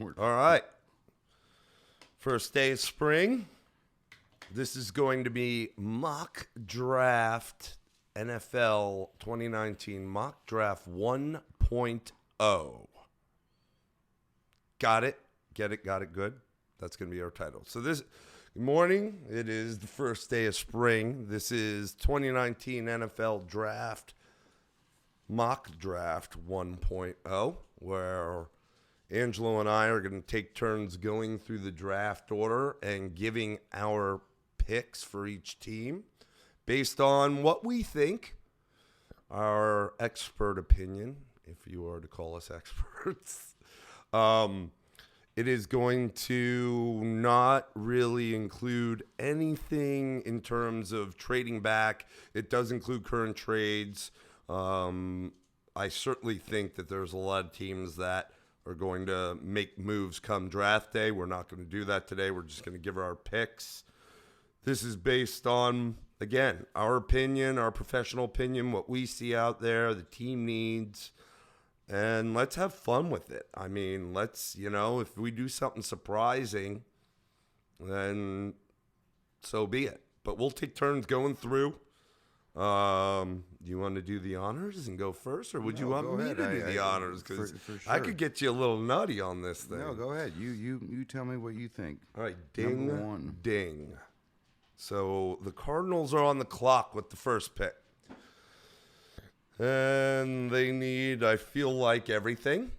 All right. First day of spring. This is going to be mock draft NFL 2019 mock draft 1.0. Got it? Get it? Got it? Good? That's going to be our title. So good morning. It is the first day of spring. This is 2019 NFL draft mock draft 1.0, where Angelo and I are going to take turns going through the draft order and giving our picks for each team based on what we think, our expert opinion, if you are to call us experts. It is going to not really include anything in terms of trading back. It does include current trades. I certainly think that there's a lot of teams that are going to make moves come draft day. We're not going to do that today. We're just going to give our picks. This is based on, again, our opinion, our professional opinion, what we see out there, the team needs, and let's have fun with it. I mean, if we do something surprising, then so be it. But we'll take turns going through. You want to do the honors and go first, or would you want me to do the honors? Because sure. I could get you a little nutty on this thing. No, go ahead. You tell me what you think. All right, ding, Number one. Ding. So the Cardinals are on the clock with the first pick. And they need, I feel like, everything.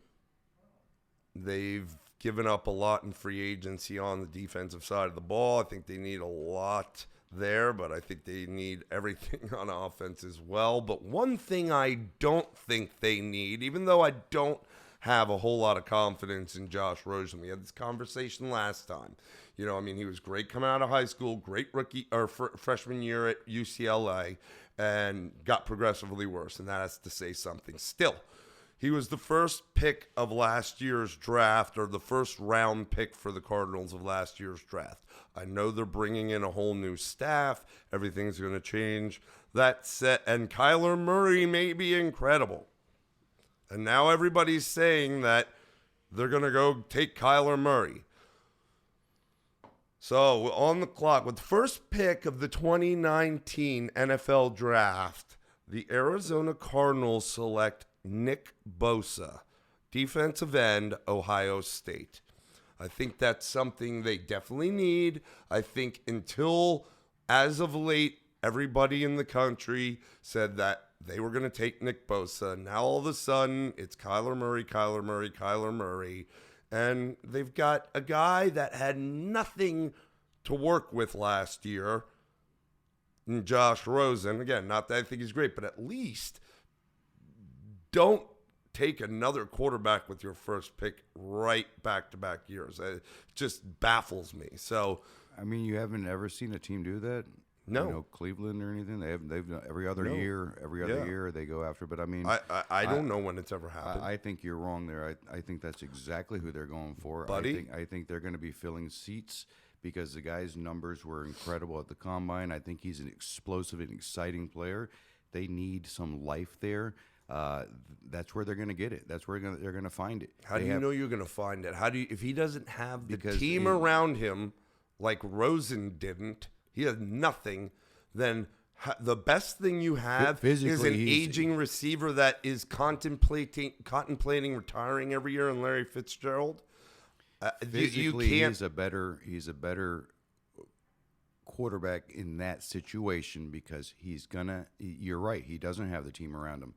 They've given up a lot in free agency on the defensive side of the ball. I think they need a lot there, but I think they need everything on offense as well. But one thing I don't think they need, even though I don't have a whole lot of confidence in Josh Rosen. We had this conversation last time. He was great coming out of high school, great rookie or freshman year at UCLA, and got progressively worse, and that has to say something. Still, he was the first pick of last year's draft, or the first round pick for the Cardinals of last year's draft. I know they're bringing in a whole new staff. Everything's going to change. That said, and Kyler Murray may be incredible. And now everybody's saying that they're going to go take Kyler Murray. So on the clock, with the first pick of the 2019 NFL Draft, the Arizona Cardinals select Nick Bosa, defensive end, Ohio State. I think that's something they definitely need. I think until, as of late, everybody in the country said that they were going to take Nick Bosa. Now all of a sudden, it's Kyler Murray, Kyler Murray, Kyler Murray. And they've got a guy that had nothing to work with last year in Josh Rosen. Again, not that I think he's great, but at least don't take another quarterback with your first pick right back-to-back years. It just baffles me. So, I mean, you haven't ever seen a team do that? No. Cleveland or anything? They've done every other year they go after. But I mean, I don't know when it's ever happened. I think you're wrong there. I think that's exactly who they're going for. Buddy? I think they're going to be filling seats because the guy's numbers were incredible at the combine. I think he's an explosive and exciting player. They need some life there. That's where they're going to get it. That's where they're going to find it. How do you know you're going to find it? If he doesn't have the team around him like Rosen didn't, he has nothing, then the best thing you have is an aging receiver that is contemplating retiring every year in Larry Fitzgerald. Physically, he's a better quarterback in that situation because you're right, he doesn't have the team around him.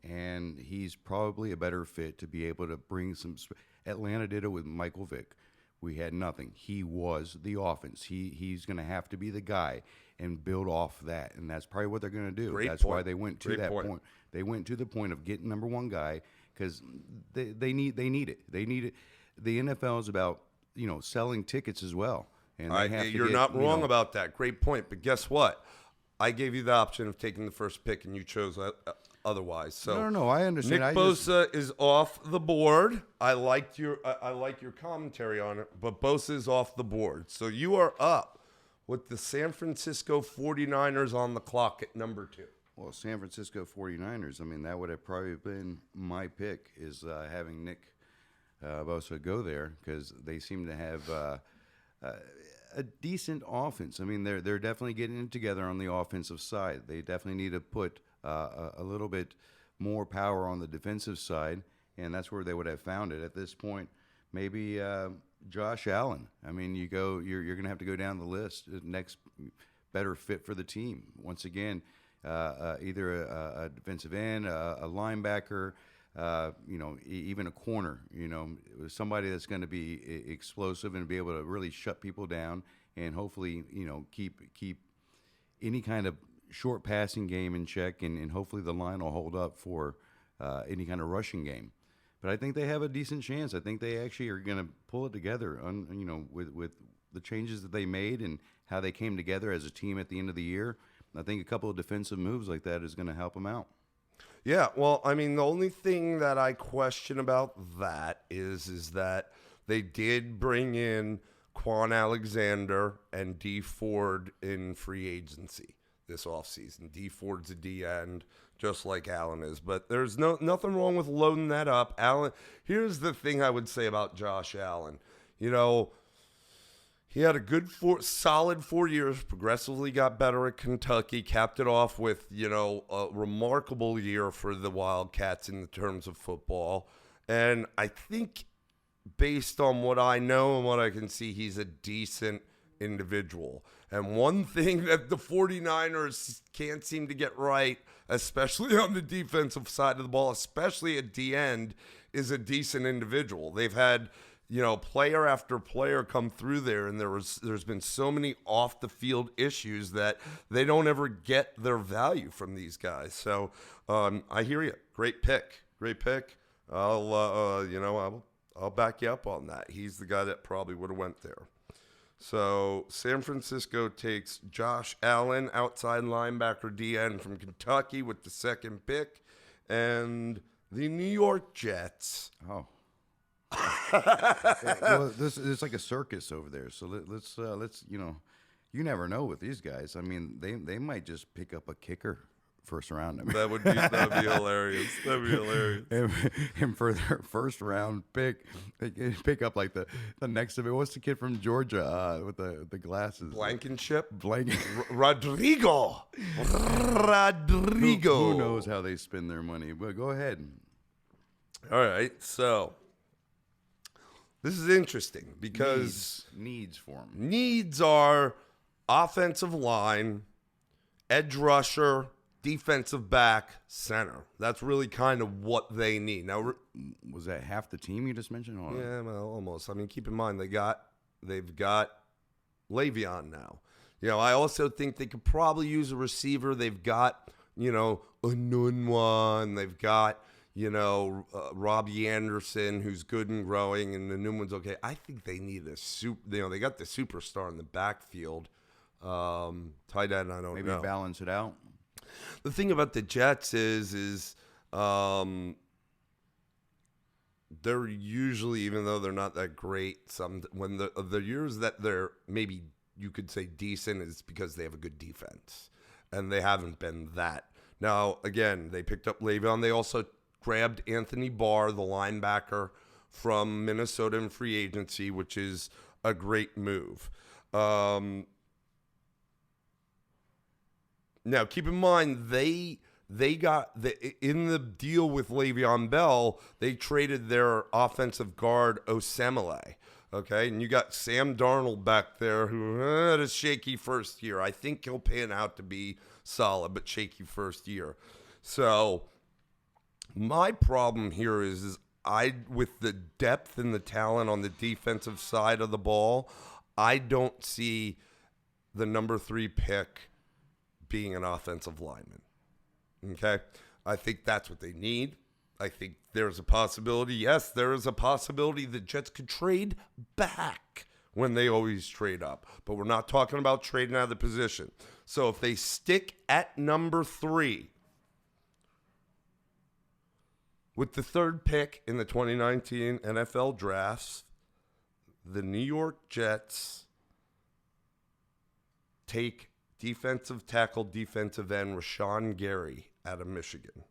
And he's probably a better fit to be able to bring some. Atlanta did it with Michael Vick. We had nothing. He was the offense. He's going to have to be the guy and build off that, and that's probably what they're going to do. That's why they went to that point. They went to the point of getting number one guy because they need it. They need it. The NFL is about selling tickets as well. And you're not wrong about that. Great point. But guess what? I gave you the option of taking the first pick, and you chose otherwise. So no, I understand. Nick Bosa is off the board. I liked your commentary on it, but Bosa is off the board. So you are up with the San Francisco 49ers on the clock at number 2. Well, San Francisco 49ers, I mean, that would have probably been my pick, is having Nick Bosa go there because they seem to have a decent offense. I mean, they're definitely getting it together on the offensive side. They definitely need to put a little bit more power on the defensive side, and that's where they would have found it at this point. Maybe Josh Allen. I mean, you're going to have to go down the list. Next better fit for the team. Once again, either a defensive end, a linebacker, even a corner. Somebody that's going to be explosive and be able to really shut people down, and hopefully, keep any kind of short passing game in check, and hopefully the line will hold up for any kind of rushing game. But I think they have a decent chance. I think they actually are going to pull it together with the changes that they made and how they came together as a team at the end of the year. I think a couple of defensive moves like that is going to help them out. Yeah, well, I mean, the only thing that I question about that is that they did bring in Quan Alexander and D Ford in free agency this offseason. D Ford's a D end, just like Allen is. But there's nothing wrong with loading that up. Allen, here's the thing I would say about Josh Allen. He had a good solid 4 years, progressively got better at Kentucky, capped it off with, a remarkable year for the Wildcats in terms of football. And I think based on what I know and what I can see, he's a decent individual. And one thing that the 49ers can't seem to get right, especially on the defensive side of the ball, especially at the end, is a decent individual. They've had player after player come through there, and there's been so many off the field issues that they don't ever get their value from these guys. So I hear you. Great pick. I'll back you up on that. He's the guy that probably would have went there. So San Francisco takes Josh Allen, outside linebacker DN from Kentucky, with the second pick, and the New York Jets. Oh. Well, it's like a circus over there. So let's you never know with these guys. I mean, they might just pick up a kicker first round. I mean, that'd be hilarious. That'd be hilarious. And for their first round pick, they pick up like the next of it. What's the kid from Georgia with the glasses? Blankenship. Rodrigo. Rodrigo. Who knows how they spend their money? But go ahead. All right, so this is interesting because needs for them. Needs are offensive line, edge rusher, defensive back, center. That's really kind of what they need. Now, was that half the team you just mentioned? Yeah, well, almost. I mean, keep in mind they've got Le'Veon now. I also think they could probably use a receiver. They've got a Nunwa, they've got Robbie Anderson, who's good and growing, and the new one's okay. I think they need they got the superstar in the backfield. Tight end, I don't know. Maybe balance it out. The thing about the Jets is they're usually, even though they're not that great, when the years that they're maybe you could say decent is because they have a good defense, and they haven't been that. Now, again, they picked up Le'Veon. They also grabbed Anthony Barr, the linebacker from Minnesota in free agency, which is a great move. Now, keep in mind, they got in the deal with Le'Veon Bell, they traded their offensive guard Osemele. Okay, and you got Sam Darnold back there who had a shaky first year. I think he'll pan out to be solid, but shaky first year. So my problem here is with the depth and the talent on the defensive side of the ball, I don't see the number 3 pick being an offensive lineman. Okay? I think that's what they need. I think there's a possibility. Yes, there is a possibility the Jets could trade back when they always trade up. But we're not talking about trading out of the position. So if they stick at number 3 with the 3rd pick in the 2019 NFL drafts, the New York Jets take defensive tackle, defensive end Rashawn Gary out of Michigan.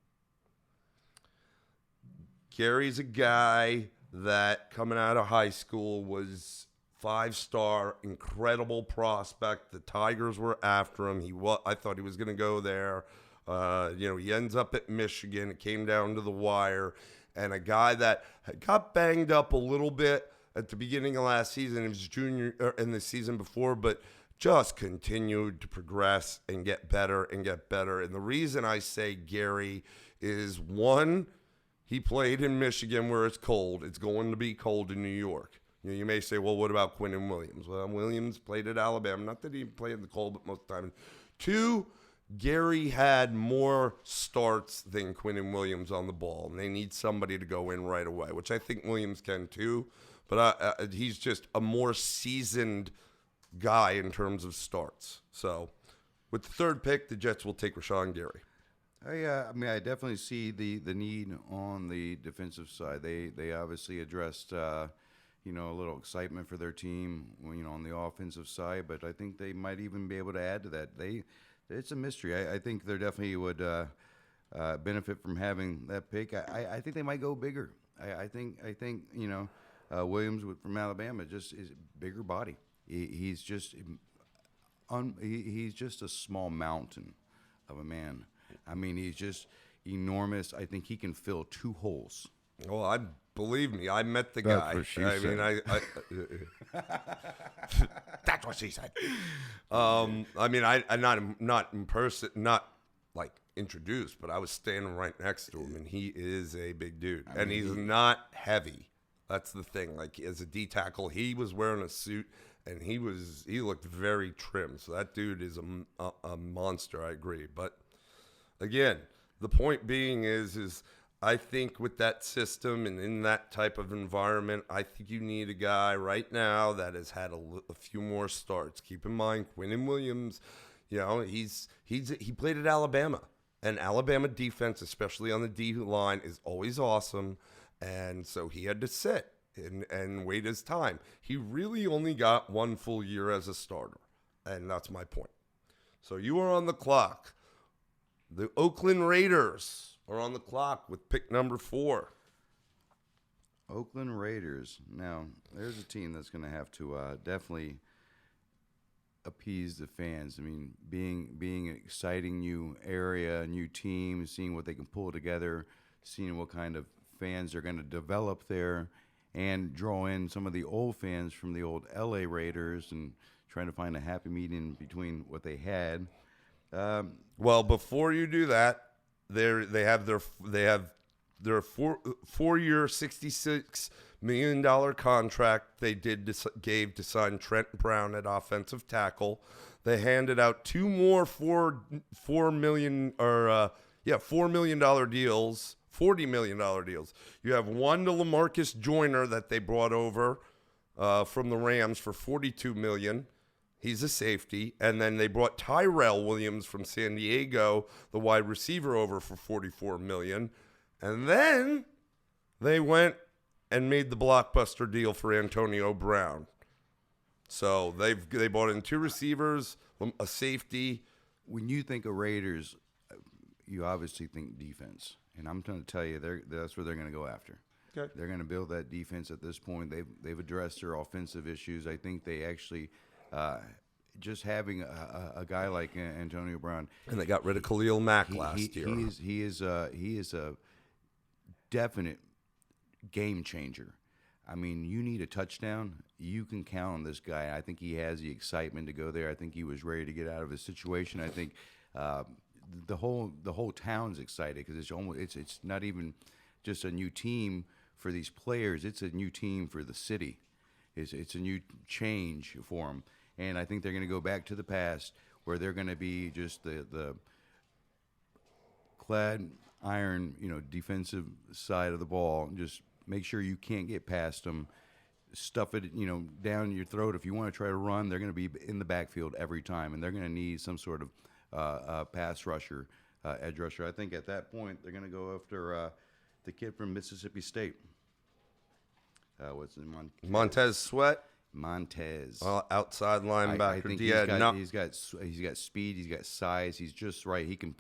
Gary's a guy that coming out of high school was 5-star, incredible prospect. The Tigers were after him. I thought he was going to go there. He ends up at Michigan. It came down to the wire. And a guy that got banged up a little bit at the beginning of last season, it was junior in the season before, but just continued to progress and get better and get better. And the reason I say Gary is, one, he played in Michigan where it's cold. It's going to be cold in New York. You may say, well, what about Quinnen Williams? Well, Williams played at Alabama. Not that he played in the cold, but most of the time. Two, Gary had more starts than Quinnen Williams on the ball, and they need somebody to go in right away, which I think Williams can too. But he's just a more seasoned guy in terms of starts. So with the third pick, the Jets will take Rashawn Gary. I definitely see the need on the defensive side. They obviously addressed a little excitement for their team, on the offensive side, but I think they might even be able to add to that. It's a mystery. I think they definitely would benefit from having that pick. I think they might go bigger. I think Williams from Alabama just is a bigger body. He's just a small mountain of a man. I mean, he's just enormous. I think he can fill 2 holes. Well, believe me, I met the guy. That's what she said. That's what she said. I'm not in person, not like introduced, but I was standing right next to him, and he is a big dude, and he's not heavy. That's the thing. Like, as a D tackle, he was wearing a suit, and he looked very trim. So that dude is a monster. I agree, but again, the point being is I think with that system and in that type of environment, I think you need a guy right now that has had a few more starts. Keep in mind, Quinnen Williams, he played at Alabama, and Alabama defense, especially on the D line, is always awesome, and so he had to sit and wait his time. He really only got 1 full year as a starter, and that's my point. So you are on the clock. The Oakland Raiders are on the clock with pick number 4. Oakland Raiders. Now, there's a team that's going to have to definitely appease the fans. I mean, being an exciting new area, new team, seeing what they can pull together, seeing what kind of fans they're going to develop there, and draw in some of the old fans from the old LA Raiders and trying to find a happy medium between what they had. Well, before you do that, they have their 4-year, $66 million contract they gave to sign Trent Brown at offensive tackle. They handed out 2 more $4 million deals, $40 million deals. You have one to LaMarcus Joyner that they brought over from the Rams for $42 million. He's a safety. And then they brought Tyrell Williams from San Diego, the wide receiver, over for $44 million. And then they went and made the blockbuster deal for Antonio Brown. So they brought in 2 receivers, a safety. When you think of Raiders, you obviously think defense. And I'm trying to tell you, that's where they're going to go after. Okay. They're going to build that defense at this point. They've addressed their offensive issues. I think they actually just having a guy like Antonio Brown. And they got rid of Khalil Mack last year. He is a definite game changer. I mean, you need a touchdown, you can count on this guy. I think he has the excitement to go there. I think he was ready to get out of his situation. I think the whole town's excited because it's not even just a new team for these players. It's a new team for the city. It's a new change for them. And I think they're going to go back to the past where they're going to be just the clad iron, defensive side of the ball. Just make sure you can't get past them. Stuff it, down your throat. If you want to try to run, they're going to be in the backfield every time, and they're going to need some sort of pass rusher, edge rusher. I think at that point they're going to go after the kid from Mississippi State. What's his name? Montez Sweat. Outside linebacker. I think he's got speed. He's got size. He's just right. He can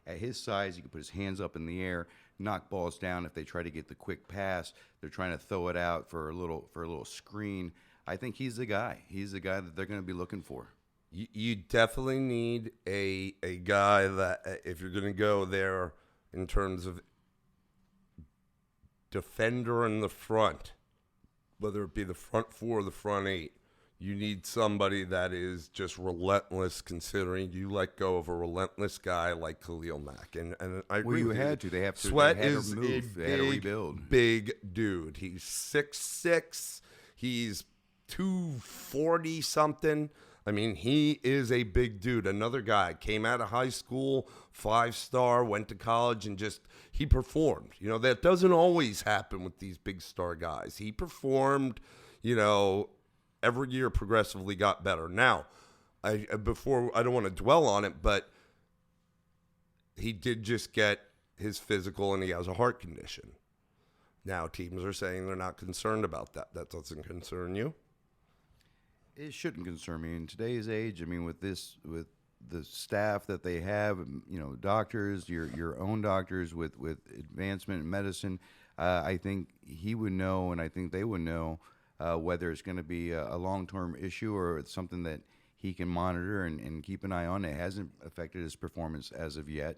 at his size, he can put his hands up in the air, knock balls down. If they try to get the quick pass, they're trying to throw it out for a little screen. I think he's the guy. He's the guy that they're going to be looking for. You definitely need a guy that, if you're going to go there in terms of defender in the front, whether it be the front four or the front eight, you need somebody that is just relentless, considering you let go of a relentless guy like Khalil Mack. And I agree with you. Had to. They have to. Sweat they had is to move. They had to rebuild. Big dude. He's 6'6". He's 240 something. I mean, he is a big dude. Another guy came out of high school, 5-star, went to college, and he performed. You know, that doesn't always happen with these big star guys. He performed, you know, every year progressively got better. Now, I don't want to dwell on it, but he did just get his physical and he has a heart condition. Now, teams are saying they're not concerned about that. That doesn't concern you? It shouldn't concern me in today's age. I mean, with the staff that they have, you know, doctors, your own doctors with advancement in medicine, I think he would know, and I think they would know whether it's going to be a long-term issue or it's something that he can monitor and keep an eye on. It hasn't affected his performance as of yet,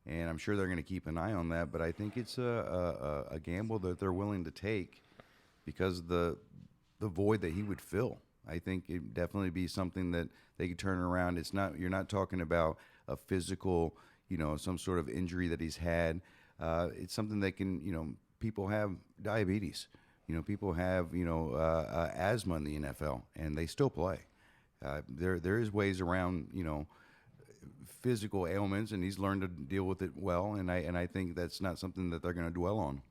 and I'm sure they're going to keep an eye on that. But I think it's a gamble that they're willing to take because of the void that he would fill. I think it'd definitely be something that they could turn around. You're not talking about a physical, you know, some sort of injury that he's had. It's something that can, you know, people have diabetes. You know, people have, you know, asthma in the NFL, and they still play. There is ways around, you know, physical ailments, and he's learned to deal with it well. And I think that's not something that they're going to dwell on.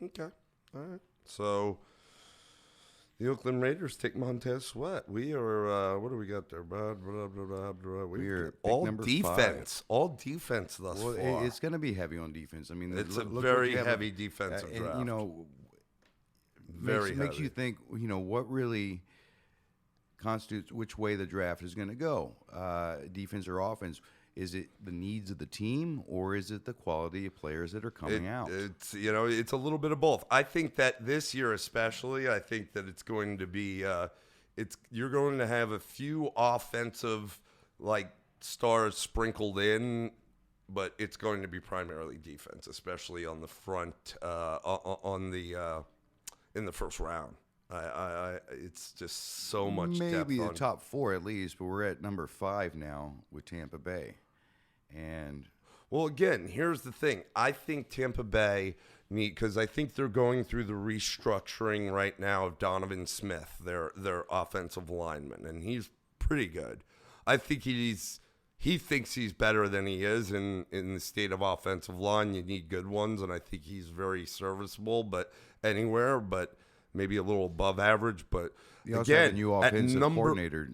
Okay, all right. So the Oakland Raiders take Montez Sweat. We are, what do we got there? We're all defense. 5. All defense thus far. It's going to be heavy on defense. I mean, it's a very heavy defensive draft. And, you know, makes you think, you know, what really constitutes which way the draft is going to go, defense or offense. Is it the needs of the team, or is it the quality of players that are coming out? It's, you know, it's a little bit of both. I think that this year especially, I think that it's going to be you're going to have a few offensive like stars sprinkled in, but it's going to be primarily defense, especially on the front in the first round. It's just so much depth. Maybe the top 4 at least, but we're at number 5 now with Tampa Bay. And well, again, here's the thing. I think Tampa Bay because I think they're going through the restructuring right now of Donovan Smith, their offensive lineman, and he's pretty good. I think he thinks he's better than he is in the state of offensive line. You need good ones, and I think he's very serviceable, but maybe a little above average. But you also have a new offensive coordinator.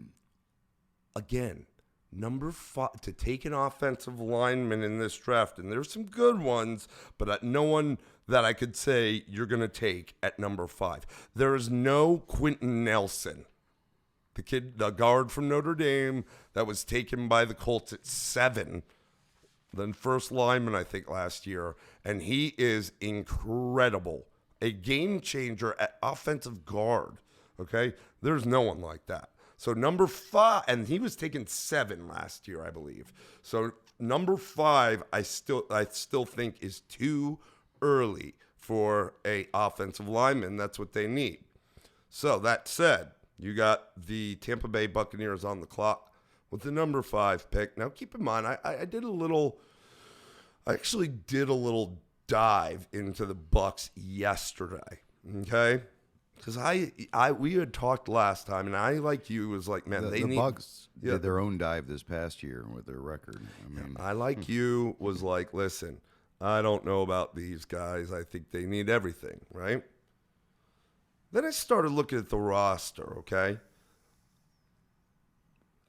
Again, number 5 to take an offensive lineman in this draft, and there's some good ones, but no one that I could say you're going to take at number 5. There is no Quentin Nelson, the guard from Notre Dame that was taken by the Colts at 7, the first lineman I think last year, and he is incredible, a game changer at offensive guard. Okay, there's no one like that. So number 5, and he was taken 7 last year, I believe. So number 5, I still think is too early for a offensive lineman. That's what they need. So that said, you got the Tampa Bay Buccaneers on the clock with the number 5 pick. Now keep in mind, I actually did a little dive into the Bucs yesterday. Okay. Because we had talked last time, and I, like you, was like, man, the Bucs did their own dive this past year with their record. I mean, I, like you, was like, listen, I don't know about these guys. I think they need everything, right? Then I started looking at the roster, okay?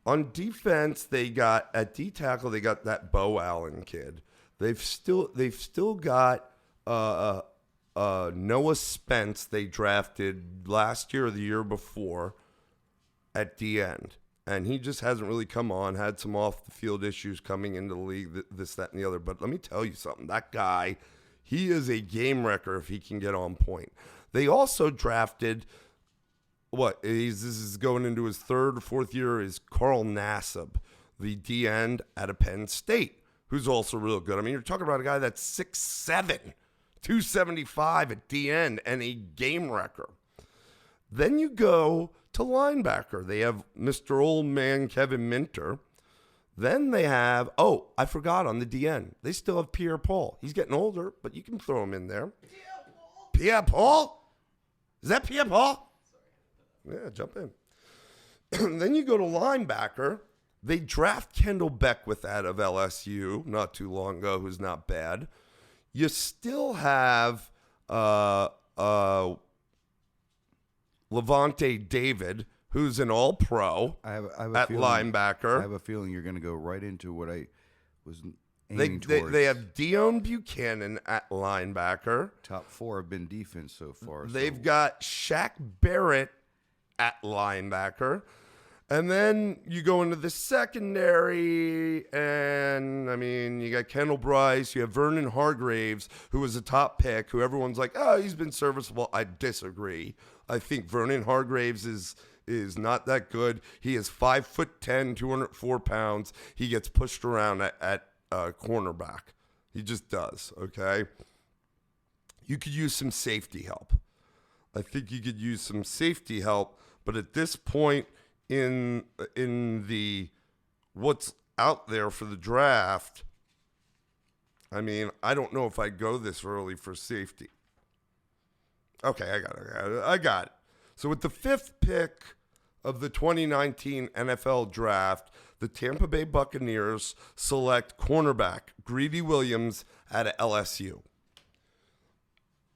On defense, at D-tackle, they got that Bo Allen kid. They've still got Noah Spence they drafted last year or the year before at the end. And he just hasn't really come on, had some off-the-field issues coming into the league, this, that, and the other. But let me tell you something. That guy, he is a game wrecker if he can get on point. They also drafted, this is going into his third or fourth year, is Carl Nassib, the D-end out of Penn State, who's also real good. I mean, you're talking about a guy that's 6'7", 275 at D-end, and a game wrecker. Then you go to linebacker. They have Mr. Old Man Kevin Minter. Then they have, I forgot on the DN. They still have Pierre Paul. He's getting older, but you can throw him in there. Pierre Paul? Is that Pierre Paul? Yeah, jump in. Then you go to linebacker. They draft Kendall Beckwith out of LSU not too long ago, who's not bad. You still have Levante David, who's an all-pro at linebacker. I have a feeling you're going to go right into what I was aiming towards. They have Dion Buchanan at linebacker. Top 4 have been defense so far. They've got Shaq Barrett at linebacker. And then you go into the secondary, and, I mean, you got Kendall Bryce. You have Vernon Hargraves, who was a top pick, who everyone's like, he's been serviceable. I disagree. I think Vernon Hargraves is not that good. He is 5'10", 204 pounds. He gets pushed around at cornerback. He just does, okay? You could use some safety help. I think you could use some safety help, but at this point in the what's out there for the draft, I mean, I don't know if I'd go this early for safety. Okay, I got it. So with the 5th pick of the 2019 NFL Draft, the Tampa Bay Buccaneers select cornerback Greedy Williams out of LSU.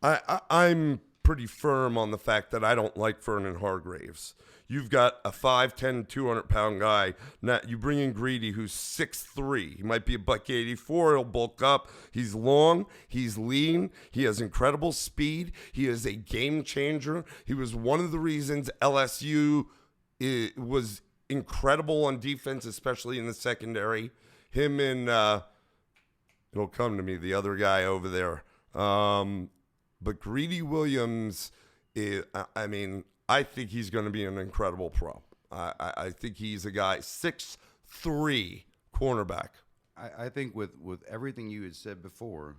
I'm pretty firm on the fact that I don't like Vernon Hargraves. You've got a 5'10", 200-pound guy. Now you bring in Greedy, who's 6'3". He might be a $184. He'll bulk up. He's long. He's lean. He has incredible speed. He is a game changer. He was one of the reasons LSU was incredible on defense, especially in the secondary. Him and it'll come to me, the other guy over there. But Greedy Williams, I think he's going to be an incredible pro. I think he's a guy, 6'3", cornerback. I think with everything you had said before,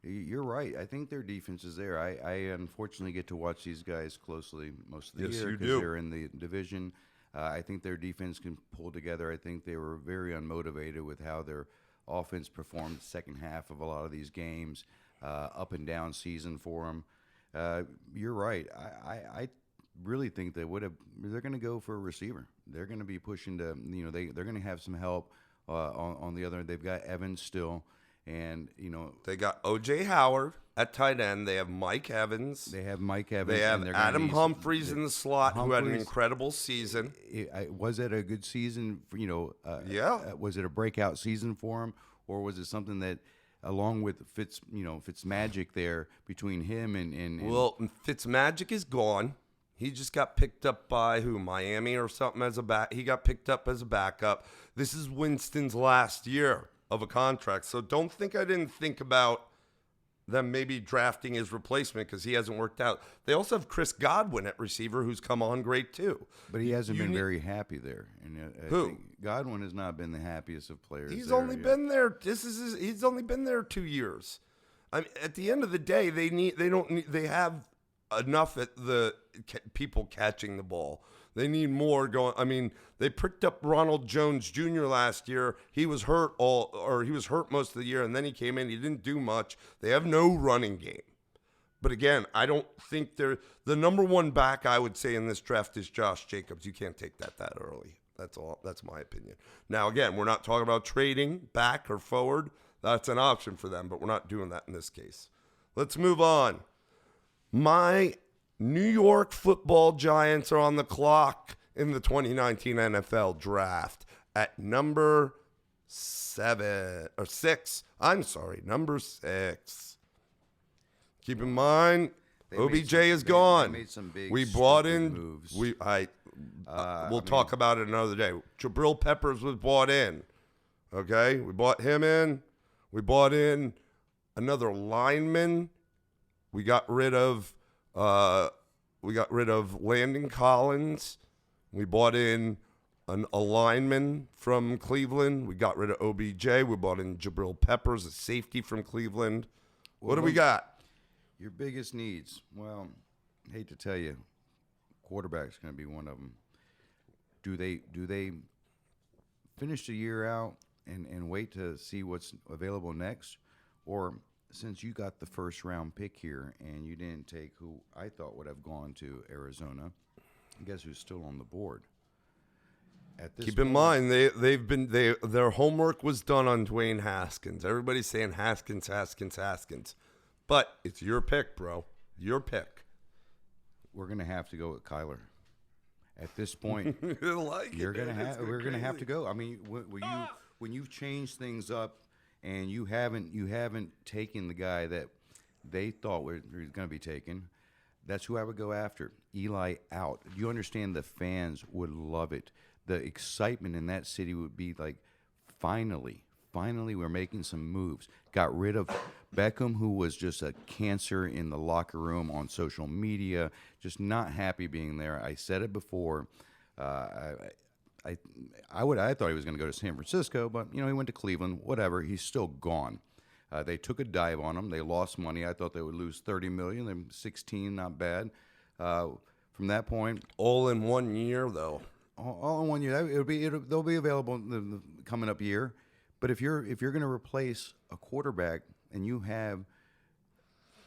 you're right. I think their defense is there. I unfortunately get to watch these guys closely most of the year because they're in the division. I think their defense can pull together. I think they were very unmotivated with how their offense performed the second half of a lot of these games, up and down season for them. You're right. I really think they're going to go for a receiver. They're going to be pushing to, they're going to have some help on the other end. They've got Evans still, and they got O.J. Howard at tight end. They have Mike Evans. They have Adam Humphries in the slot, who had an incredible season. Was it a good season? Yeah. Was it a breakout season for him, or was it something that, along with Fitzmagic there between him and well, Fitzmagic is gone. He just got picked up by Miami or something as a back. He got picked up as a backup. This is Winston's last year of a contract, so don't think I didn't think about them maybe drafting his replacement because he hasn't worked out. They also have Chris Godwin at receiver, who's come on great too. But he hasn't been very happy there. And Who? Think Godwin has not been the happiest of players. He's only been there. He's only been there 2 years. I mean, at the end of the day, they have enough at the people catching the ball. They need more going. I mean, they picked up Ronald Jones Jr. last year. He was hurt he was hurt most of the year, and then he came in. He didn't do much. They have no running game. But again, I don't think the number one back I would say in this draft is Josh Jacobs. You can't take that early. That's all. That's my opinion. Now, again, we're not talking about trading back or forward. That's an option for them, but we're not doing that in this case. Let's move on. My New York Football Giants are on the clock in the 2019 NFL Draft at number 6. Number 6. Keep in mind, OBJ is gone. They made some big we brought in moves. we'll talk about it another day. Jabril Peppers was bought in. Okay, we bought him in. We bought in another lineman. We got rid of Landon Collins. We bought in a lineman from Cleveland. We got rid of OBJ. We bought in Jabril Peppers, a safety from Cleveland. What do we got? Your biggest needs. Well, hate to tell you, quarterback's going to be one of them. Do they finish the year out and wait to see what's available next? Or since you got the first round pick here and you didn't take who I thought would have gone to Arizona, guess who's still on the board? At this Keep in mind, their homework was done on Dwayne Haskins. Everybody's saying Haskins. But it's your pick, bro. Your pick. We're going to have to go with Kyler. At this point, we're going to have to go. I mean, when you've changed things up and you haven't taken the guy that they thought was going to be taken, that's who I would go after. Eli out. You understand the fans would love it. The excitement in that city would be like, finally we're making some moves. Got rid of Beckham, who was just a cancer in the locker room on social media, just not happy being there. I said it before. I thought he was going to go to San Francisco, but he went to Cleveland. Whatever, he's still gone. They took a dive on him. They lost money. I thought they would lose $30 million. They're 16, not bad. From that point, all in 1 year, though. All in 1 year. They'll be available in the coming up year. But if you're going to replace a quarterback and you have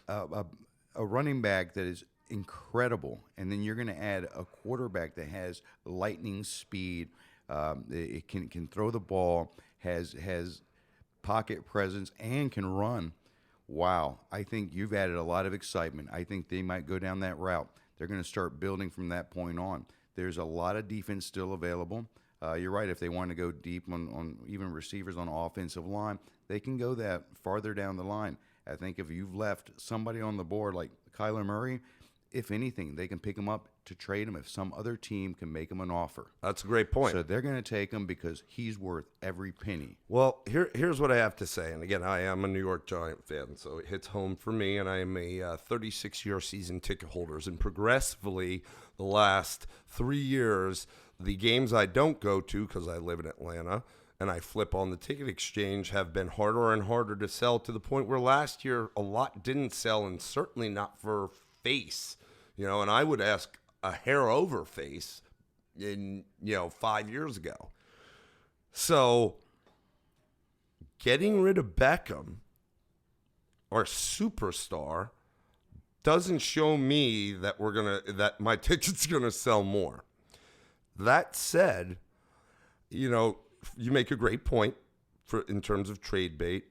a running back that is incredible, and then you're going to add a quarterback that has lightning speed, it can throw the ball, has pocket presence, and can run. Wow, I think you've added a lot of excitement. I think they might go down that route. They're going to start building from that point on. There's a lot of defense still available. You're right. If they want to go deep on even receivers on offensive line, they can go that farther down the line. I think if you've left somebody on the board like Kyler Murray, if anything, they can pick him up to trade him if some other team can make him an offer. That's a great point. So they're going to take him because he's worth every penny. Well, here's what I have to say. And again, I am a New York Giant fan, so it hits home for me. And I am a 36-year season ticket holder. And progressively, the last 3 years, the games I don't go to because I live in Atlanta and I flip on the ticket exchange have been harder and harder to sell, to the point where last year a lot didn't sell, and certainly not for face. And I would ask a hair over face in 5 years ago. So getting rid of Beckham, our superstar, doesn't show me that that my ticket's gonna sell more. That said, you make a great point in terms of trade bait.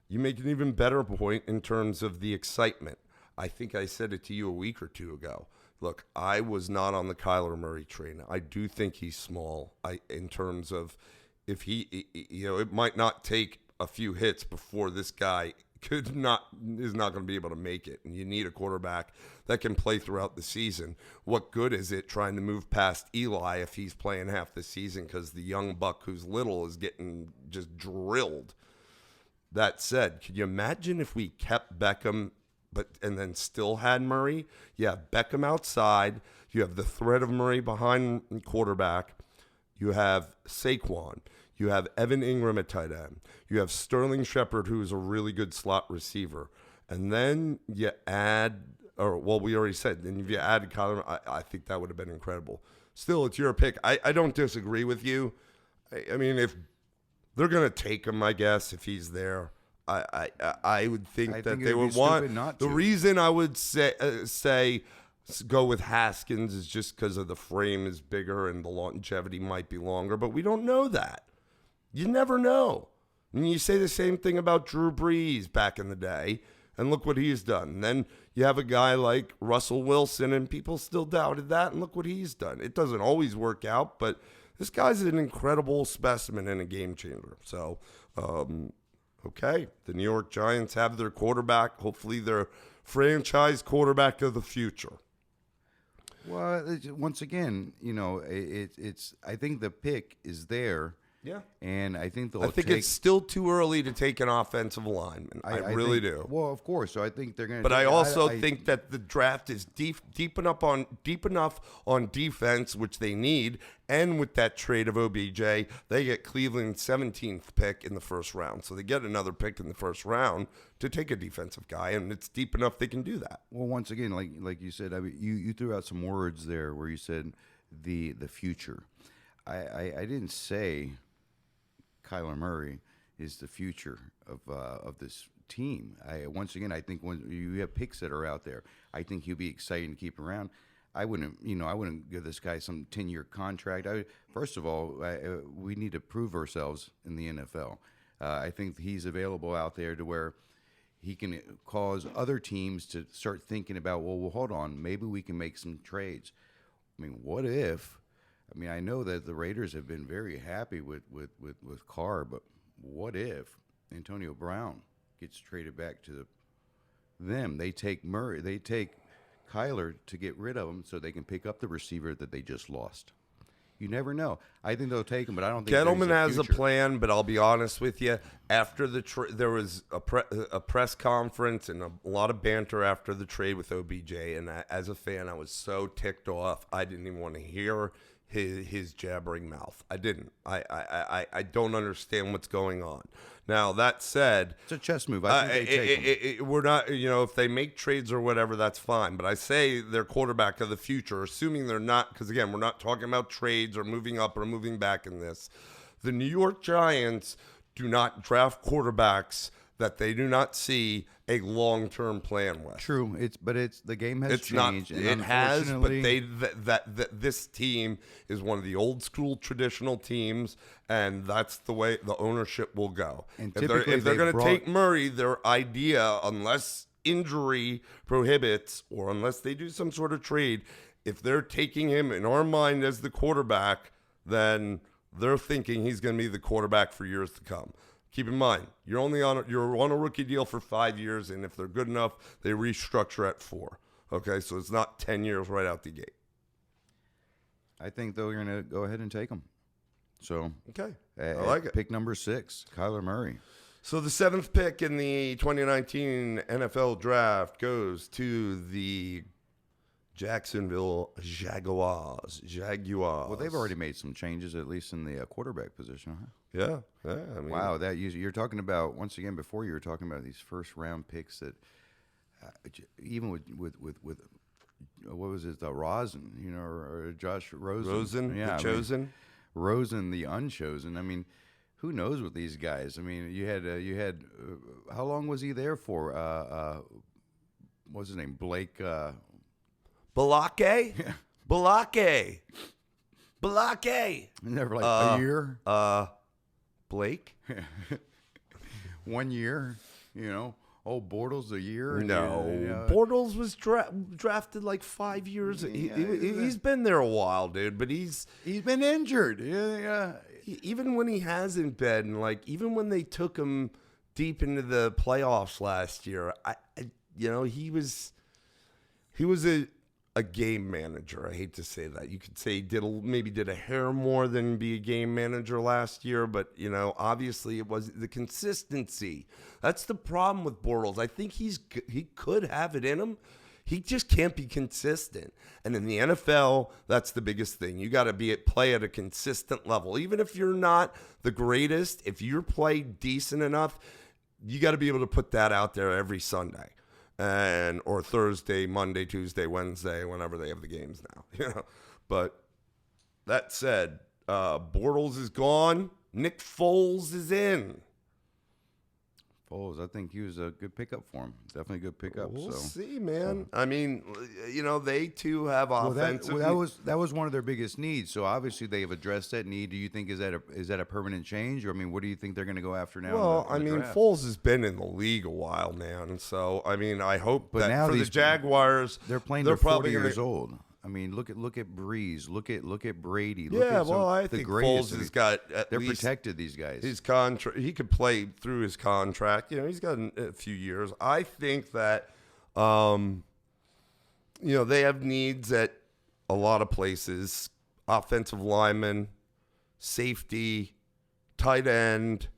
You make an even better point in terms of the excitement. I think I said it to you a week or two ago. Look, I was not on the Kyler Murray train. I do think he's small. In terms of if it might not take a few hits before this guy is not going to be able to make it. And you need a quarterback that can play throughout the season. What good is it trying to move past Eli if he's playing half the season, because the young buck who's little is getting just drilled? That said, could you imagine if we kept Beckham and then still had Murray? You have Beckham outside. You have the threat of Murray behind quarterback. You have Saquon. You have Evan Ingram at tight end. You have Sterling Shepard, who is a really good slot receiver. And then you add, we already said, and if you add Kyler, I think that would have been incredible. Still, it's your pick. I don't disagree with you. I mean, if they're going to take him, I guess, if he's there, I would think that they would want. Not the reason I would say go with Haskins is just because of the frame is bigger and the longevity might be longer, but we don't know that. You never know. I mean, you say the same thing about Drew Brees back in the day, and look what he's done. And then you have a guy like Russell Wilson, and people still doubted that, and look what he's done. It doesn't always work out, but this guy's an incredible specimen and a game changer. So, okay, the New York Giants have their quarterback, hopefully their franchise quarterback of the future. Well, once again, it's. I think the pick is there. Yeah. And I think it's still too early to take an offensive lineman. I really do. Well, of course. So I think they're going to. But I also think that the draft is deep enough on defense, which they need, and with that trade of OBJ, they get Cleveland's 17th pick in the first round. So they get another pick in the first round to take a defensive guy, and it's deep enough they can do that. Well, once again, like you said, I mean, you threw out some words there where you said the future. I didn't say Kyler Murray is the future of this team. Once again, I think when you have picks that are out there, I think he'll be exciting to keep around. I wouldn't give this guy some 10-year contract. First of all, we need to prove ourselves in the NFL. I think he's available out there to where he can cause other teams to start thinking about, well, hold on, maybe we can make some trades. I mean, what if? I mean, I know that the Raiders have been very happy with Carr, but what if Antonio Brown gets traded back to them? They take Murray, they take Kyler to get rid of him so they can pick up the receiver that they just lost. You never know. I think they'll take him, but I don't think Gettleman has a plan. But I'll be honest with you. After there was a press conference and a lot of banter after the trade with OBJ, and as a fan, I was so ticked off. I didn't even want to hear his jabbering mouth. I didn't. I don't understand what's going on. Now, that said, it's a chess move. I think they take him. We're not, if they make trades or whatever, that's fine. But I say they're quarterback of the future, assuming they're not, because again, we're not talking about trades or moving up or moving back in this. The New York Giants do not draft quarterbacks that they do not see a long-term plan with. True, the game has changed. It has, but this team is one of the old school traditional teams, and that's the way the ownership will go. And if they're going to take Murray, their idea, unless injury prohibits or unless they do some sort of trade, if they're taking him in our mind as the quarterback, then they're thinking he's going to be the quarterback for years to come. Keep in mind, you're on a rookie deal for 5 years, and if they're good enough, they restructure at 4. Okay, so it's not 10 years right out the gate. I think they're going to go ahead and take him. So okay, I like it. Pick number 6, Kyler Murray. So the 7th pick in the 2019 NFL Draft goes to the Jacksonville Jaguars. Well, they've already made some changes, at least in the quarterback position, huh? Yeah. I mean, wow, that you're talking about once again. Before you were talking about these first round picks that even with what was it, Rosen, or Josh Rosen, the chosen, Rosen, the unchosen. I mean, who knows with these guys? I mean, you had how long was he there for? What's his name? Blake. Balake? Yeah. Balake. Never like a year. Blake? 1 year, Oh, Bortles a year? No. Bortles was drafted like 5 years. He's been there a while, dude, but he's been injured. Yeah. Even when he hasn't been, even when they took him deep into the playoffs last year, he was a game manager. I hate to say that. You could say he maybe did a hair more than be a game manager last year, but obviously it was the consistency. That's the problem with Bortles. I think he could have it in him. He just can't be consistent. And in the NFL, that's the biggest thing. You got to play at a consistent level. Even if you're not the greatest, if you're played decent enough, you got to be able to put that out there every Sunday. Or Thursday, Monday, Tuesday, Wednesday, whenever they have the games now. But that said, Bortles is gone. Nick Foles is in. Foles, I think he was a good pickup for him. Definitely a good pickup. We'll see, man. I mean, they too have offensive. That was one of their biggest needs. So obviously they have addressed that need. Do you think is that a permanent change, or I mean, what do you think they're going to go after now? Well, Foles has been in the league a while now, and so I hope that now for the Jaguars, they're playing. They're 40 years old. I mean, look at Breeze. Look at Brady. I think Foles has got. They're protected. These guys. His contract. He could play through his contract. He's got a few years. I think that, they have needs at a lot of places. Offensive lineman, safety, tight end.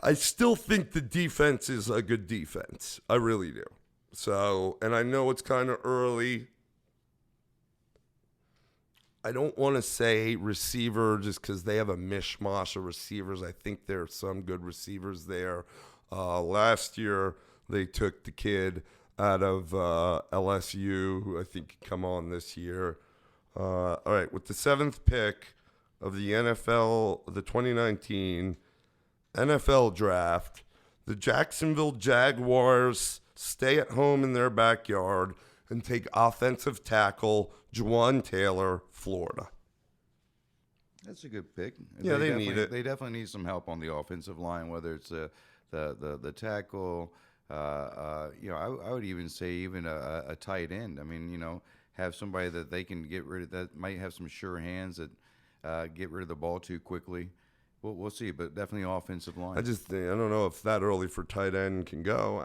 I still think the defense is a good defense. I really do. So, and I know it's kind of early. I don't want to say receiver just because they have a mishmash of receivers. I think there are some good receivers there. Last year, they took the kid out of LSU, who I think can come on this year. All right, with the 7th pick of the NFL, the 2019 NFL draft, the Jacksonville Jaguars stay at home in their backyard and take offensive tackle Juwan Taylor, Florida. That's a good pick. Yeah, they need it. They definitely need some help on the offensive line, whether it's the tackle. I would even say even a tight end. I mean, have somebody that they can get rid of that might have some sure hands that get rid of the ball too quickly. We'll see, but definitely offensive line. I don't know if that early for tight end can go.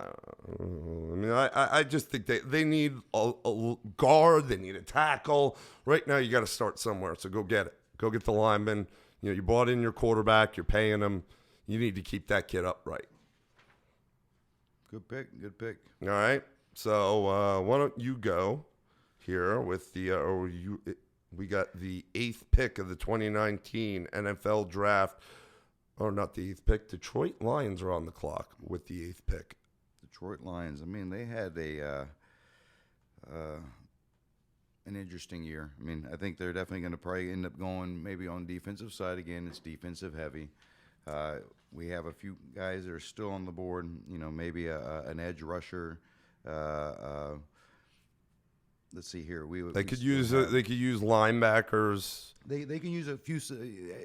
I just think they need a guard. They need a tackle. Right now, you got to start somewhere. So go get it. Go get the lineman. You bought in your quarterback. You're paying him. You need to keep that kid upright. Good pick. Good pick. All right. So why don't you go here with we got the 8th pick of the 2019 NFL draft. Or not the 8th pick. Detroit Lions are on the clock with the 8th pick. Detroit Lions. I mean, they had an interesting year. I mean, I think they're definitely going to probably end up going maybe on defensive side again. It's defensive heavy. We have a few guys that are still on the board. Maybe an edge rusher. Let's see here. They could use linebackers. They can use a few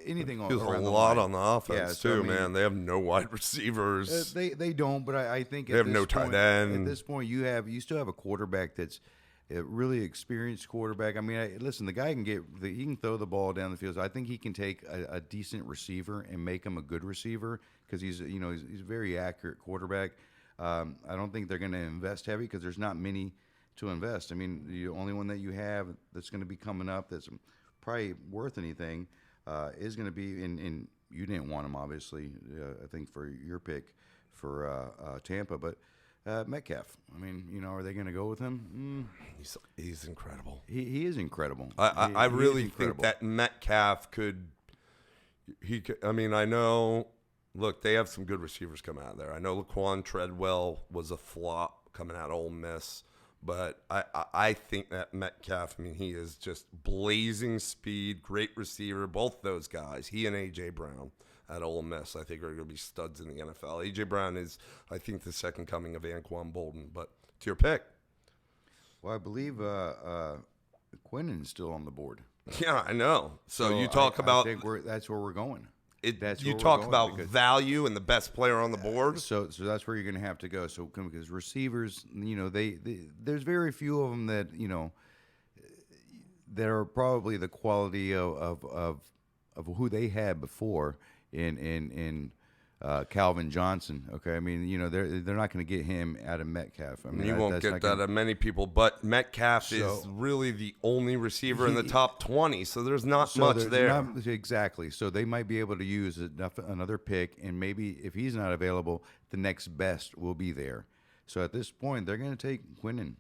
anything on a lot on the offense too, man. They have no wide receivers. They don't, but I think they have no tight end. At this point, you still have a quarterback that's a really experienced quarterback. I mean, listen, the guy he can throw the ball down the field. So I think he can take a decent receiver and make him a good receiver because he's a very accurate quarterback. I don't think they're going to invest heavy because there's not many to invest. I mean, the only one that you have that's going to be coming up that's probably worth anything is going to be in. You didn't want him, obviously. I think for your pick for Tampa, but Metcalf. I mean, are they going to go with him? He's incredible. He is incredible. I really think that Metcalf could. I mean, I know. Look, they have some good receivers coming out of there. I know Laquan Treadwell was a flop coming out of Ole Miss. But I think that Metcalf, he is just blazing speed, great receiver. Both those guys, he and A.J. Brown at Ole Miss, I think are going to be studs in the NFL. A.J. Brown is, I think, the second coming of Anquan Bolden. But to your pick. Well, I believe Quinnen's still on the board. Yeah, I know. So you talk about. I think that's where we're going. You talk about value and the best player on the board. So that's where you're going to have to go. So because receivers, there's very few of them that that are probably the quality of who they had before in Calvin Johnson. Okay, I mean they're not going to get him out of Metcalf. I mean you won't get that out of many people, but Metcalf is really the only receiver in the top 20. So there's not much there. Exactly. So they might be able to use another pick, and maybe if he's not available, the next best will be there. So at this point, they're going to take Quinnen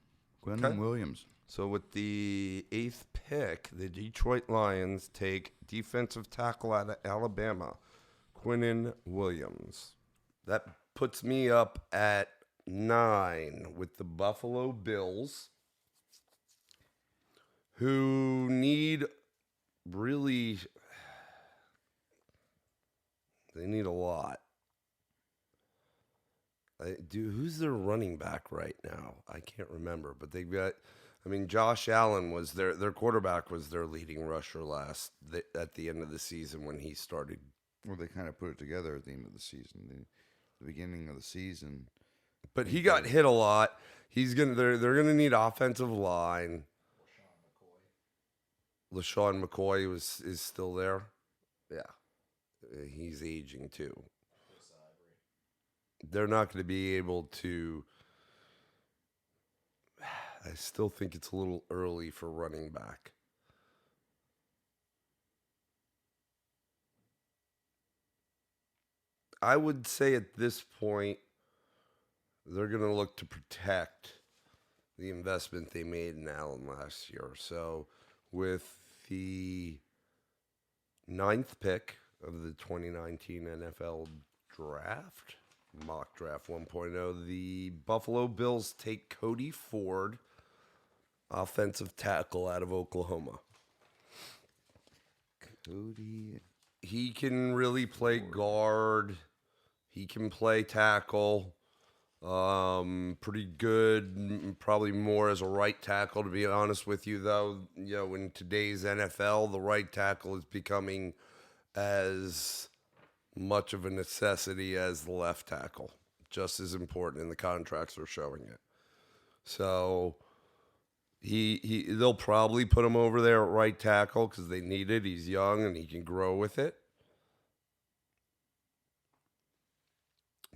Williams. So with the 8th pick, the Detroit Lions take defensive tackle out of Alabama, Quinnen Williams. That puts me up at 9 with the Buffalo Bills, who need they need a lot. Who's their running back right now? I can't remember, but they've got. Josh Allen was their quarterback was their leading rusher at the end of the season when he started. Well, they kind of put it together at the end of the season, the beginning of the season. But he got hit a lot. They're gonna need offensive line. LaShawn McCoy is still there. Yeah, he's aging too. They're not going to be able to. I still think it's a little early for running back. I would say at this point, they're going to look to protect the investment they made in Allen last year. So with the 9th pick of the 2019 NFL draft, mock draft 1.0, the Buffalo Bills take Cody Ford, offensive tackle out of Oklahoma. Cody. He can really play guard. He can play tackle. Pretty good, probably more as a right tackle, to be honest with you, though. You know, in today's NFL, the right tackle is becoming as much of a necessity as the left tackle. Just as important, and the contracts are showing it. So they'll probably put him over there at right tackle because they need it. He's young and he can grow with it.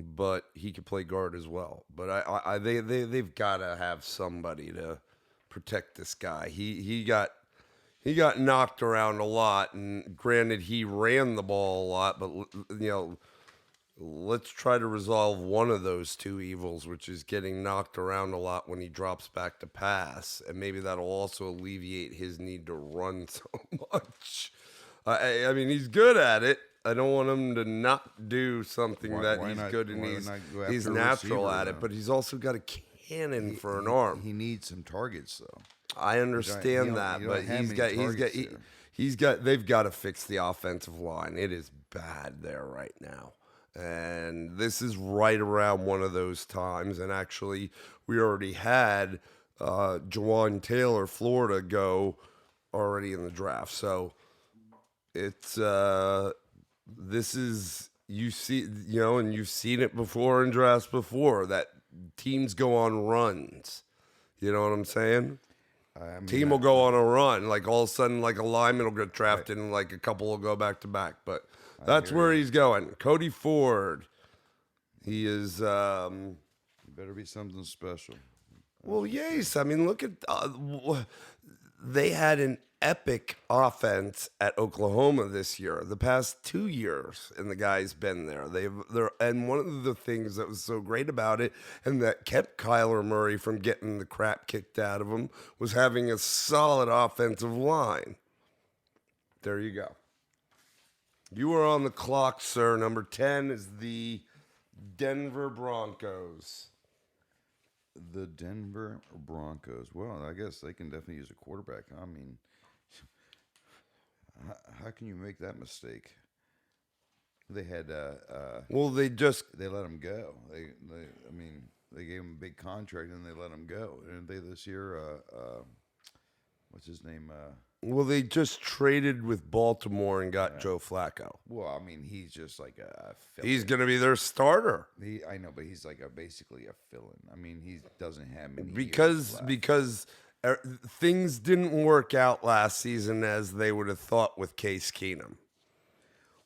But he can play guard as well. But they've got to have somebody to protect this guy. He got knocked around a lot, and granted, he ran the ball a lot. But let's try to resolve one of those two evils, which is getting knocked around a lot when he drops back to pass, and maybe that'll also alleviate his need to run so much. I mean, he's good at it. I don't want him to not do something he's good and he's natural at it, but he's also got a cannon for an arm. He needs some targets, though. I understand that, but they've got to fix the offensive line. It is bad there right now. And this is right around one of those times. And actually, we already had Jawan Taylor, Florida, go already in the draft. So it's this is, you see, and you've seen it before in drafts before, that teams go on runs. You know what I'm saying? Team will go on a run. Like all of a sudden, like a lineman will get drafted and like a couple will go back to back. But that's where he's going. Cody Ford. He is. He better be something special. Well, yes. I mean, look at. They had an epic offense at Oklahoma this year, the past 2 years, and the guy's been there. And one of the things that was so great about it, and that kept Kyler Murray from getting the crap kicked out of him, was having a solid offensive line. There you go. You are on the clock, sir. Number 10 is the Denver Broncos. The Denver Broncos. Well, I guess they can definitely use a quarterback. I mean, how can you make that mistake? They had. Well, they let him go. They gave him a big contract and they let him go. And they this year, what's his name? Well, they just traded with Baltimore and got Joe Flacco. Well, I mean, he's just like a fill-in. He's going to be their starter. I know, but he's like basically a fill-in. I mean, he doesn't have many because things didn't work out last season as they would have thought with Case Keenum.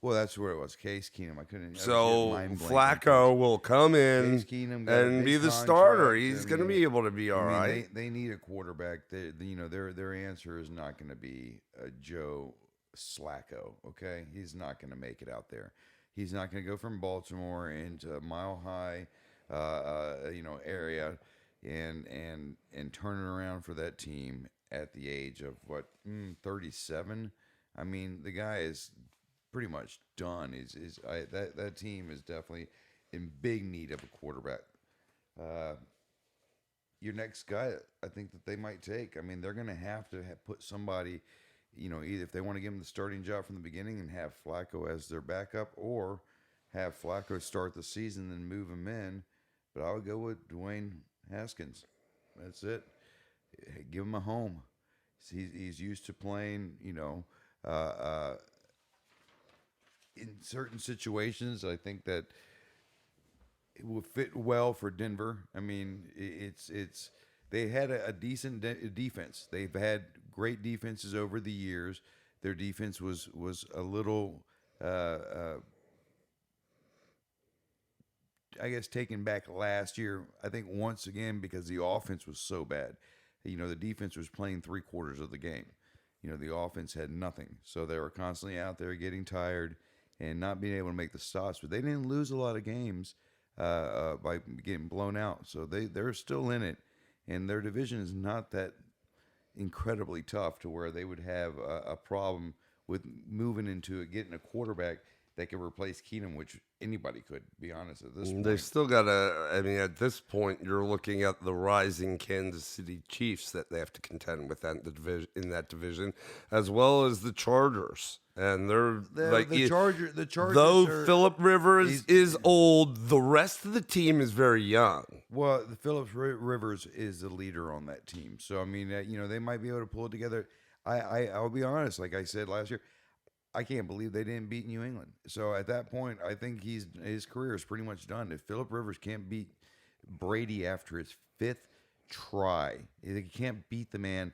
Well, that's where it was. Case Keenum. I couldn't. So Flacco will come in and be the starter. He's going to be able to be all right. They need a quarterback. Their answer is not going to be Joe Flacco. Okay, he's not going to make it out there. He's not going to go from Baltimore into Mile High, area, and turn it around for that team at the age of 37. I mean, the guy is pretty much done. That team is definitely in big need of a quarterback. Your next guy, I think that they might take. I mean, they're going to have to put somebody, either if they want to give him the starting job from the beginning and have Flacco as their backup, or have Flacco start the season and move him in. But I would go with Dwayne Haskins. That's it. Give him a home. He's used to playing, in certain situations. I think that it will fit well for Denver. I mean, they had a decent defense. They've had great defenses over the years. Their defense was a little, I guess, taken back last year. I think once again because the offense was so bad. The defense was playing 3/4 of the game. The offense had nothing, so they were constantly out there getting tired. and not being able to make the stops. But they didn't lose a lot of games by getting blown out, so they're still in it, and their division is not that incredibly tough to where they would have a problem with moving into it, getting a quarterback that could replace Keenum, which anybody could, be honest, at this point. They still got to, I mean, at this point, you're looking at the rising Kansas City Chiefs that they have to contend with in that division, as well as the Chargers. And they're the Chargers. Though Phillip Rivers is old, the rest of the team is very young. Well, the Phillips Rivers is the leader on that team. So, I mean, they might be able to pull it together. I'll be honest, like I said last year, I can't believe they didn't beat New England. So at that point, I think his career is pretty much done. If Phillip Rivers can't beat Brady after his 5th try, if he can't beat the man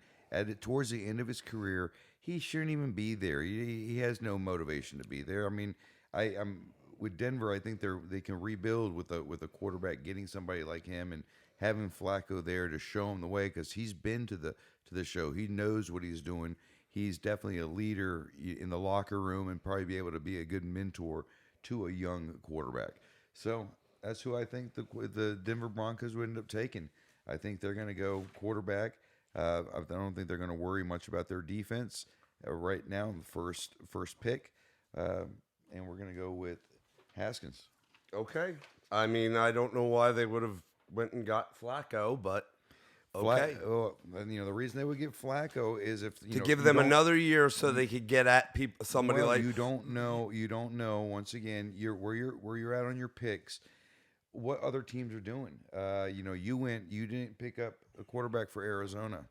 towards the end of his career, he shouldn't even be there. He has no motivation to be there. I mean, I'm with Denver. I think they can rebuild with a quarterback, getting somebody like him and having Flacco there to show him the way, because he's been to the show. He knows what he's doing. He's definitely a leader in the locker room and probably be able to be a good mentor to a young quarterback. So that's who I think the Denver Broncos would end up taking. I think they're going to go quarterback. I don't think they're going to worry much about their defense right now in the first pick. And we're going to go with Haskins. Okay. I mean, I don't know why they would have went and got Flacco, but okay. The reason they would get Flacco is if to give them another year so they could get at somebody like you don't know. Once again, where you're at on your picks. What other teams are doing? You didn't pick up a quarterback for Arizona.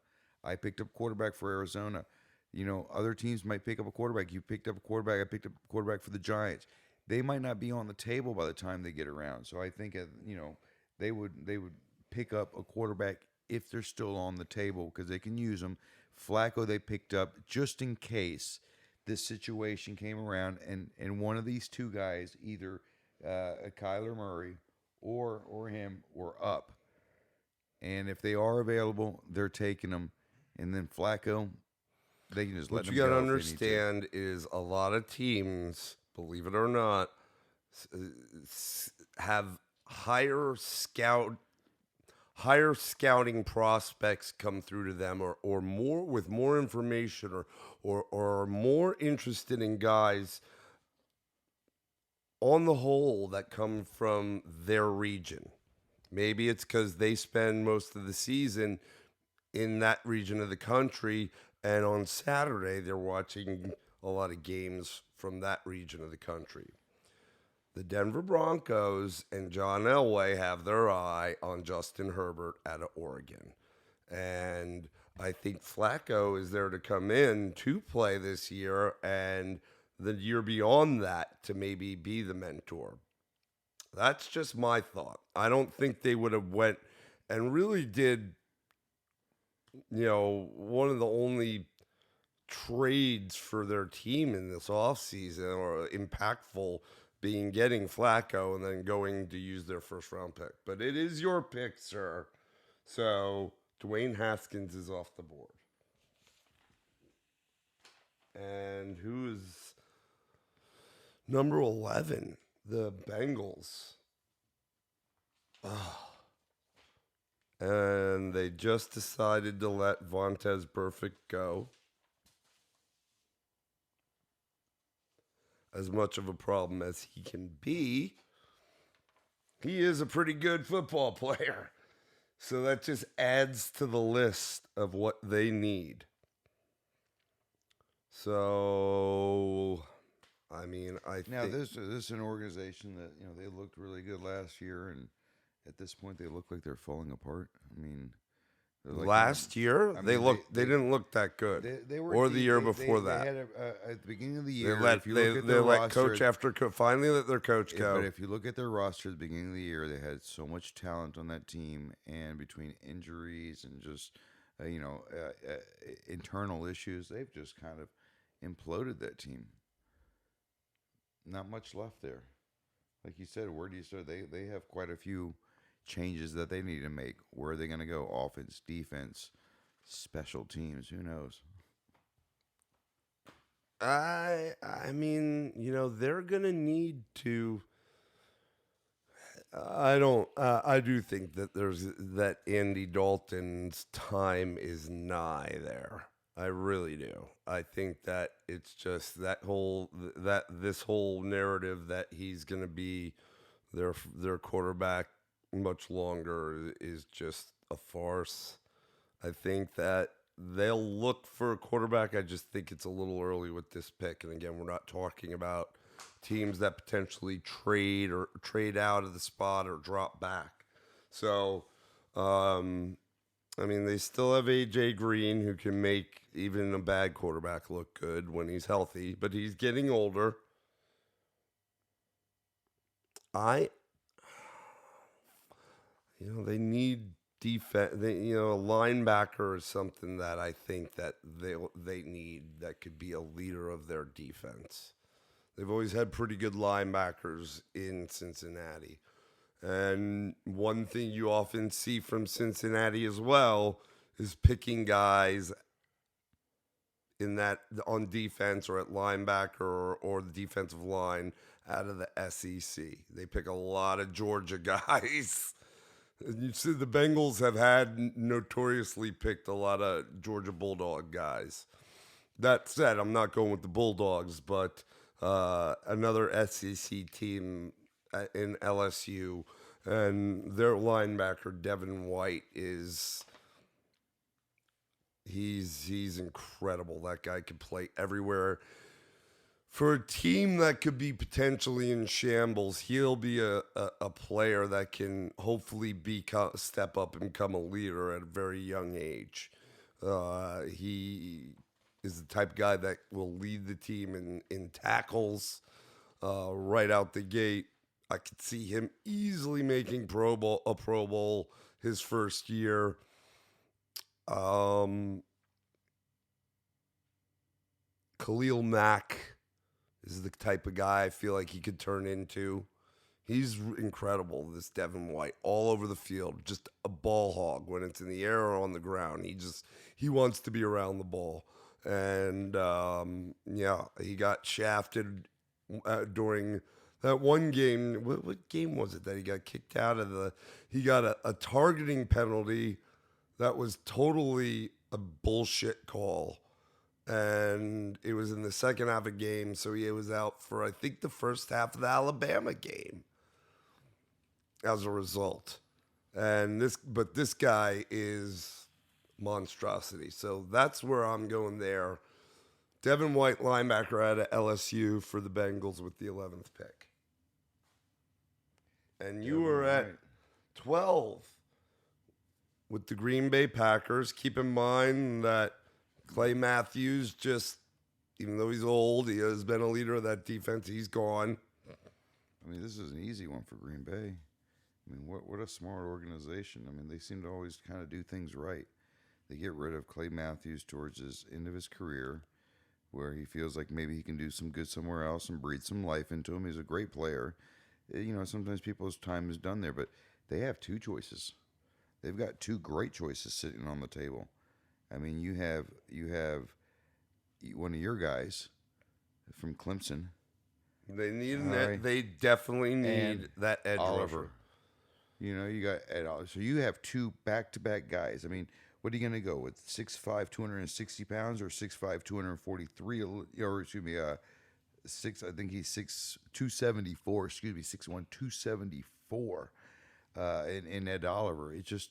I picked up quarterback for Arizona. Other teams might pick up a quarterback. You picked up a quarterback. I picked up a quarterback for the Giants. They might not be on the table by the time they get around. So I think they would pick up a quarterback if they're still on the table, because they can use them. Flacco they picked up just in case this situation came around and one of these two guys, either Kyler Murray or him, were up. And if they are available, they're taking them. And then Flacco, they can just let him go. What you got to understand is a lot of teams, believe it or not, have higher scouting prospects come through to them, or more with more information, or are more interested in guys on the whole that come from their region. Maybe it's because they spend most of the season in that region of the country, and on Saturday they're watching a lot of games from that region of the country. The Denver Broncos and John Elway have their eye on Justin Herbert out of Oregon. And I think Flacco is there to come in to play this year and the year beyond that to maybe be the mentor. That's just my thought. I don't think they would have went and really did, one of the only trades for their team in this offseason or impactful being getting Flacco and then going to use their first round pick. But it is your pick, sir. So Dwayne Haskins is off the board. And who's number 11? The Bengals. And they just decided to let Vontaze Burfict go. As much of a problem as he can be, he is a pretty good football player. So that just adds to the list of what they need. So, I mean, now this is an organization that they looked really good last year, and at this point they look like they're falling apart. I mean, last year they didn't look that good. They were, or the year before they that. Had at the beginning of the year, they let coach after finally let their coach go. But if you look at their roster at the beginning of the year, they had so much talent on that team, and between injuries and just internal issues, they've just kind of imploded that team. Not much left there. Like you said, where do you start? They have quite a few changes that they need to make. Where are they going to go? Offense, defense, special teams. Who knows? I mean, they're gonna need to. I don't. I do think that Andy Dalton's time is nigh there. I really do. I think that it's just this whole narrative that he's going to be their quarterback much longer is just a farce. I think that they'll look for a quarterback. I just think it's a little early with this pick. And again, we're not talking about teams that potentially trade out of the spot or drop back. So, I mean, they still have AJ Green, who can make even a bad quarterback look good when he's healthy, but he's getting older. They need defense. A linebacker is something that I think that they need that could be a leader of their defense. They've always had pretty good linebackers in Cincinnati. And one thing you often see from Cincinnati as well is picking guys on defense or at linebacker or the defensive line out of the SEC. They pick a lot of Georgia guys. You see, the Bengals have had notoriously picked a lot of Georgia Bulldog guys. That said, I'm not going with the Bulldogs, but another SEC team in LSU, and their linebacker Devin White he's incredible. That guy can play everywhere. For a team that could be potentially in shambles, he'll be a player that can hopefully step up and become a leader at a very young age. He is the type of guy that will lead the team in tackles right out the gate. I could see him easily making a Pro Bowl his first year. Khalil Mack is the type of guy I feel like he could turn into. He's incredible, this Devin White, all over the field, just a ball hog when it's in the air or on the ground. He wants to be around the ball. And, he got shafted during that one game. What game was it that he got kicked out of he got a targeting penalty that was totally a bullshit call. And it was in the second half of the game, so he was out for, I think, the first half of the Alabama game as a result. But this guy is monstrosity. So that's where I'm going there. Devin White, linebacker out of LSU for the Bengals with the 11th pick. And you were at 12 with the Green Bay Packers. Keep in mind that Clay Matthews, even though he's old, he has been a leader of that defense. He's gone. I mean, this is an easy one for Green Bay. I mean, what a smart organization. I mean, they seem to always kind of do things right. They get rid of Clay Matthews towards his end of his career, where he feels like maybe he can do some good somewhere else and breathe some life into him. He's a great player. Sometimes people's time is done there, but they have two choices. They've got two great choices sitting on the table. I mean, you have one of your guys from Clemson. They need They definitely need that edge rusher. You got Ed Oliver. So you have two back-to-back guys. I mean, what are you going to go with? 6'5", 260 pounds, or 6'5", 243? Or excuse me, I think he's 274. Excuse me, 6'1", 274. In Ed Oliver, it's just,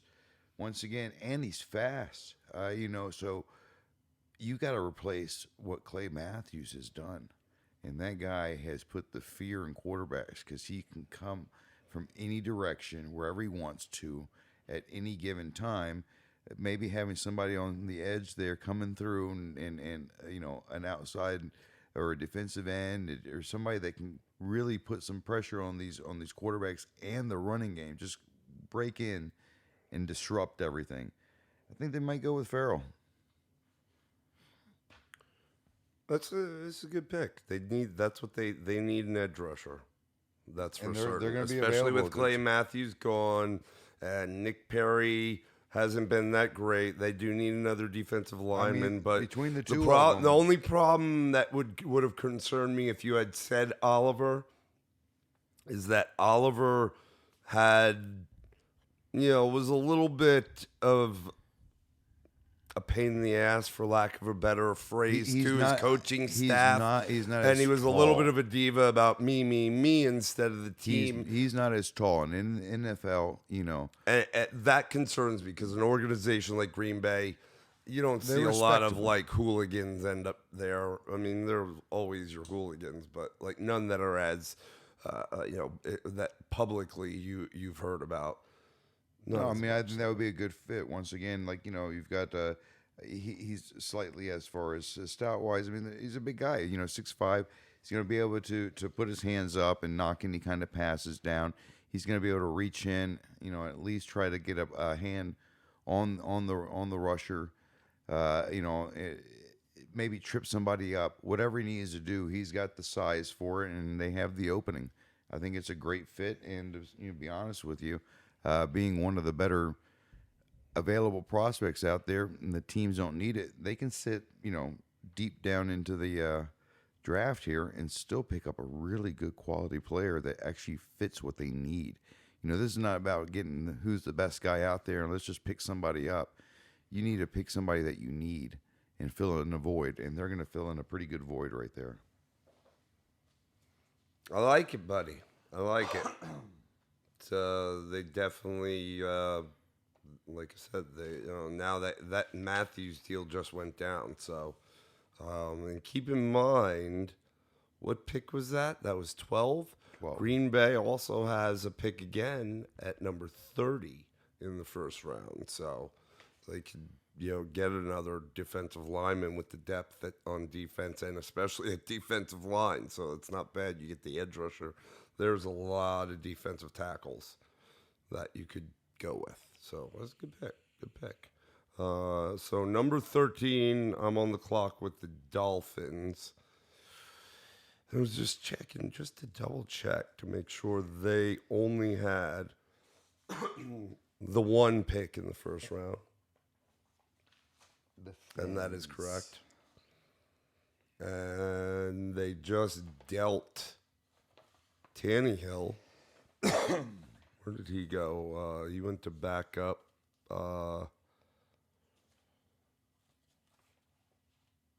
once again, and he's fast. So you got to replace what Clay Matthews has done. And that guy has put the fear in quarterbacks because he can come from any direction, wherever he wants to, at any given time. Maybe having somebody on the edge there coming through and an outside or a defensive end or somebody that can really put some pressure on these quarterbacks and the running game. Just break in and disrupt everything. I think they might go with Farrell. That's a good pick. That's what they need, an edge rusher. That's for certain. They're going to be especially available with Clay Matthews gone and Nick Perry hasn't been that great. They do need another defensive lineman, but between the two of them, the only problem that would have concerned me if you had said Oliver is that Oliver had, was a little bit of a pain in the ass, for lack of a better phrase, to his coaching staff. He's not, and he was tall. A little bit of a diva about me instead of the team. He's not as tall, and in the NFL, and that concerns me because an organization like Green Bay, you don't see a lot of like hooligans end up there. I mean, they're always your hooligans, but like none that are as, that publicly you've heard about. No, I mean, I think that would be a good fit. Once again, like, you've got he's slightly, as far as stout wise. I mean, he's a big guy. 6'5". He's going to be able to put his hands up and knock any kind of passes down. He's going to be able to reach in. At least try to get a hand on the rusher. Maybe trip somebody up. Whatever he needs to do, he's got the size for it, and they have the opening. I think it's a great fit. And to be honest with you, being one of the better available prospects out there, and the teams don't need it, they can sit, deep down into the draft here and still pick up a really good quality player that actually fits what they need. This is not about getting who's the best guy out there and let's just pick somebody up. You need to pick somebody that you need and fill in a void, and they're going to fill in a pretty good void right there. I like it, buddy. I like it. They definitely, like I said, now that Matthews deal just went down. So, and keep in mind, what pick was that? That was 12. Green Bay also has a pick again at number 30 in the first round. So they could, get another defensive lineman with the depth on defense and especially at defensive line. So it's not bad. You get the edge rusher. There's a lot of defensive tackles that you could go with. So that's a good pick. Good pick. So number 13, I'm on the clock with the Dolphins. I was just checking, just to double check to make sure they only had the one pick in the first round. And that is correct. And they just dealt Tannehill. Where did he go? He went to back up.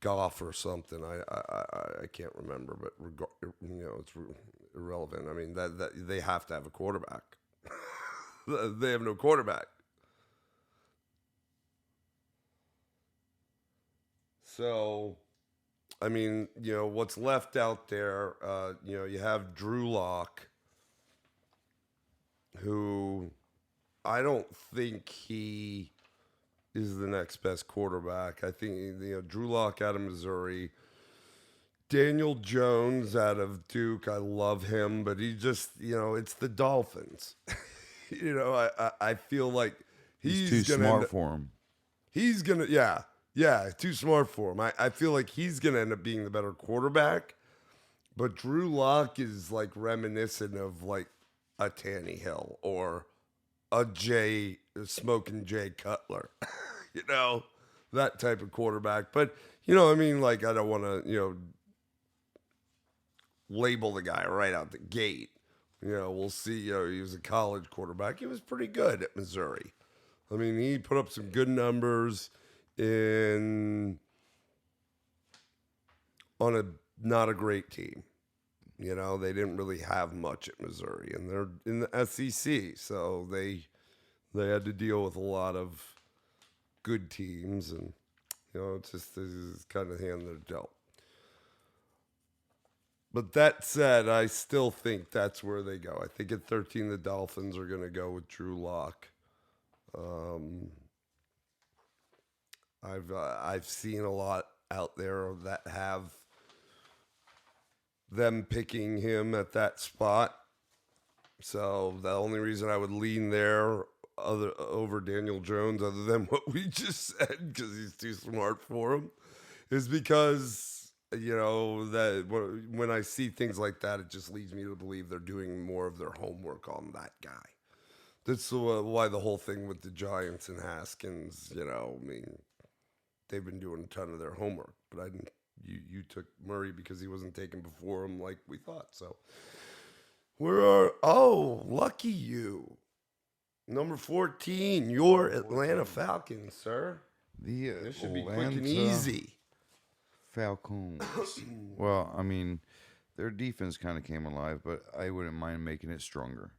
Goff or something. I can't remember, but it's irrelevant. I mean that they have to have a quarterback. They have no quarterback. So, I mean, what's left out there, you have Drew Lock, who I don't think he is the next best quarterback. I think, Drew Lock out of Missouri, Daniel Jones out of Duke. I love him, but he just, it's the Dolphins. I feel like he's too smart for him. He's going to, yeah, too smart for him. I feel like he's going to end up being the better quarterback, but Drew Lock is like reminiscent of like a Tannehill or a Smoking Jay Cutler, that type of quarterback. But, I don't want to, label the guy right out the gate. We'll see. He was a college quarterback. He was pretty good at Missouri. I mean, he put up some good numbers on a not a great team. They didn't really have much at Missouri, and they're in the SEC, so they had to deal with a lot of good teams, and it's just this is kind of the hand they're dealt. But that said, I still think that's where they go. I think at 13, the Dolphins are going to go with Drew Lock. I've seen a lot out there that have them picking him at that spot. So the only reason I would lean there over Daniel Jones, other than what we just said, because he's too smart for him, is because, that when I see things like that, it just leads me to believe they're doing more of their homework on that guy. That's why the whole thing with the Giants and Haskins, I mean, they've been doing a ton of their homework, but I didn't. You took Murray because he wasn't taken before him like we thought. So lucky you. Number 14, your Atlanta Falcons, sir. This should be quick and easy. Falcons. Well, I mean, their defense kind of came alive, but I wouldn't mind making it stronger.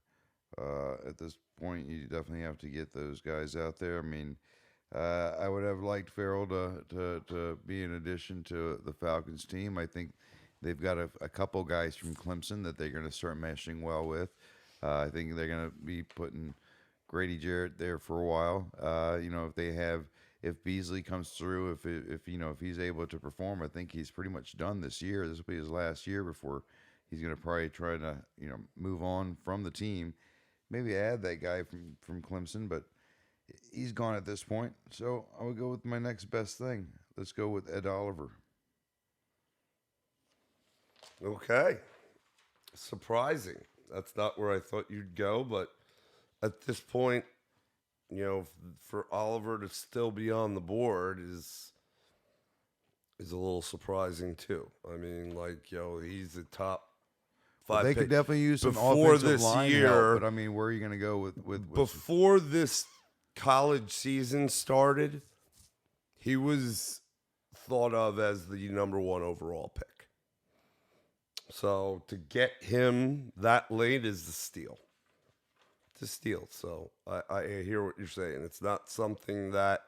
At this point, you definitely have to get those guys out there. I mean, I would have liked Farrell to be an addition to the Falcons team. I think they've got a couple guys from Clemson that they're going to start meshing well with. I think they're going to be putting Grady Jarrett there for a while. If Beasley comes through, if he's able to perform, I think he's pretty much done this year. This will be his last year before he's going to probably try to move on from the team. Maybe add that guy from Clemson, but he's gone at this point. So I would go with my next best thing. Let's go with Ed Oliver. Okay. Surprising. That's not where I thought you'd go, but at this point, for Oliver to still be on the board is a little surprising too. I mean, he's the top five. They could definitely use some before offensive this line year. Help, but I mean, where are you going to go with before this college season started? He was thought of as the number 1 overall pick. So to get him that late is the steal. It's a steal. So I hear what you're saying. It's not something that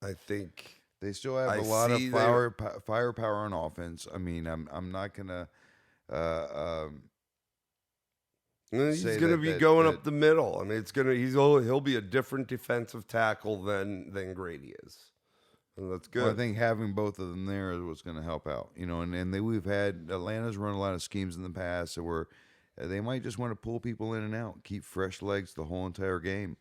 I think they still have a lot of firepower on offense. I mean, I'm not gonna. He's going to be going up the middle. I mean, he'll be a different defensive tackle than Grady is. And that's good. Well, I think having both of them there is what's going to help out. We've had Atlanta's run a lot of schemes in the past where they might just want to pull people in and out, keep fresh legs the whole entire game.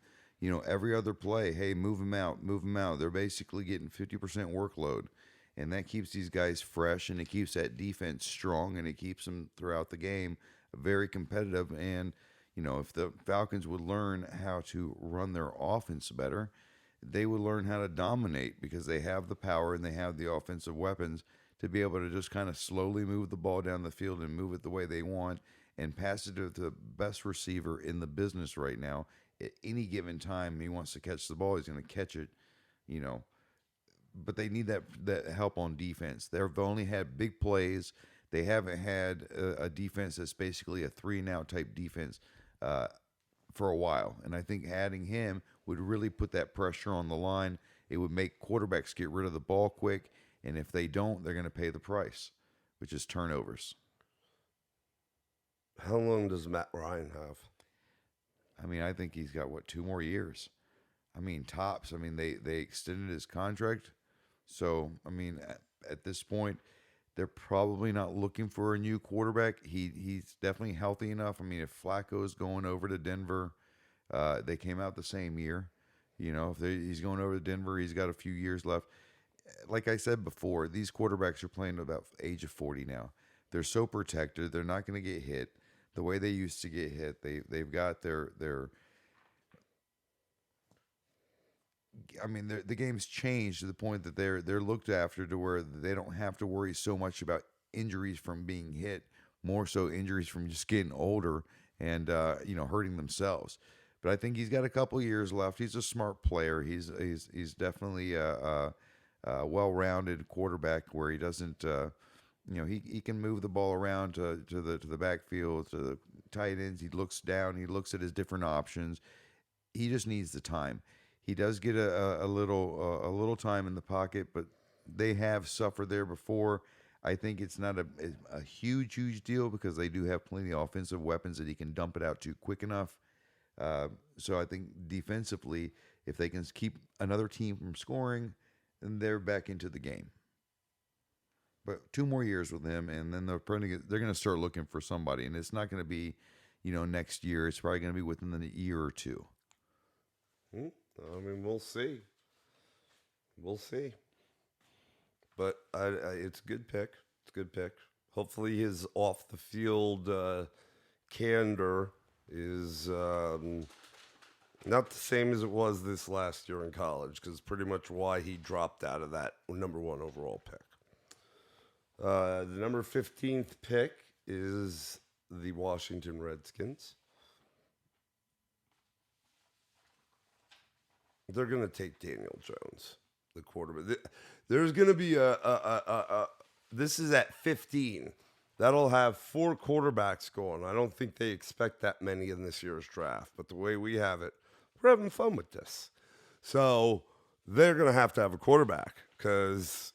Every other play, hey, move them out, move them out. They're basically getting 50% workload, and that keeps these guys fresh, and it keeps that defense strong, and it keeps them throughout the game very competitive. And if the Falcons would learn how to run their offense better, they would learn how to dominate because they have the power and they have the offensive weapons to be able to just kind of slowly move the ball down the field and move it the way they want and pass it to the best receiver in the business right now. At any given time he wants to catch the ball, he's going to catch it, but they need that help on defense. They've only had big plays. They haven't had a defense that's basically a 3-and-out type defense for a while. And I think adding him would really put that pressure on the line. It would make quarterbacks get rid of the ball quick. And if they don't, they're going to pay the price, which is turnovers. How long does Matt Ryan have? I mean, I think he's got, 2 more years? I mean, tops. I mean, they extended his contract. So, I mean, at this point, they're probably not looking for a new quarterback. He's definitely healthy enough. I mean, if Flacco's going over to Denver, they came out the same year. If he's going over to Denver, he's got a few years left. Like I said before, these quarterbacks are playing about age of 40 now. They're so protected. They're not going to get hit the way they used to get hit. They've got their I mean, the game's changed to the point that they're looked after to where they don't have to worry so much about injuries from being hit, more so injuries from just getting older and hurting themselves. But I think he's got a couple years left. He's a smart player. He's definitely a well-rounded quarterback where he doesn't he can move the ball around to the backfield, to the tight ends. He looks down. He looks at his different options. He just needs the time. He does get a little time in the pocket, but they have suffered there before. I think it's not a huge deal because they do have plenty of offensive weapons that he can dump it out to quick enough. So I think defensively, if they can keep another team from scoring, then they're back into the game. But 2 more years with him, and then they're going to start looking for somebody, and it's not going to be, next year. It's probably going to be within a year or two. I mean, we'll see. We'll see. But it's a good pick. It's a good pick. Hopefully his off-the-field candor is not the same as it was this last year in college, because pretty much why he dropped out of that number 1 overall pick. The number 15th pick is the Washington Redskins. They're going to take Daniel Jones, the quarterback. There's going to be this is at 15. That'll have 4 quarterbacks going. I don't think they expect that many in this year's draft, but the way we have it, we're having fun with this. So they're going to have a quarterback, because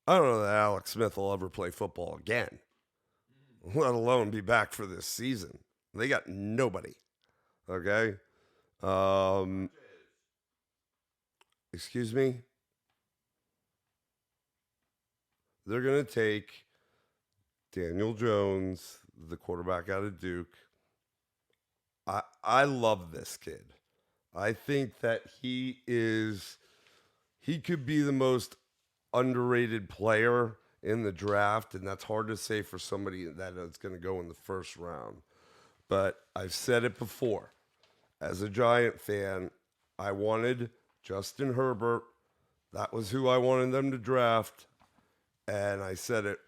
I don't know that Alex Smith will ever play football again, let alone be back for this season. They got nobody. Okay? Excuse me? They're going to take Daniel Jones, the quarterback out of Duke. I love this kid. I think that he could be the most underrated player in the draft, and that's hard to say for somebody that is going to go in the first round. But I've said it before. As a Giant fan, I wanted Justin Herbert. That was who I wanted them to draft. And I said it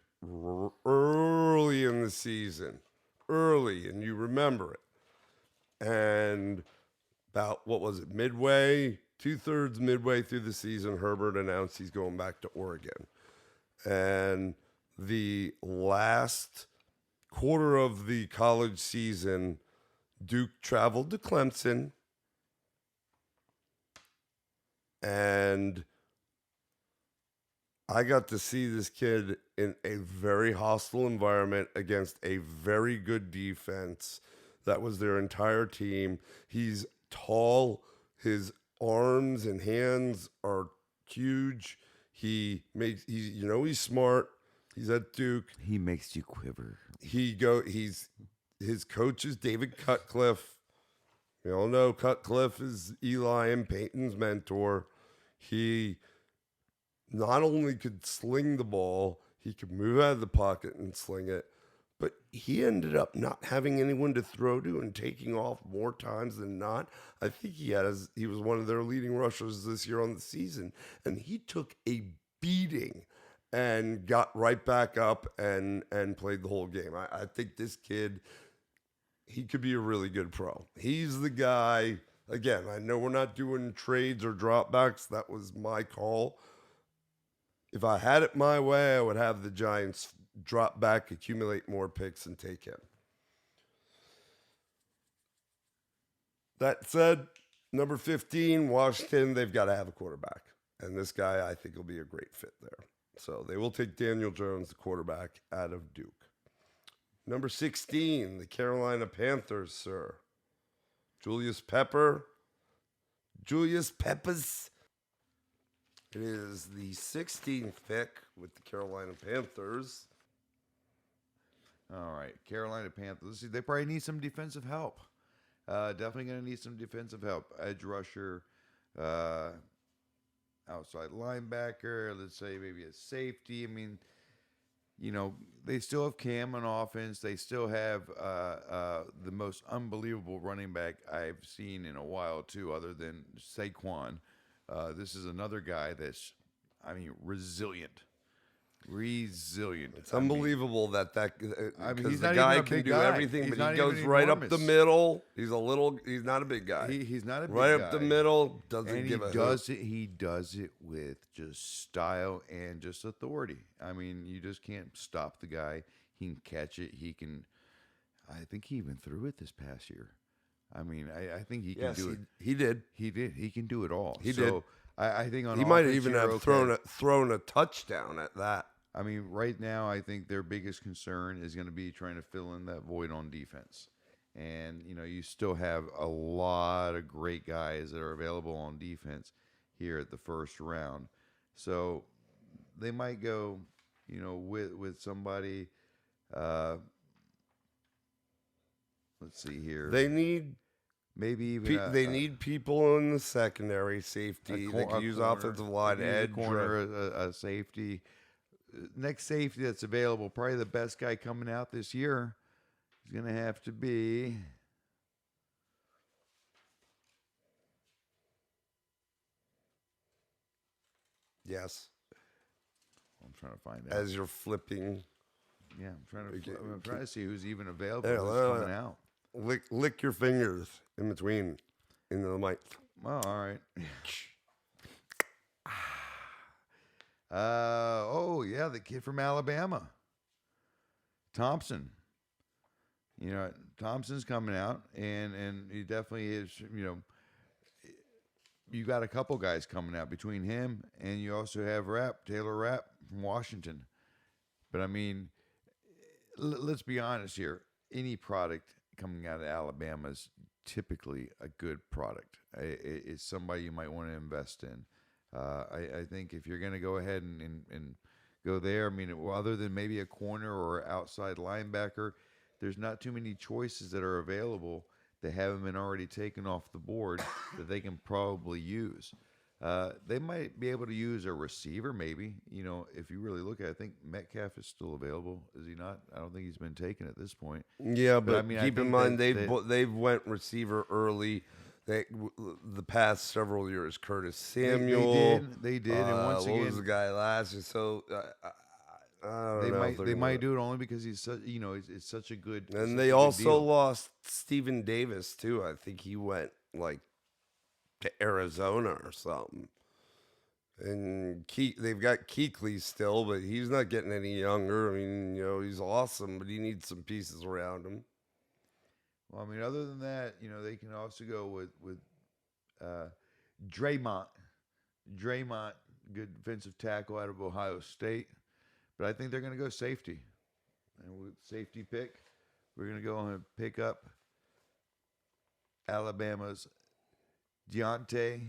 early in the season. Early, and you remember it. And about, midway, 2/3 midway through the season, Herbert announced he's going back to Oregon. And the last quarter of the college season, Duke traveled to Clemson, and I got to see this kid in a very hostile environment against a very good defense. That was their entire team. He's tall. His arms and hands are huge. He's smart. He's at Duke. He makes you quiver. His coach is David Cutcliffe. We all know Cutcliffe is Eli and Peyton's mentor. He not only could sling the ball, he could move out of the pocket and sling it, but he ended up not having anyone to throw to and taking off more times than not. I think he was one of their leading rushers this year on the season, and he took a beating and got right back up and played the whole game. I think this kid, he could be a really good pro. He's the guy. Again, I know we're not doing trades or dropbacks. That was my call. If I had it my way, I would have the Giants drop back, accumulate more picks, and take him. That said, number 15, Washington, they've got to have a quarterback. And this guy, I think, will be a great fit there. So they will take Daniel Jones, the quarterback, out of Duke. Number 16, the Carolina Panthers, sir. Julius Peppers. It is the 16th pick with the Carolina Panthers. All right, Carolina Panthers. They probably need some defensive help. Definitely going to need some defensive help. Edge rusher, outside linebacker, let's say maybe a safety. I mean, they still have Cam on offense. They still have the most unbelievable running back I've seen in a while, too, other than Saquon. This is another guy that's, resilient. It's unbelievable that because the not guy even a can big do guy. everything, He's but he not goes even right enormous. up the middle. He's not a big guy. He's not a big right guy. up the middle, doesn't give a hoot. He does it with just style and just authority. I mean, you just can't stop the guy. He can catch it. I think he even threw it this past year. I mean, I think he can do it. He did. He can do it all. He did. I think on he might offense, even you're have okay. thrown a touchdown at that. I mean, right now, I think their biggest concern is going to be trying to fill in that void on defense. And, you still have a lot of great guys that are available on defense here at the first round. So they might go, with somebody. Let's see here. They need maybe even need people in the secondary, safety. They can use offensive line, edge, corner, a safety. Next safety that's available, probably the best guy coming out this year, He's going to have to be. Yes. I'm trying to find out. As you're flipping. Yeah, I'm trying to see who's even available. Yeah, Who's coming out. Lick your fingers in between in the mic. Oh, all right. Yeah, the kid from Alabama, Thompson. You know, Thompson's coming out, and he definitely is. You know, you got a couple guys coming out between him, and you also have Taylor Rapp from Washington. But I mean, let's be honest here. Any product coming out of Alabama is typically a good product. It's somebody you might want to invest in. I think if you're going to go ahead and go there, I mean, other than maybe a corner or outside linebacker, there's not too many choices that are available that haven't been already taken off the board that they can probably use. They might be able to use a receiver, maybe. You know, if you really look at it, I think Metcalf is still available. Is he not? I don't think he's been taken at this point. Yeah, but I mean, keep in mind they've went receiver early. The past several years, Curtis Samuel. They did, and once again, what was the guy last year? So I don't know. They might do it only because he's such, you know, it's such a good. And they also lost Stephen Davis too. I think he went like to Arizona or something. And they've got Kuechly still, but he's not getting any younger. I mean, you know, he's awesome, but he needs some pieces around him. Well, I mean, other than that, you know, they can also go with Draymond. Draymond, good defensive tackle out of Ohio State. But I think they're going to go safety. And with safety pick, we're going to go and pick up Alabama's Deontay.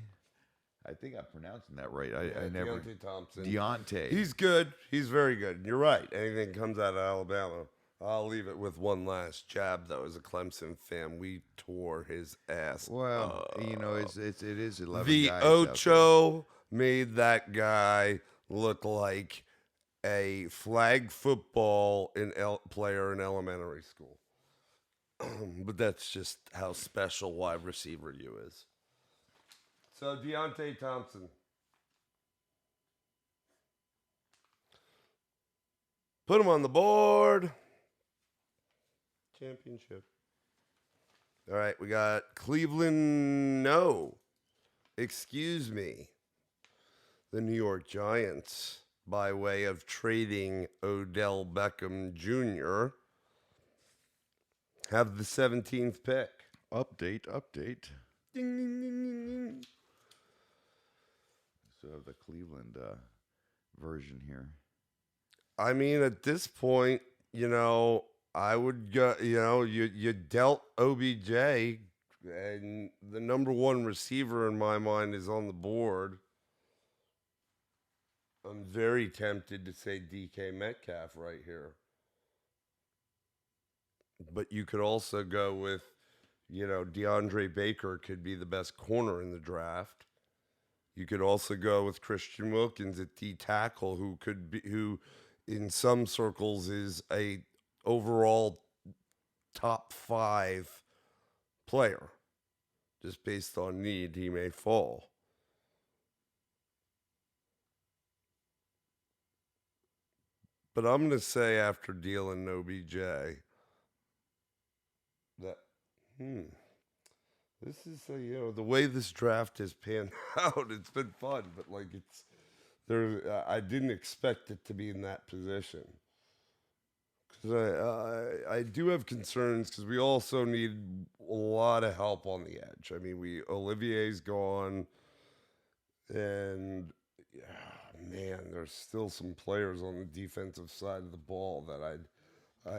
I think I'm pronouncing that right. I never. Deontay Thompson. Deontay. He's good. He's very good. You're right. Anything comes out of Alabama. I'll leave it with one last jab, though. As a Clemson fan, we tore his ass. Well, you know, it is 11 the guys Ocho made that guy look like a flag football player in elementary school. But that's just how special wide receiver you is. So Deontay Thompson. Put him on the board. Championship. All right, we got Cleveland. No. Excuse me. The New York Giants, by way of trading Odell Beckham Jr., have the 17th pick. Update. Ding, ding, ding, ding, ding. So the Cleveland version here. I mean, at this point, you know, I would go, you know, you dealt OBJ, and the number one receiver in my mind is on the board. I'm very tempted to say DK Metcalf right here. But you could also go with, you know, DeAndre Baker could be the best corner in the draft. You could also go with Christian Wilkins at D tackle, who in some circles is a overall top 5 player. Just based on need, he may fall. But I'm going to say after dealing OBJ that, this is, you know, the way this draft has panned out, it's been fun, but like I didn't expect it to be in that position. Because I do have concerns because we also need a lot of help on the edge. I mean, Olivier's gone, and man, there's still some players on the defensive side of the ball that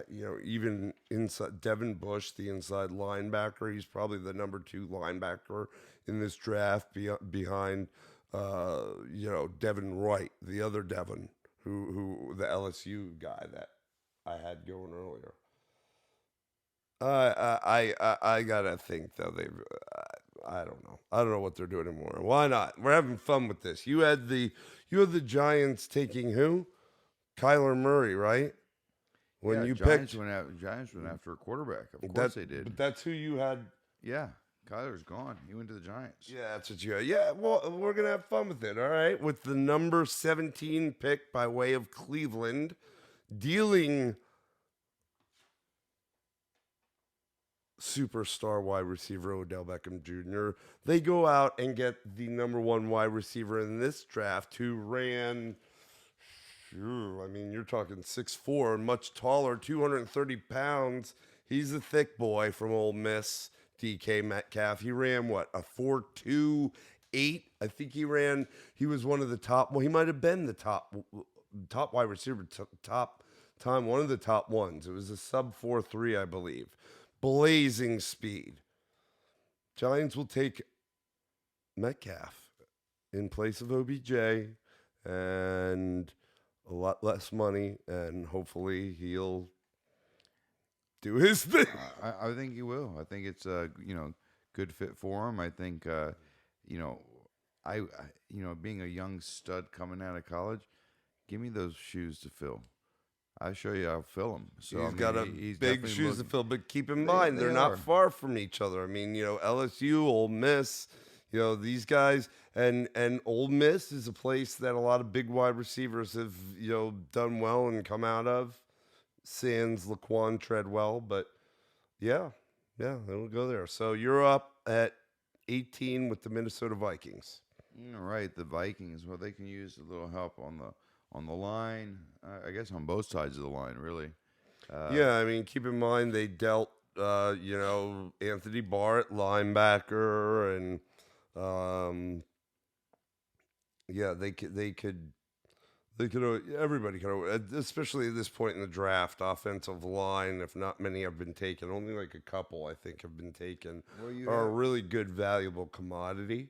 you know, even inside Devin Bush, the inside linebacker, he's probably the number 2 linebacker in this draft behind, you know, Devin Wright, the other Devin, who the LSU guy that I had going earlier. I gotta think though I don't know. I don't know what they're doing anymore. Why not? We're having fun with this. You had the Giants taking who? Kyler Murray, right? When you Giants picked, Giants went after a quarterback. Of course they did. But that's who you had. Yeah, Kyler's gone. He went to the Giants. Yeah, that's what you had. Yeah, well, we're going to have fun with it, all right? With the number 17 pick by way of Cleveland, dealing superstar wide receiver Odell Beckham Jr., they go out and get the number 1 wide receiver in this draft who ran, I mean, you're talking 6'4", much taller, 230 pounds. He's a thick boy from Ole Miss, DK Metcalf. He ran, what, a 4.28? I think he was one of the top, well, he might have been the top wide receiver, one of the top ones. It was a sub 4.3, I believe. Blazing speed. Giants will take Metcalf in place of OBJ and a lot less money, and hopefully he'll do his thing. I think he will. I think it's a good fit for him. I think being a young stud coming out of college, give me those shoes to fill. I show you, I'll fill them. So he's got big shoes to fill, but keep in mind they're not far from each other. I mean, LSU, Ole Miss, these guys, and Ole Miss is a place that a lot of big wide receivers have done well and come out of. Sans Laquan Treadwell, but yeah, it'll go there. So you're up at 18 with the Minnesota Vikings. All right, the Vikings. Well, they can use a little help on the line. I guess on both sides of the line, really. Yeah, I mean, keep in mind they dealt, Anthony Barr, linebacker, and everybody could, especially at this point in the draft, offensive line, if not many have been taken, only like a couple, I think, have been taken, are a really good, valuable commodity.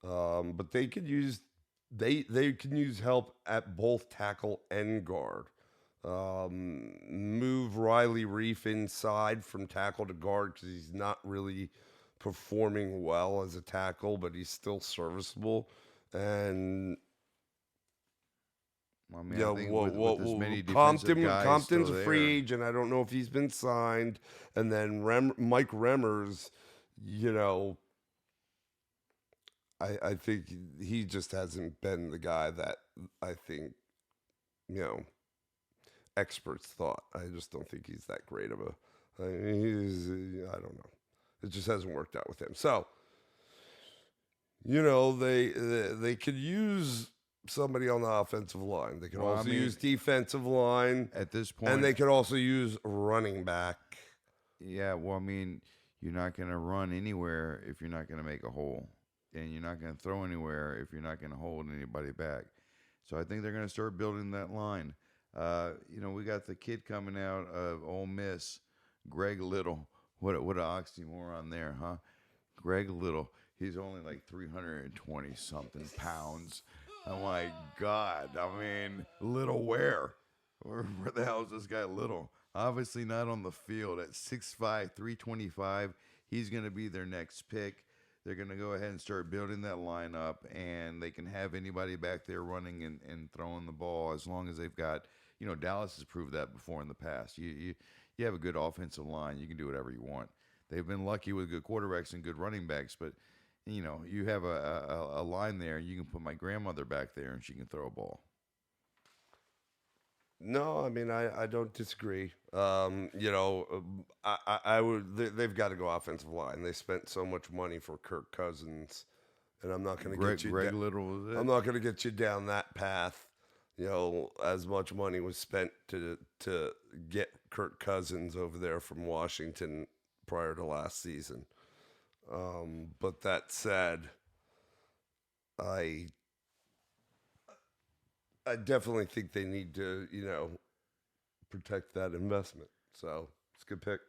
But they could use, they can use help at both tackle and guard. Move Riley Reif inside from tackle to guard because he's not really performing well as a tackle, but he's still serviceable. And I mean, I think with as many defensive guys Compton's a free agent. I don't know if he's been signed. And then Mike Remmers, I think he just hasn't been the guy that I think, experts thought. I just don't think he's that great of I don't know. It just hasn't worked out with him. So, they could use somebody on the offensive line. They could use defensive line at this point, and they could also use running back. Yeah, well, I mean, you're not going to run anywhere if you're not going to make a hole, and you're not going to throw anywhere if you're not going to hold anybody back. So I think they're going to start building that line. We got the kid coming out of Ole Miss, Greg Little. What an oxymoron there, huh? Greg Little. He's only like 320 something pounds. Oh my God! I mean, Little where? Where the hell is this guy Little? Obviously not on the field. At 6'5", 325, he's going to be their next pick. They're going to go ahead and start building that lineup, and they can have anybody back there running and throwing the ball as long as they've got, Dallas has proved that before in the past. You have a good offensive line, you can do whatever you want. They've been lucky with good quarterbacks and good running backs, but, you have a line there, you can put my grandmother back there, and she can throw a ball. No, I mean, I don't disagree. I would. They've got to go offensive line. They spent so much money for Kirk Cousins, and I'm not going to get you. Greg Little was it? I'm not going to get you down that path. As much money was spent to get Kirk Cousins over there from Washington prior to last season. But that said, I definitely think they need to, protect that investment. So it's a good pick.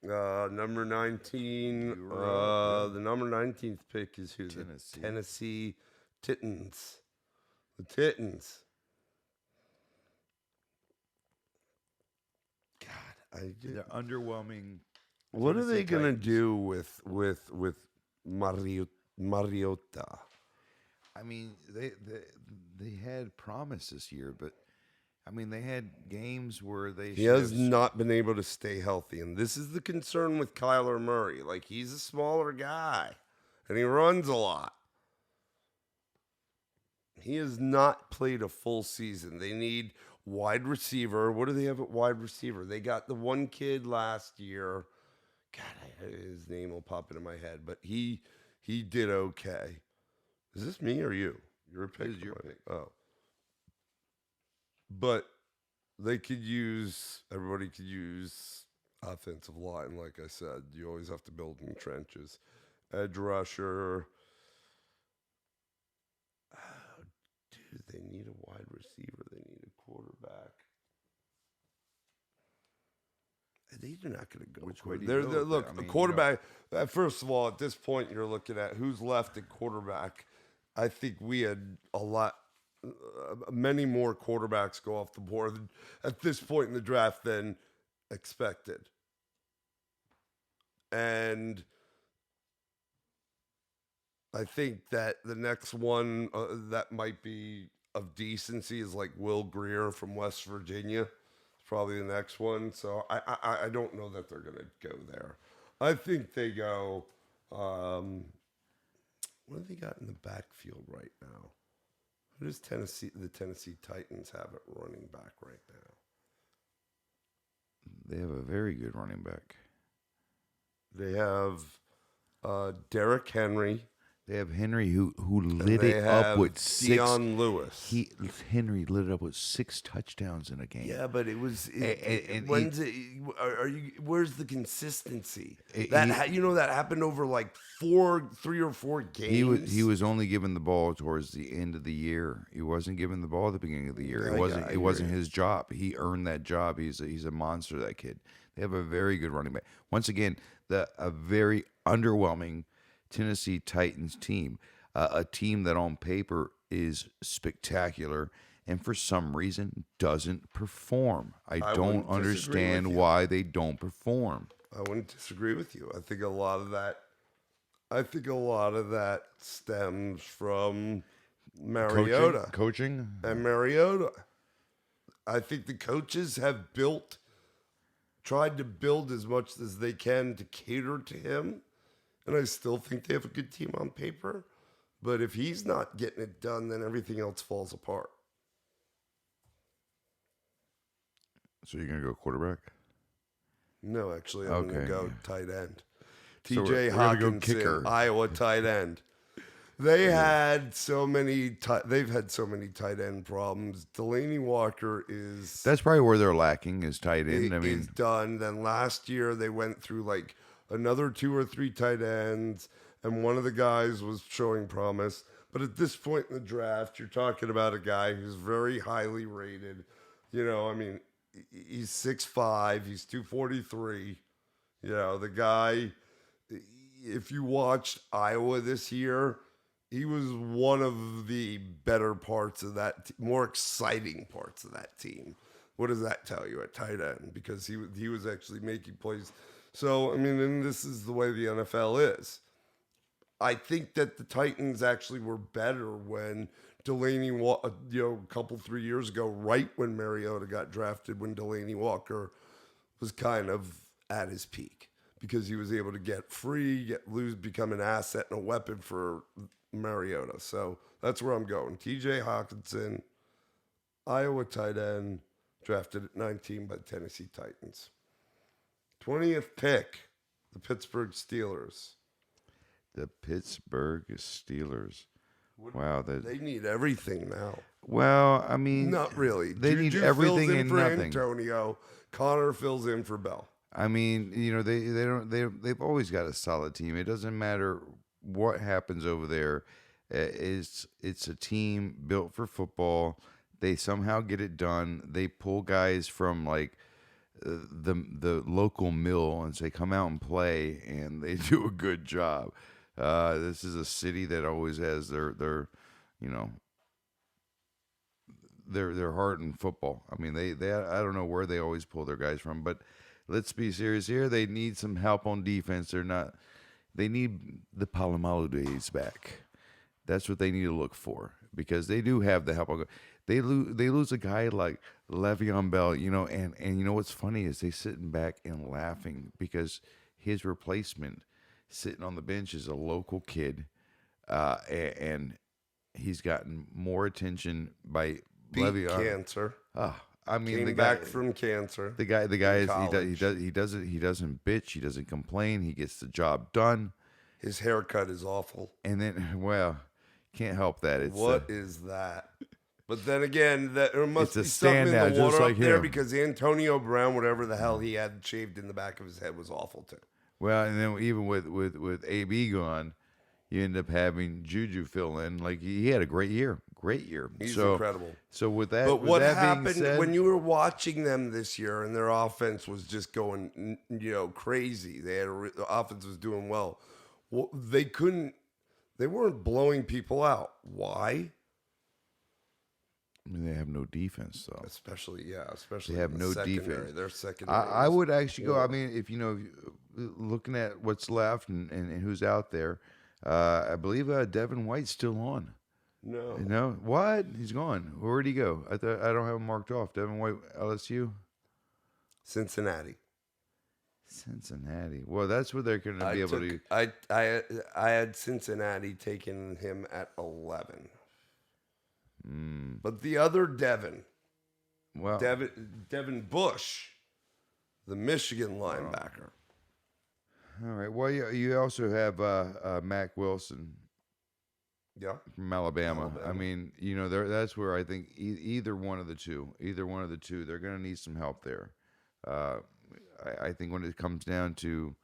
Number 19. The number 19th pick is who? Tennessee. The Tennessee Titans. The Titans. God, they're underwhelming. What are they gonna do with Mariota? I mean, they had promise this year, but I mean, they had games where he has not been able to stay healthy, and this is the concern with Kyler Murray. Like, he's a smaller guy, and he runs a lot. He has not played a full season. They need wide receiver. What do they have at wide receiver? They got the one kid last year. God, his name will pop into my head, but he did okay. Is this me or you? Your pick? This is your pick. Oh. But everybody could use offensive line, like I said. You always have to build in trenches. Edge rusher. Oh, dude, they need a wide receiver. They need a quarterback. They're not going to go. Which way do they're, you go they're, with look, that? I the mean, quarterback, first of all, at this point, you're looking at who's left at quarterback. I think we had many more quarterbacks go off the board at this point in the draft than expected. And I think that the next one that might be of decency is like Will Grier from West Virginia. Probably the next one. So I don't know that they're going to go there. I think they go, what do they got in the backfield right now? Who does the Tennessee Titans have at running back right now? They have a very good running back. They have Derrick Henry. They have Henry who lit it up with Deion Lewis. Henry lit it up with 6 touchdowns in a game. Yeah, but it was. Where's the consistency? That happened over like 3 or 4 games. He was only given the ball towards the end of the year. He wasn't given the ball at the beginning of the year. It wasn't his job. He earned that job. He's a monster. That kid. They have a very good running back. Once again, a very underwhelming Tennessee Titans team, a team that on paper is spectacular and for some reason doesn't perform. I don't understand why they don't perform. I wouldn't disagree with you. I think a lot of that stems from Mariota coaching and Mariota. I think the coaches have tried to build as much as they can to cater to him. And I still think they have a good team on paper. But if he's not getting it done, then everything else falls apart. So you're going to go quarterback? No, actually, I'm going to go tight end. So TJ Hawkinson, kicker. Iowa tight end. They've had so many tight end problems. Delaney Walker is... That's probably where they're lacking is tight end. He's done. Then last year they went through like another 2 or 3 tight ends, and one of the guys was showing promise. But at this point in the draft, you're talking about a guy who's very highly rated. He's 6'5", he's 243. The guy, if you watched Iowa this year, he was one of the better parts of that, more exciting parts of that team. What does that tell you at tight end? Because he was actually making plays. So, and this is the way the NFL is. I think that the Titans actually were better when Delaney, a couple, 3 years ago, right when Mariota got drafted, when Delaney Walker was kind of at his peak. Because he was able to get free, get loose, become an asset and a weapon for Mariota. So that's where I'm going. TJ Hawkinson, Iowa tight end, drafted at 19 by the Tennessee Titans. 20th pick, the Pittsburgh Steelers. The Pittsburgh Steelers. Wow, they need everything now. Well, not really. They need everything and nothing. Antonio, Connor fills in for Bell. They've always got a solid team. It doesn't matter what happens over there. It's a team built for football. They somehow get it done. They pull guys from like the local mill and say, come out and play, and they do a good job. This is a city that always has their heart in football. They I don't know where they always pull their guys from, but let's be serious here. They need some help on defense. They need the Palomalu days back. That's what they need to look for, because they do have the help. They lose a guy like Le'Veon Bell, and you know what's funny is they sitting back and laughing because his replacement sitting on the bench is a local kid, and he's gotten more attention by Beat Le'Veon. cancer. I mean, Came the guy back from cancer. The guy is college. he doesn't bitch. He doesn't complain. He gets the job done. His haircut is awful. And then, well, can't help that. It's What is that? But then again, there must It's a be something in standout, the just water like up there him. because Antonio Brown, whatever the hell he had shaved in the back of his head, was awful too. well, and then even with AB gone, you end up having Juju fill in. Like he had a great year. He's incredible. So with that, But with what that being happened said, when you were watching them this year and their offense was just going, crazy? The offense was doing well. Well, they weren't blowing people out. Why? I mean, they have no defense, though. Especially They have in no the secondary. defense. Their secondary. I was would actually go. I horrible. mean, if looking at what's left and who's out there, I believe Devin White's still on. No. No, what? He's gone. Where'd he go? I don't have him marked off. Devin White, LSU, Cincinnati. Well, that's where they're going to be able to. I had Cincinnati taking him at 11. But the other Devin, Well, Devin Bush, the Michigan linebacker. all right. Well, you also have Mac Wilson Yeah. from Alabama. Alabama. I mean, that's where I think either one of the two, they're going to need some help there. I think when it comes down to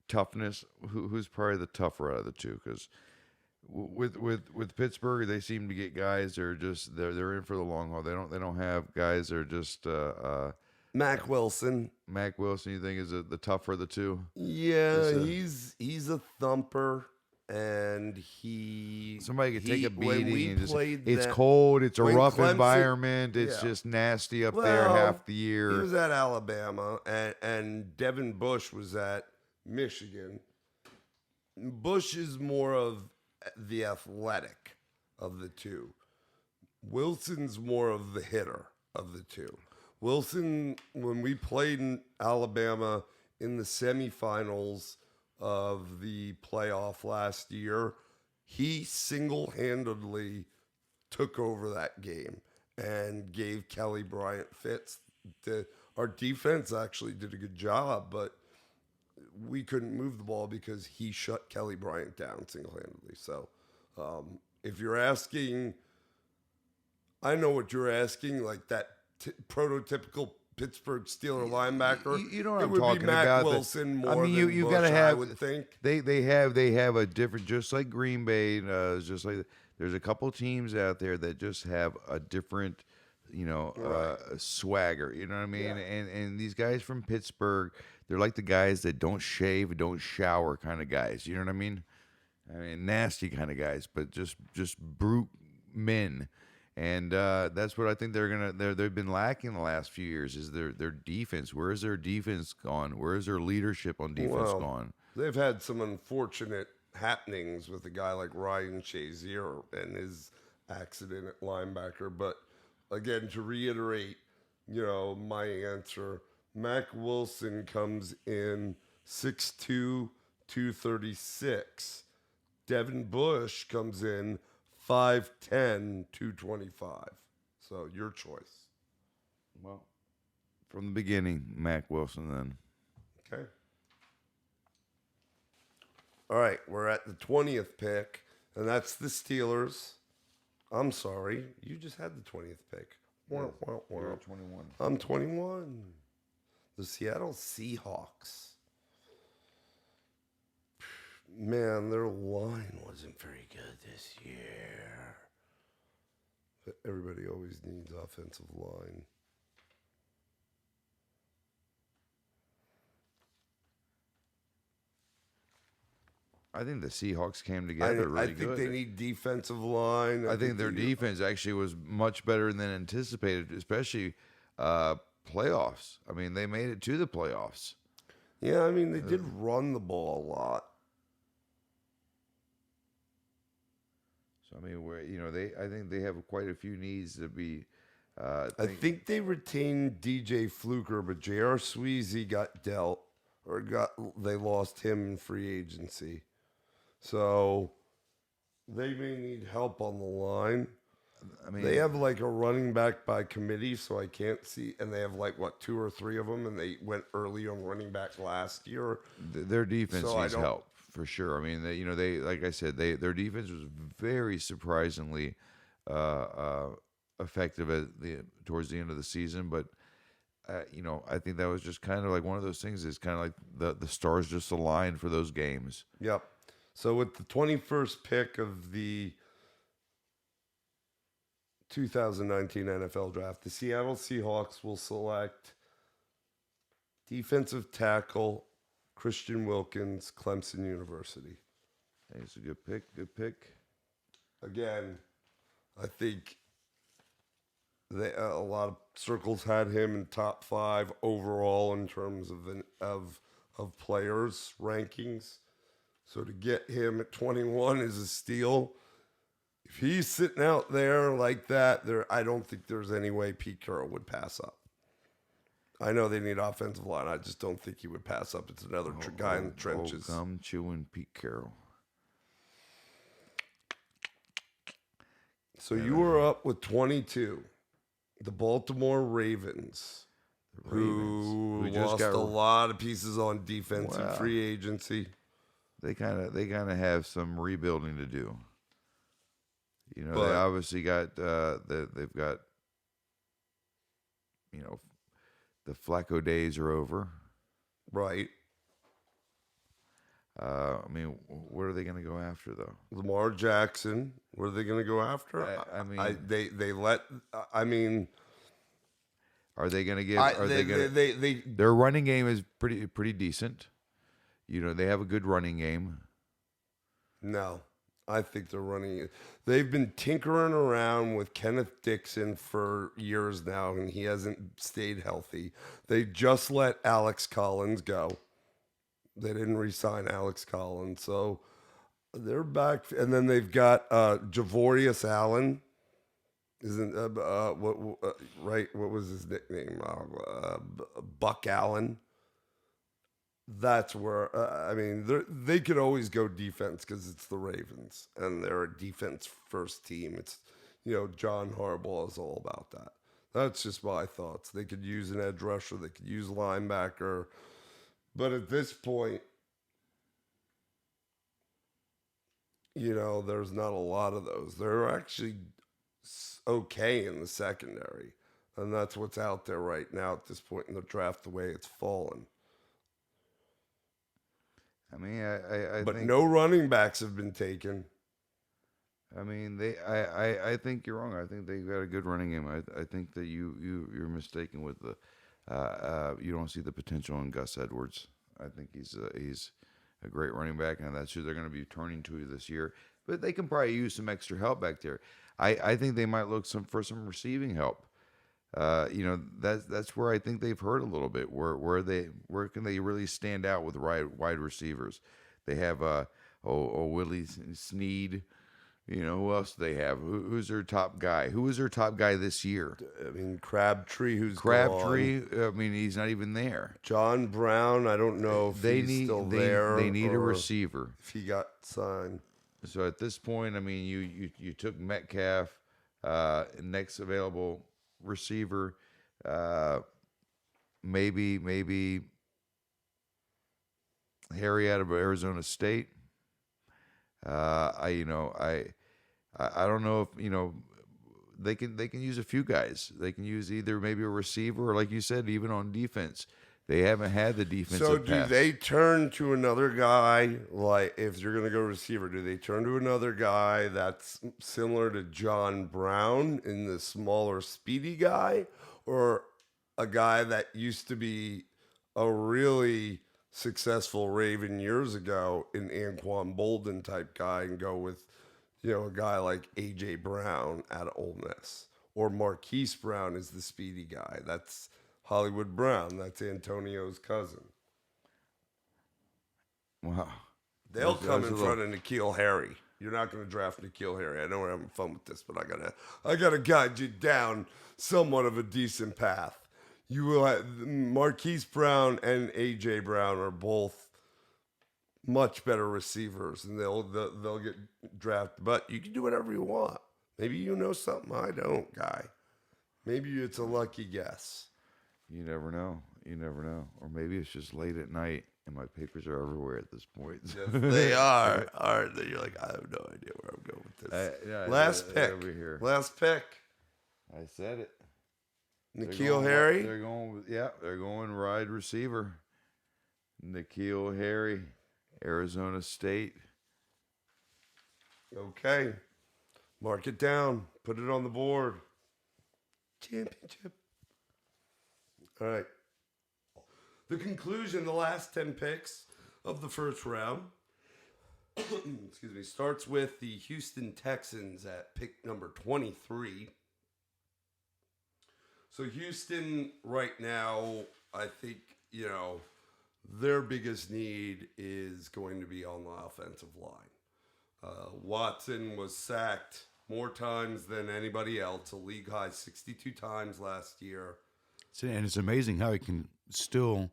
toughness, who's probably the tougher out of the two? Because with Pittsburgh, they seem to get guys that are just they're in for the long haul. They don't have guys that are just Mac Wilson. Mac Wilson. You think is the tougher of the two? Yeah, he's a thumper, and Somebody could take a when beating. we And played it's that- cold. It's a when rough Clemson- environment. It's Yeah. just nasty up there half the year. He was at Alabama, and Devin Bush was at Michigan. Bush is more of the athletic of the two. Wilson's more of the hitter of the two. Wilson, when we played in Alabama in the semifinals of the playoff last year, he single-handedly took over that game and gave Kelly Bryant fits. Our defense actually did a good job, but we couldn't move the ball because he shut Kelly Bryant down single-handedly. So if you're asking, I know what you're asking, like that prototypical Pittsburgh Steeler linebacker. You know what it I'm would talking be Mac about. Wilson more I mean, than you Bush, gotta have. I would think. They have a different, just like Green Bay. Just like there's a couple teams out there that just have a different, swagger. You know what I mean? Yeah. And these guys from Pittsburgh, they're like the guys that don't shave, don't shower kind of guys. You know what I mean? I mean, nasty kind of guys, but just brute men. And that's what I think they've been lacking the last few years is their defense. Where is their defense gone? Where is their leadership on defense gone? They've had some unfortunate happenings with a guy like Ryan Shazier and his accident at linebacker. But again, to reiterate, my answer, Mac Wilson comes in 6'2", 236. Devin Bush comes in 5'10", 225. So your choice. Well, from the beginning, Mac Wilson then. Okay. All right, we're at the 20th pick, and that's the Steelers. I'm sorry, you just had the 20th pick. You're at 21. I'm 21. The Seattle Seahawks. Man, their line wasn't very good this year. But everybody always needs offensive line. I think the Seahawks came together really I think good. they need defensive line. I think their defense actually was much better than anticipated, especially playoffs. I mean, they made it to the playoffs. Yeah, I mean, they did run the ball a lot. So I mean, I think they have quite a few needs to be. I think they retained DJ Fluker, but J.R. Sweezy got dealt, or they lost him in free agency. So they may need help on the line. I mean, they have like a running back by committee, so I can't see. And they have like, what, 2 or 3 of them, and they went early on running back last year. Their defense needs help for sure. I mean, they like I said, their defense was very surprisingly effective towards the end of the season. But I think that was just kind of like one of those things. Is kind of like the stars just aligned for those games. Yep. So with the 21st pick of the 2019 NFL Draft, the Seattle Seahawks will select defensive tackle Christian Wilkins, Clemson University. It's a good pick. Good pick. Again, I think a lot of circles had him in top 5 overall in terms of players rankings. So to get him at 21 is a steal. If he's sitting out there like that, I don't think there's any way Pete Carroll would pass up. I know they need offensive line. I just don't think he would pass up. It's another guy in the trenches. Come chewing Pete Carroll. So you were up with 22. The Baltimore Ravens, who lost a lot of pieces on defense and free agency. They kind of have some rebuilding to do. They obviously got they've got the Flacco days are over. Right. I mean, what are they going to go after though? Lamar Jackson. What are they going to go after? I mean, they let. I mean, are they going to get? Their running game is pretty decent. They have a good running game. No, I think they're running it. They've been tinkering around with Kenneth Dixon for years now, and he hasn't stayed healthy. They just let Alex Collins go. They didn't re-sign Alex Collins, so they're back. And then they've got Javorius Allen. Right? What was his nickname? Buck Allen. That's where they could always go defense because it's the Ravens and they're a defense first team. It's John Harbaugh is all about that. That's just my thoughts. They could use an edge rusher. They could use linebacker. But at this point, there's not a lot of those. They're actually okay in the secondary. And that's what's out there right now at this point in the draft, the way it's fallen. I mean, I but think, no running backs have been taken. I mean, I think you're wrong. I think they've got a good running game. I think that you're mistaken with the you don't see the potential in Gus Edwards. I think he's a great running back, and that's who they're going to be turning to this year. But they can probably use some extra help back there. I think they might look for some receiving help. That's where I think they've hurt a little bit. Where can they really stand out with wide receivers? They have Willie Snead. Who else do they have? Who's their top guy? Who was their top guy this year? I mean, Crabtree. I mean, he's not even there. John Brown. I don't know if he's still there. They need a receiver. If he got signed. So at this point, I mean, you took Metcalf, next available receiver, maybe Harry out of Arizona State. I don't know if they can use a few guys. They can use either maybe a receiver or, like you said, even on defense. They haven't had the defensive So do pass. they turn to another guy, like if you're going to go receiver, do they turn to another guy that's similar to John Brown in the smaller, speedy guy, or a guy that used to be a really successful Raven years ago in Anquan Bolden type guy and go with, a guy like A.J. Brown out of Ole Miss, or Marquise Brown is the speedy guy. That's Hollywood Brown. That's Antonio's cousin. Wow. They'll come in front of N'Keal Harry. You're not going to draft N'Keal Harry. I know we're having fun with this, but I gotta guide you down somewhat of a decent path. You will have Marquise Brown and AJ Brown are both much better receivers, and they'll get drafted. But you can do whatever you want. Maybe you know something I don't, guy. Maybe it's a lucky guess. You never know. You never know. Or maybe it's just late at night and my papers are everywhere at this point. Yes, they are. Aren't they? You're like, I have no idea where I'm going with this. Last pick. Over here. Last pick. I said it. N'Keal Harry. They're going wide receiver. N'Keal Harry, Arizona State. Okay. Mark it down. Put it on the board. Championship. All right. The conclusion, the last 10 picks of the first round, excuse me, starts with the Houston Texans at pick number 23. So Houston right now, I think, their biggest need is going to be on the offensive line. Watson was sacked more times than anybody else, a league high 62 times last year. And it's amazing how he can still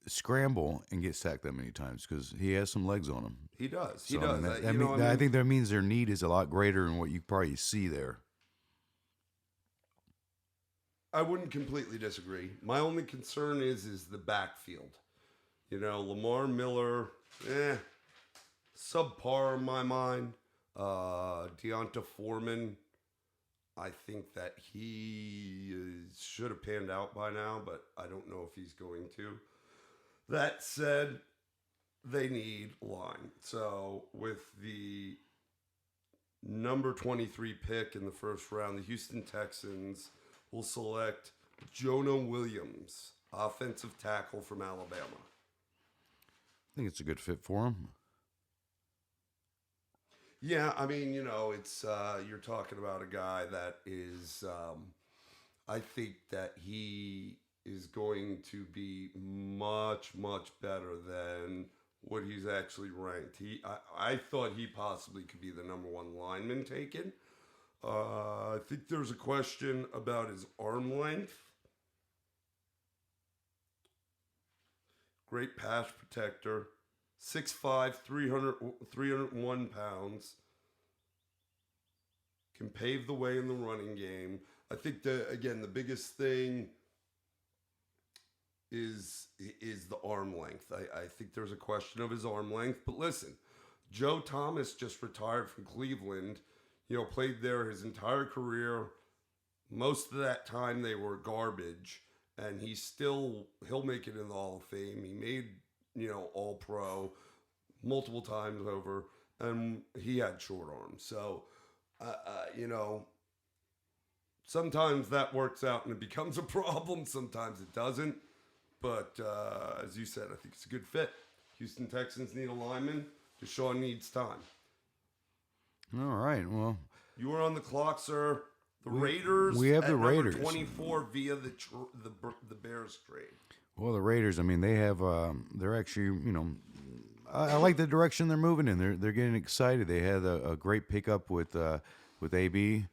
scramble and get sacked that many times because he has some legs on him. He does. He does. I think that means their need is a lot greater than what you probably see there. I wouldn't completely disagree. My only concern is the backfield. Lamar Miller, subpar in my mind. Deonta Foreman, I think that he should have panned out by now, but I don't know if he's going to. That said, they need line. So with the number 23 pick in the first round, the Houston Texans will select Jonah Williams, offensive tackle from Alabama. I think it's a good fit for him. Yeah, I mean, it's you're talking about a guy that is, I think that he is going to be much, much better than what he's actually ranked. I thought he possibly could be the number one lineman taken. I think there's a question about his arm length. Great pass protector. 6'5", 301 pounds. Can pave the way in the running game. I think the biggest thing is the arm length. I think there's a question of his arm length. But listen, Joe Thomas just retired from Cleveland. Played there his entire career. Most of that time they were garbage. And he'll make it in the Hall of Fame. He made, all pro multiple times over. And he had short arms. So, sometimes that works out and it becomes a problem. Sometimes it doesn't. But as you said, I think it's a good fit. Houston Texans need a lineman. Deshaun needs time. All right. Well, you were on the clock, sir. The Raiders. We have the Raiders. 24 via the Bears trade. Well, the Raiders. I mean, they have. They're actually. I like the direction they're moving in. They're getting excited. They had a great pickup with AB.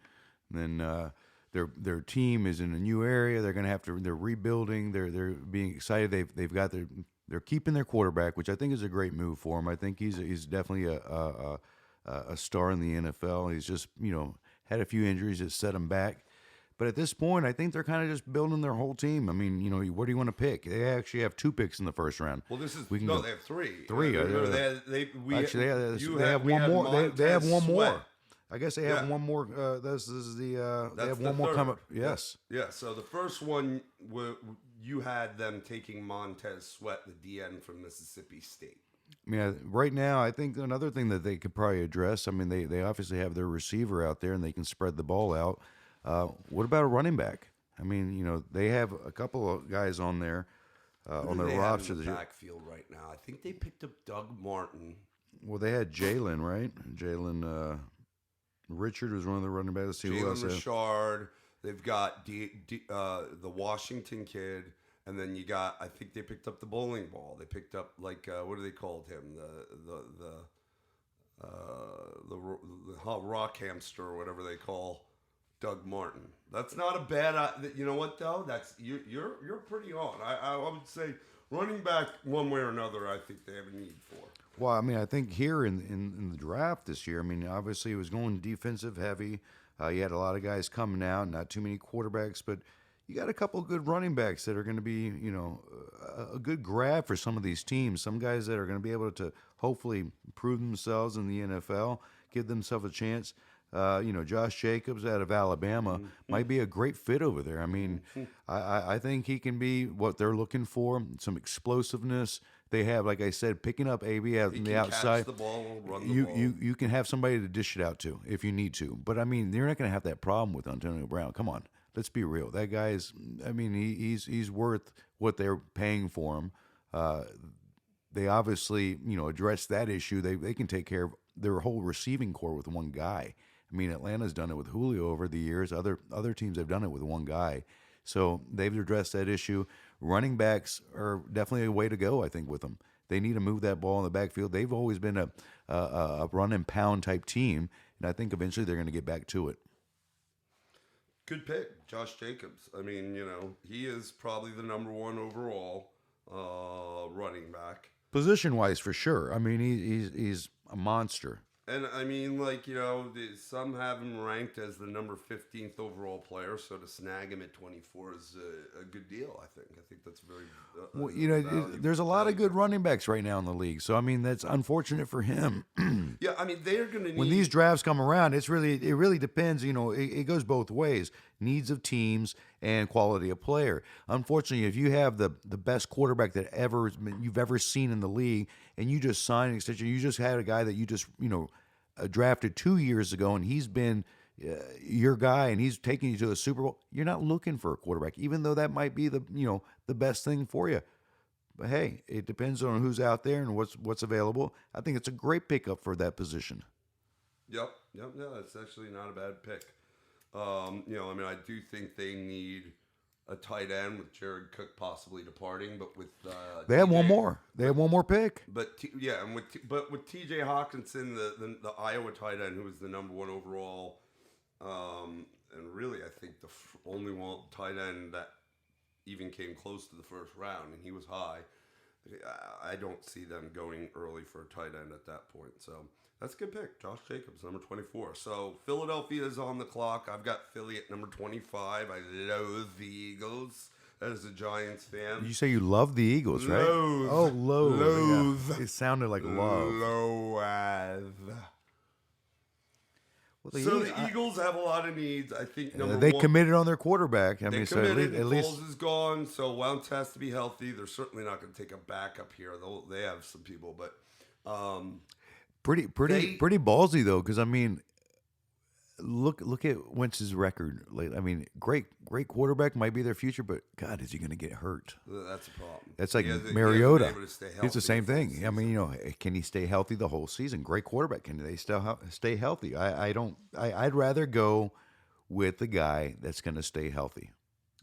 And then their team is in a new area. They're going to have to. They're rebuilding. They're being excited. They're keeping their quarterback, which I think is a great move for him. I think he's definitely a star in the NFL. He's just had a few injuries that set him back. But at this point, I think they're kind of just building their whole team. I mean, where do you want to pick? They actually have 2 picks in the first round. Well, they have 3. 3. They have one more. They have one more. I guess they have one more. This is they have one more coming. Yes. Yeah. So the first one, you had them taking Montez Sweat, the DN from Mississippi State. I mean, right now, I think another thing that they could probably address, I mean, they obviously have their receiver out there and they can spread the ball out. What about a running back? I mean, they have a couple of guys on there on their roster. The backfield right now. I think they picked up Doug Martin. Well, they had Jalen, right? Jalen Richard was one of the running backs. Jalen Richard. They've got the Washington kid. And then you got, I think they picked up the bowling ball. They picked up what do they called him? the rock hamster or whatever they call Doug Martin. That's not a bad. You know what though? That's you're pretty on. I would say running back one way or another. I think they have a need for. Well, I mean, I think here in the draft this year, I mean, obviously it was going defensive heavy. You had a lot of guys coming out, not too many quarterbacks, but you got a couple of good running backs that are going to be, a good grab for some of these teams. Some guys that are going to be able to hopefully prove themselves in the NFL, give themselves a chance. Josh Jacobs out of Alabama might be a great fit over there. I mean, I think he can be what they're looking for, some explosiveness. They have, like I said, picking up AB out on the outside. Catch the ball, run the ball. You can have somebody to dish it out to if you need to. But, I mean, you're not going to have that problem with Antonio Brown. Come on. Let's be real. That guy's, I mean, he's worth what they're paying for him. They obviously, address that issue. They can take care of their whole receiving core with one guy. I mean, Atlanta's done it with Julio over the years. Other teams have done it with one guy. So they've addressed that issue. Running backs are definitely a way to go, I think, with them. They need to move that ball in the backfield. They've always been a run and pound type team, and I think eventually they're going to get back to it. Good pick, Josh Jacobs. I mean, he is probably the number one overall running back. Position-wise, for sure. I mean, he's a monster. And I mean, some have him ranked as the number 15th overall player, so to snag him at 24 is a good deal, I think. I think that's very there's a lot of good running backs right now in the league, so I mean, that's unfortunate for him. Yeah, I mean, they're going to need... When these drafts come around, it really depends, it goes both ways. Needs of teams and quality of player. Unfortunately, if you have the best quarterback that you've ever seen in the league, and you just signed an extension, you just had a guy that you just drafted 2 years ago, and he's been your guy, and he's taking you to the Super Bowl. You're not looking for a quarterback, even though that might be the best thing for you. But hey, it depends on who's out there and what's available. I think it's a great pickup for that position. Yep. No, that's actually not a bad pick. I do think they need a tight end with Jared Cook possibly departing, but with they have one more. They have one more pick. But with T.J. Hawkinson, the Iowa tight end, who was the number one overall, and really I think the only one tight end that even came close to the first round, and he was high. I don't see them going early for a tight end at that point. So that's a good pick. Josh Jacobs, number 24. So Philadelphia is on the clock. I've got Philly at number 25. I loathe the Eagles. As a Giants fan. You say you love the Eagles, right? Loathe. Oh, loathe. Yeah. It sounded like love. Loathe. Well, the Eagles have a lot of needs. I think they committed on their quarterback. I mean, committed. At least Foles is gone, so Wentz has to be healthy. They're certainly not going to take a backup here. They have some people, but pretty ballsy though, because I mean, look at Wentz's record lately. I mean, great quarterback, might be their future, but God, is he going to get hurt? That's a problem. That's like Mariota. It's the same thing. I mean, can he stay healthy the whole season? Great quarterback. Can they still stay healthy? I'd rather go with the guy that's going to stay healthy.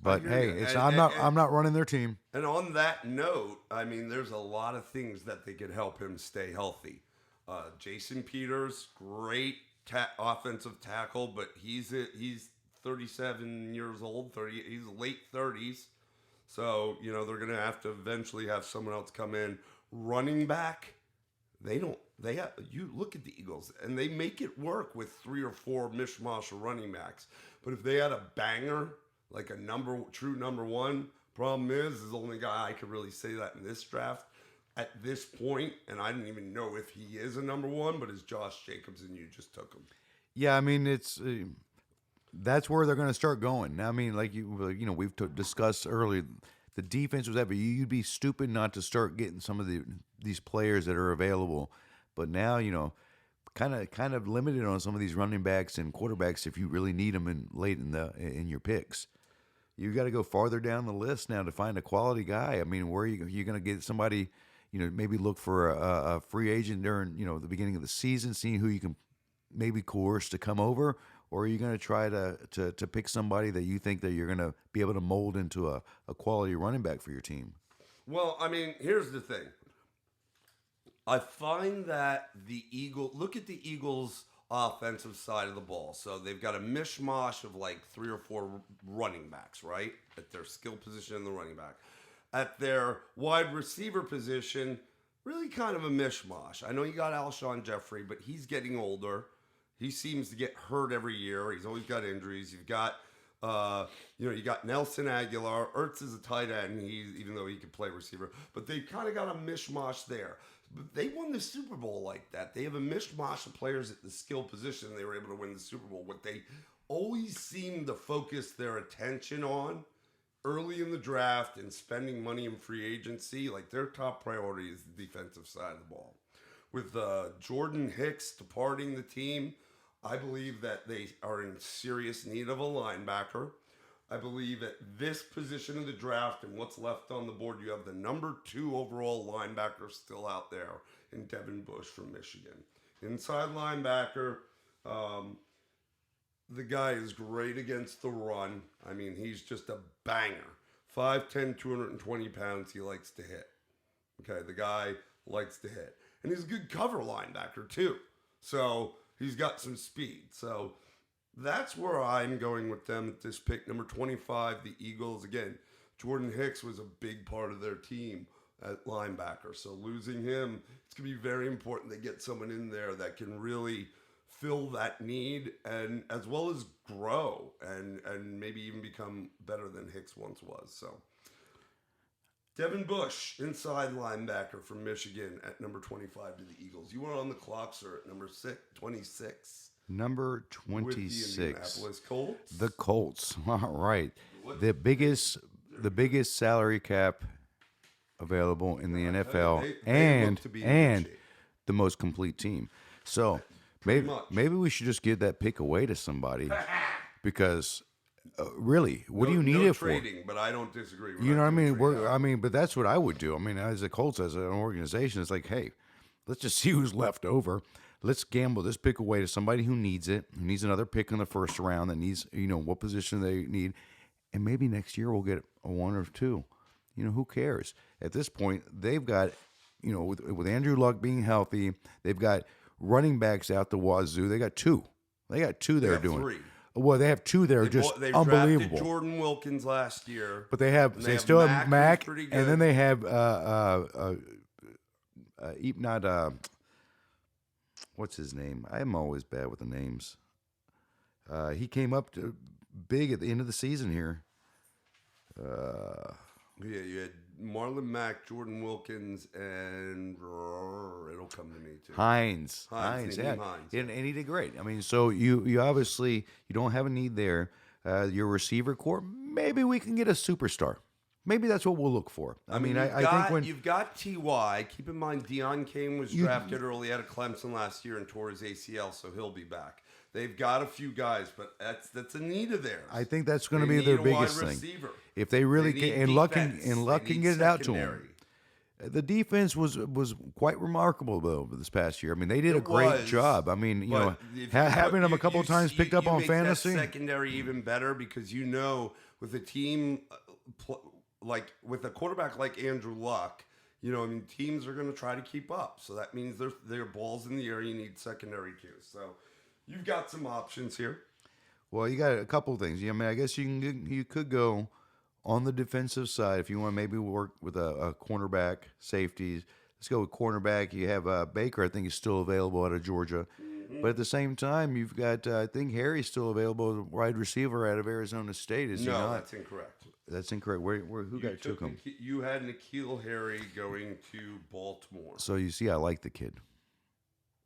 But hey, I'm not running their team. And on that note, I mean, there's a lot of things that they could help him stay healthy. Jason Peters, great offensive tackle, but he's 37 years old. He's late 30s. So, they're going to have to eventually have someone else come in. Running back, you look at the Eagles, and they make it work with 3 or 4 mishmash of running backs. But if they had a banger, like a true number one, problem is the only guy I could really say that in this draft at this point, and I didn't even know if he is a number one, but it's Josh Jacobs, and you just took him. Yeah, I mean, it's that's where they're going to start going. I mean, like we've discussed earlier, the defense was that, but you'd be stupid not to start getting some of these players that are available. But now, kind of limited on some of these running backs and quarterbacks if you really need them late in your picks. You got to go farther down the list now to find a quality guy. I mean, where are you going to get somebody? Maybe look for a free agent during the beginning of the season, seeing who you can maybe coerce to come over, or are you going to try to pick somebody that you think that you're going to be able to mold into a quality running back for your team? Well, I mean, here's the thing. I find that look at the Eagles' offensive side of the ball. So they've got a mishmash of like 3 or 4 running backs, right? At their skill position in the running back. At their wide receiver position, really kind of a mishmash. I know you got Alshon Jeffrey, but he's getting older. He seems to get hurt every year. He's always got injuries. You've got, you got Nelson Aguilar. Ertz is a tight end, even though he could play receiver. But they've kind of got a mishmash there. But they won the Super Bowl like that. They have a mishmash of players at the skill position. They were able to win the Super Bowl. What they always seem to focus their attention on early in the draft and spending money in free agency, like their top priority is the defensive side of the ball. With Jordan Hicks departing the team, I believe that they are in serious need of a linebacker. I believe at this position of the draft and what's left on the board, you have the number 2 overall linebacker still out there in Devin Bush from Michigan. Inside linebacker, the guy is great against the run. I mean, he's just a banger. 5'10", 220 pounds, he likes to hit. Okay, the guy likes to hit. And he's a good cover linebacker, too. So he's got some speed. So that's where I'm going with them at this pick. Number 25, the Eagles. Again, Jordan Hicks was a big part of their team at linebacker. So losing him, it's going to be very important they get someone in there that can really fill that need and as well as grow and maybe even become better than Hicks once was. So Devin Bush, inside linebacker from Michigan at number 25 to the Eagles. You were on the clock, sir, at number 26. Number 26. With the Indianapolis Colts. The Colts. All right. The biggest salary cap available in the NFL they look to be in good and shape. the most complete team. So maybe we should just give that pick away to somebody because really, what do you need it trading, but I don't disagree. You know what I mean? But that's what I would do. I mean, as the Colts, as an organization, it's like, hey, let's just see who's left over. Let's gamble this pick away to somebody who needs it, who needs another pick in the first round, that needs, what position they need. And maybe next year we'll get a 1 or 2. Who cares? At this point, they've got, with Andrew Luck being healthy, they've got running backs out the wazoo. They got 2. They got 2 they're doing. 3. Well, they have 2 that are just unbelievable. Drafted Jordan Wilkins last year, but they still have Mac, and then they have what's his name? I'm always bad with the names. He came up big at the end of the season here. Yeah, you had Marlon Mack, Jordan Wilkins, and it'll come to me too. Hines, yeah. Hines. And he did great. I mean, so you obviously you don't have a need there. Your receiver core, maybe we can get a superstar. Maybe that's what we'll look for. I think when you've got T.Y., keep in mind Deion Kane was drafted early out of Clemson last year and tore his ACL, so he'll be back. They've got a few guys, but that's a need of theirs. I think that's going to be their biggest thing. If they really can, and Luck can get it out to them. The defense was quite remarkable though this past year. I mean, they did a great job. I mean, having them a couple of times picked up on fantasy. That secondary even better because with a team with a quarterback like Andrew Luck, teams are going to try to keep up. So that means there are balls in the air. You need secondary too. So you've got some options here. Well, you got a couple of things. I mean, I guess you could go on the defensive side if you want to maybe work with a cornerback, safeties. Let's go with cornerback. You have Baker, I think, is still available out of Georgia. Mm-hmm. But at the same time, you've got, I think Harry's still available as a wide receiver out of Arizona State. Is he not? No, that's incorrect. That's incorrect. Who took him? You had N'Keal Harry going to Baltimore. So you see, I like the kid.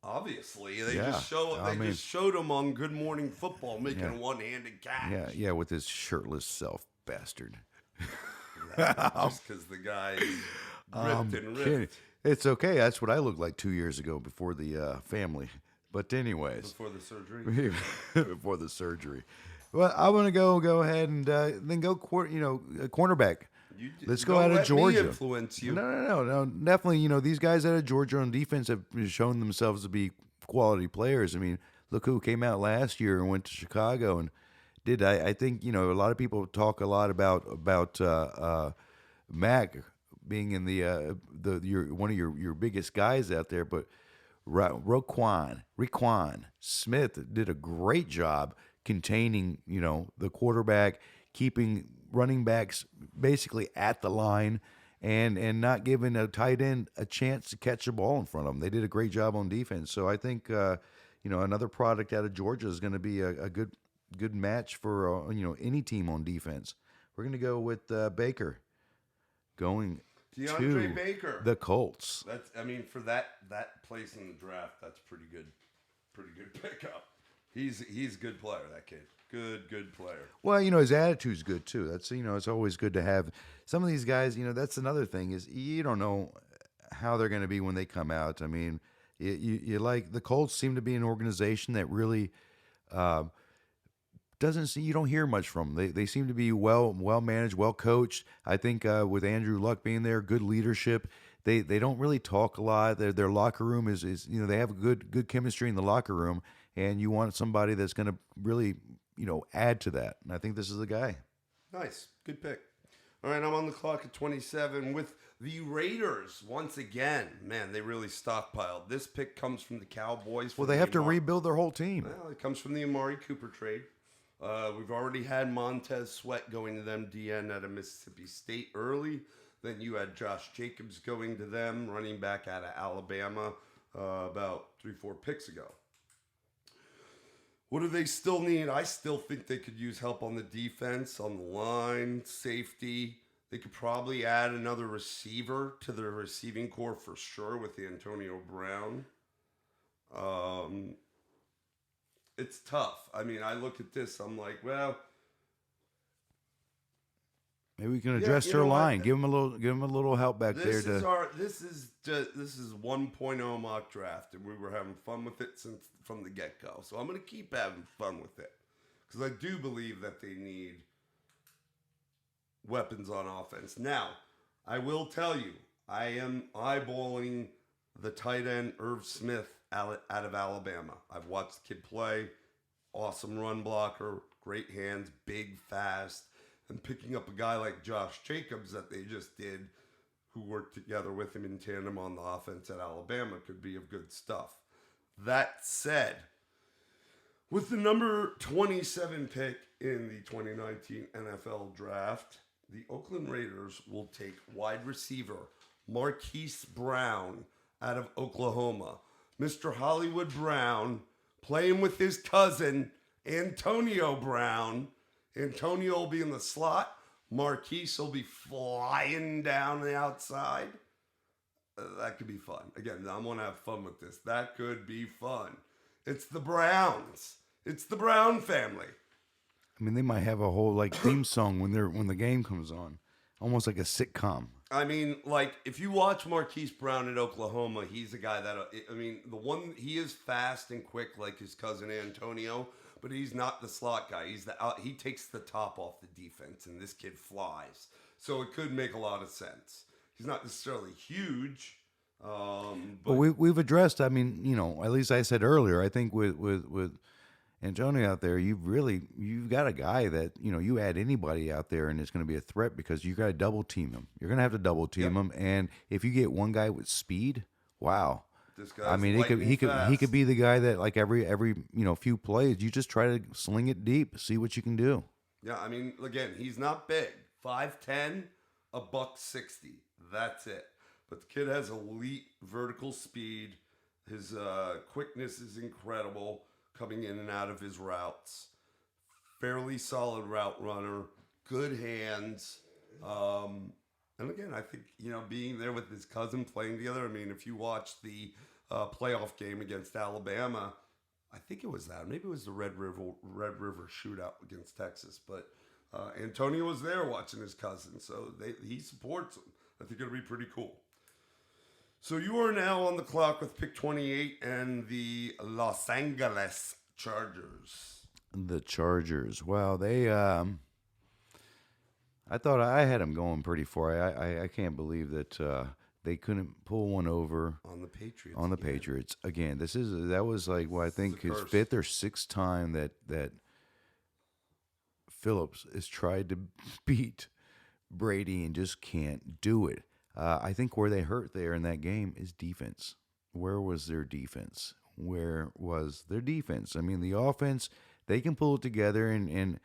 Obviously, they just showed him on Good Morning Football making a one-handed catch. Yeah, with his shirtless self, bastard. Just because the guy ripped and ripped. It's okay. That's what I looked like 2 years ago before the family. But anyways, before the surgery. Before the surgery. Well, I want to go ahead and then go cornerback. Let's go out of Georgia. Me influence you. No. Definitely, these guys out of Georgia on defense have shown themselves to be quality players. I mean, look who came out last year and went to Chicago and did. I think a lot of people talk a lot about Mac, being in the one of your biggest guys out there, but Raquan Smith did a great job containing, the quarterback, keeping running backs basically at the line, and not giving a tight end a chance to catch the ball in front of them. They did a great job on defense. So I think, another product out of Georgia is going to be a good match for any team on defense. We're going to go with Baker going DeAndre to Baker, the Colts. That's for that place in the draft. That's pretty good pickup. He's a good player. That kid, good player. Well, his attitude's good too. That's it's always good to have some of these guys. That's another thing is you don't know how they're going to be when they come out. I mean, you like the Colts seem to be an organization that really you don't hear much from them. They seem to be well managed, well coached. I think with Andrew Luck being there, good leadership. They don't really talk a lot. Their locker room is they have a good chemistry in the locker room, and you want somebody that's going to really add to that. And I think this is the guy. Nice, good pick. All right, I'm on the clock at 27 with the Raiders once again. Man, they really stockpiled. This pick comes from the Cowboys. Well, they have to rebuild their whole team. Well, it comes from the Amari Cooper trade. We've already had Montez Sweat going to them, DN out of Mississippi State early. Then you had Josh Jacobs going to them, running back out of Alabama, about 3-4 picks ago. What do they still need? I still think they could use help on the defense, on the line, safety. They could probably add another receiver to their receiving core for sure with Antonio Brown. It's tough. I mean, I look at this, I'm like, well, maybe we can address their line. Give them a little help back there. This is 1.0 mock draft, and we were having fun with it from the get-go. So I'm going to keep having fun with it because I do believe that they need weapons on offense. Now, I will tell you, I am eyeballing the tight end Irv Smith out of Alabama. I've watched the kid play. Awesome run blocker, great hands, big, fast. And picking up a guy like Josh Jacobs that they just did, who worked together with him in tandem on the offense at Alabama, could be of good stuff. That said, with the number 27 pick in the 2019 NFL Draft, the Oakland Raiders will take wide receiver Marquise Brown out of Oklahoma. Mr. Hollywood Brown playing with his cousin, Antonio Brown. Antonio will be in the slot. Marquise will be flying down the outside. That could be fun. Again, I'm going to have fun with this. That could be fun. It's the Browns. It's the Brown family. I mean, they might have a whole theme song when the game comes on, almost like a sitcom. I mean, if you watch Marquise Brown at Oklahoma, he's a guy that he is fast and quick like his cousin Antonio, but he's not the slot guy. He takes the top off the defense, and this kid flies. So it could make a lot of sense. He's not necessarily huge. But we've addressed. I mean, at least I said earlier. I think with Antonio out there, you've got a guy that you add anybody out there, and it's going to be a threat because you got to double team him. You're going to have to double team him, and if you get one guy with speed, wow. This guy's he could be the guy that every few plays you just try to sling it deep, see what you can do. Yeah, I mean, again, he's not big, 5'10", $160. That's it. But the kid has elite vertical speed. His quickness is incredible coming in and out of his routes. Fairly solid route runner, good hands. And again, I think, being there with his cousin playing together, I mean, if you watch the playoff game against Alabama, I think it was that. Maybe it was the Red River shootout against Texas. But Antonio was there watching his cousin, so he supports him. I think it'll be pretty cool. So you are now on the clock with pick 28 and the Los Angeles Chargers. The Chargers. Wow, they I thought I had them going pretty far. I can't believe that they couldn't pull one over on the Patriots. Patriots again. That was I think his fifth or sixth time that Phillips has tried to beat Brady and just can't do it. I think where they hurt there in that game is defense. Where was their defense? Where was their defense? I mean, the offense, they can pull it together, and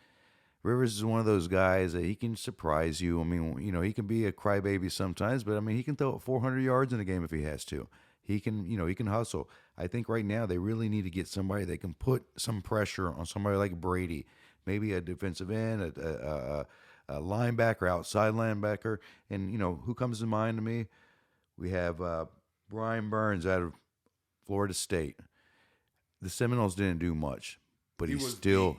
Rivers is one of those guys that he can surprise you. I mean, he can be a crybaby sometimes, but I mean, he can throw 400 yards in a game if he has to. He can, he can hustle. I think right now they really need to get somebody that can put some pressure on somebody like Brady, maybe a defensive end, a linebacker, outside linebacker, and who comes to mind to me? We have Brian Burns out of Florida State. The Seminoles didn't do much, but he still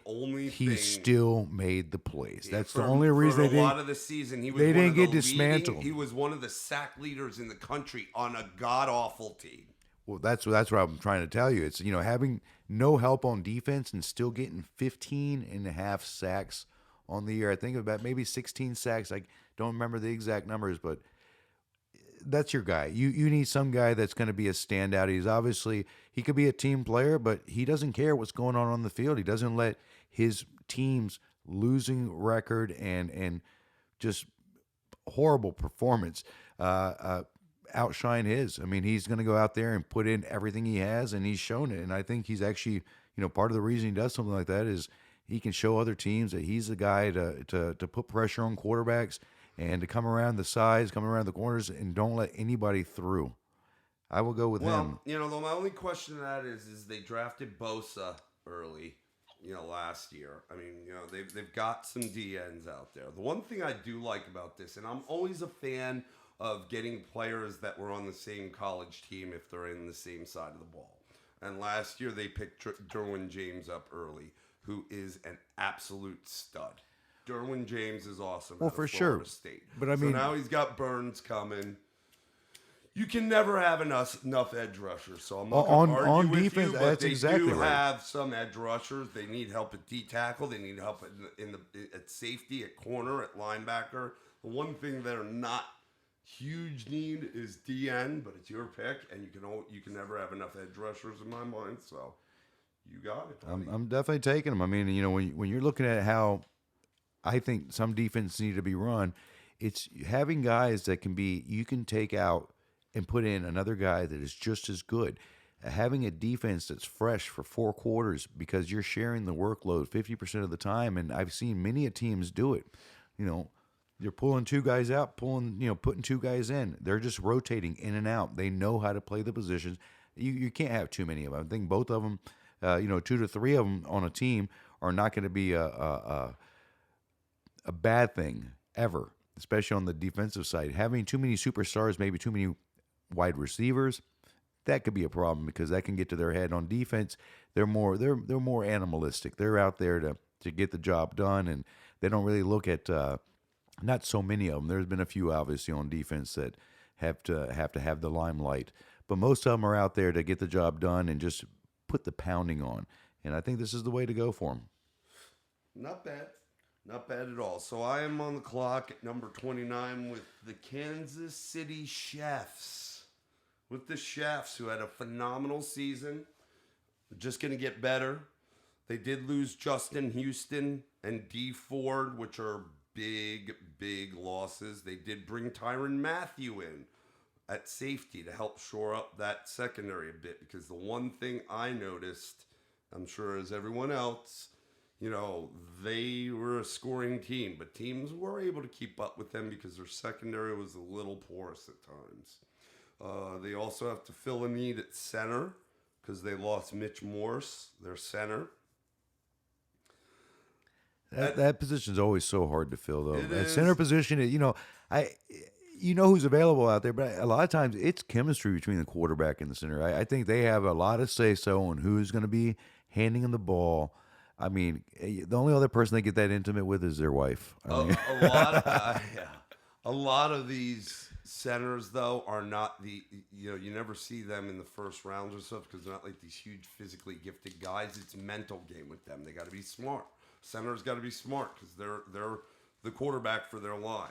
made the plays. Yeah, That's the only reason they didn't. A lot of the season, they didn't get dismantled. He was one of the sack leaders in the country on a god awful team. Well, that's what I'm trying to tell you. It's having no help on defense and still getting 15 and a half sacks on the year. I think about maybe 16 sacks. I don't remember the exact numbers, but that's your guy. You need some guy that's going to be a standout. He could be a team player, but he doesn't care what's going on the field. He doesn't let his team's losing record and just horrible performance outshine his. I mean, he's going to go out there and put in everything he has, and he's shown it. And I think he's actually, part of the reason he does something like that is he can show other teams that he's the guy to put pressure on quarterbacks and to come around the sides, come around the corners, and don't let anybody through. I will go with him. Well, my only question to that is they drafted Bosa early, last year. I mean, they've got some DNs out there. The one thing I do like about this, and I'm always a fan of getting players that were on the same college team if they're in the same side of the ball. And last year they picked Derwin James up early, who is an absolute stud. Derwin James is awesome. Well, for sure. State. But I mean, now he's got Burns coming. You can never have enough edge rushers. So I'm not going to argue on with defense. you, but that's they exactly do right. have some edge rushers. They need help at D tackle. They need help at safety, at corner, at linebacker. The one thing they're not huge need is DN, but it's your pick, and you can never have enough edge rushers in my mind. So you got it. I'm definitely taking them. I mean, when you're looking at how I think some defense need to be run, it's having guys that you can take out and put in another guy that is just as good. Having a defense that's fresh for 4 quarters because you're sharing the workload 50% of the time, and I've seen many teams do it. You're pulling 2 guys out, putting 2 guys in. They're just rotating in and out. They know how to play the positions. You can't have too many of them. I think both of them, 2 to 3 of them on a team are not going to be a bad thing ever, especially on the defensive side. Having too many superstars, maybe too many wide receivers, that could be a problem because that can get to their head. On defense, they're more animalistic. They're out there to get the job done, and they don't really look at not so many of them. There's been a few obviously on defense that have to have the limelight, but most of them are out there to get the job done and just put the pounding on. And I think this is the way to go for them. Not bad. Not bad at all. So I am on the clock at number 29 with the Kansas City Chiefs. With the Chiefs, who had a phenomenal season. They're just going to get better. They did lose Justin Houston and Dee Ford, which are big, big losses. They did bring Tyrann Mathieu in at safety to help shore up that secondary a bit. Because the one thing I noticed, I'm sure as everyone else, they were a scoring team, but teams were able to keep up with them because their secondary was a little porous at times. They also have to fill a need at center because they lost Mitch Morse, their center. That position is always so hard to fill, though. That center position, who's available out there, but a lot of times it's chemistry between the quarterback and the center. I think they have a lot of say-so on who's going to be handing them the ball. I mean, the only other person they get that intimate with is their wife. A lot of these centers, though, are not you never see them in the first rounds or stuff because they're not like these huge physically gifted guys. It's a mental game with them. They got to be smart. Centers got to be smart because they're the quarterback for their line.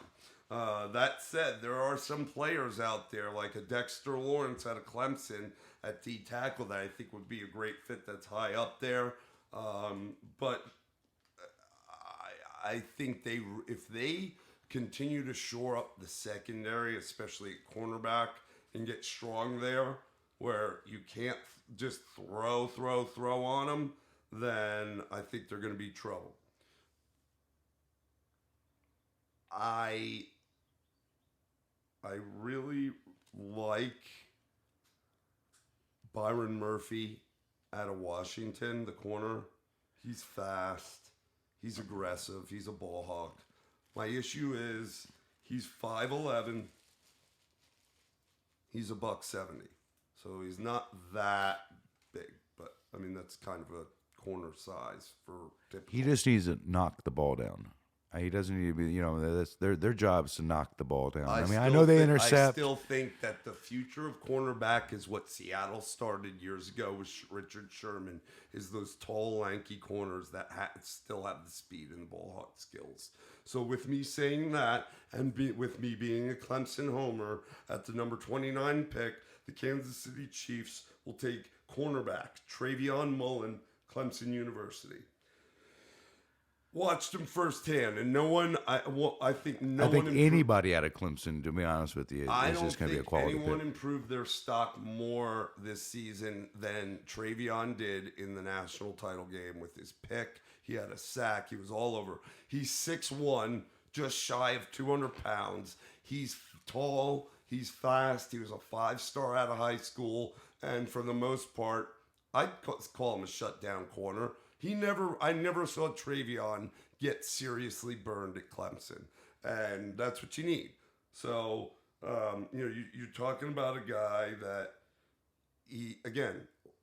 That said, there are some players out there like a Dexter Lawrence out of Clemson at D tackle that I think would be a great fit. That's high up there. But I think if they continue to shore up the secondary, especially at cornerback, and get strong there, where you can't just throw on them, then I think they're going to be trouble. I really like Byron Murphy out of Washington, the corner. He's fast. He's aggressive. He's a ball hawk. My issue is he's 5'11". He's $170. So he's not that big. But, I mean, that's kind of a corner size for typical. He just needs to knock the ball down. He doesn't need to be, that's their job is to knock the ball down. I know they intercept. I still think that the future of cornerback is what Seattle started years ago with Richard Sherman, is those tall, lanky corners that still have the speed and the ball hawk skills. So with me saying that, and with me being a Clemson homer, at the number 29 pick, the Kansas City Chiefs will take cornerback Travion Mullen, Clemson University. Watched him firsthand, and I think anybody out of Clemson, to be honest with you, is just going to be a quality pick. Anyone improved their stock more this season than Travion did in the national title game with his pick. He had a sack. He was all over. He's 6'1", just shy of 200 pounds. He's tall. He's fast. He was a 5-star out of high school, and for the most part, I'd call him a shutdown corner. I never saw Travion get seriously burned at Clemson, and that's what you need. So, you're talking about a guy that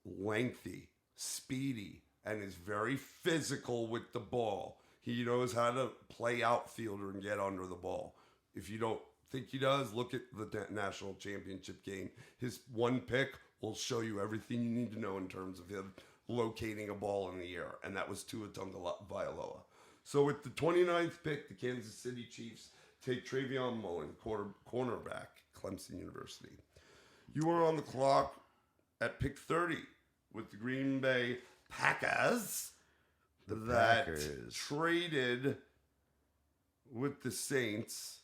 lengthy, speedy, and is very physical with the ball. He knows how to play outfielder and get under the ball. If you don't think he does, look at the national championship game. His one pick will show you everything you need to know in terms of him locating a ball in the air, and that was Tua Tagovailoa. So with the 29th pick, the Kansas City Chiefs take Travion Mullen, cornerback, Clemson University. You are on the clock at pick 30 with the Green Bay Packers that traded with the Saints.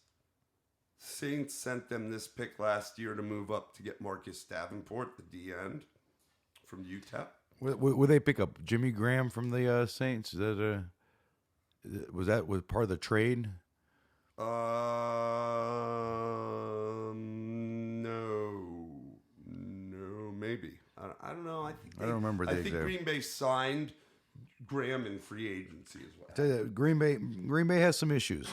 Saints sent them this pick last year to move up to get Marcus Davenport, the D-end from UTEP. Would they pick up Jimmy Graham from the Saints? Was part of the trade? No, maybe. I don't know. I don't remember. I think Green Bay signed Graham in free agency as well. I tell you, Green Bay has some issues.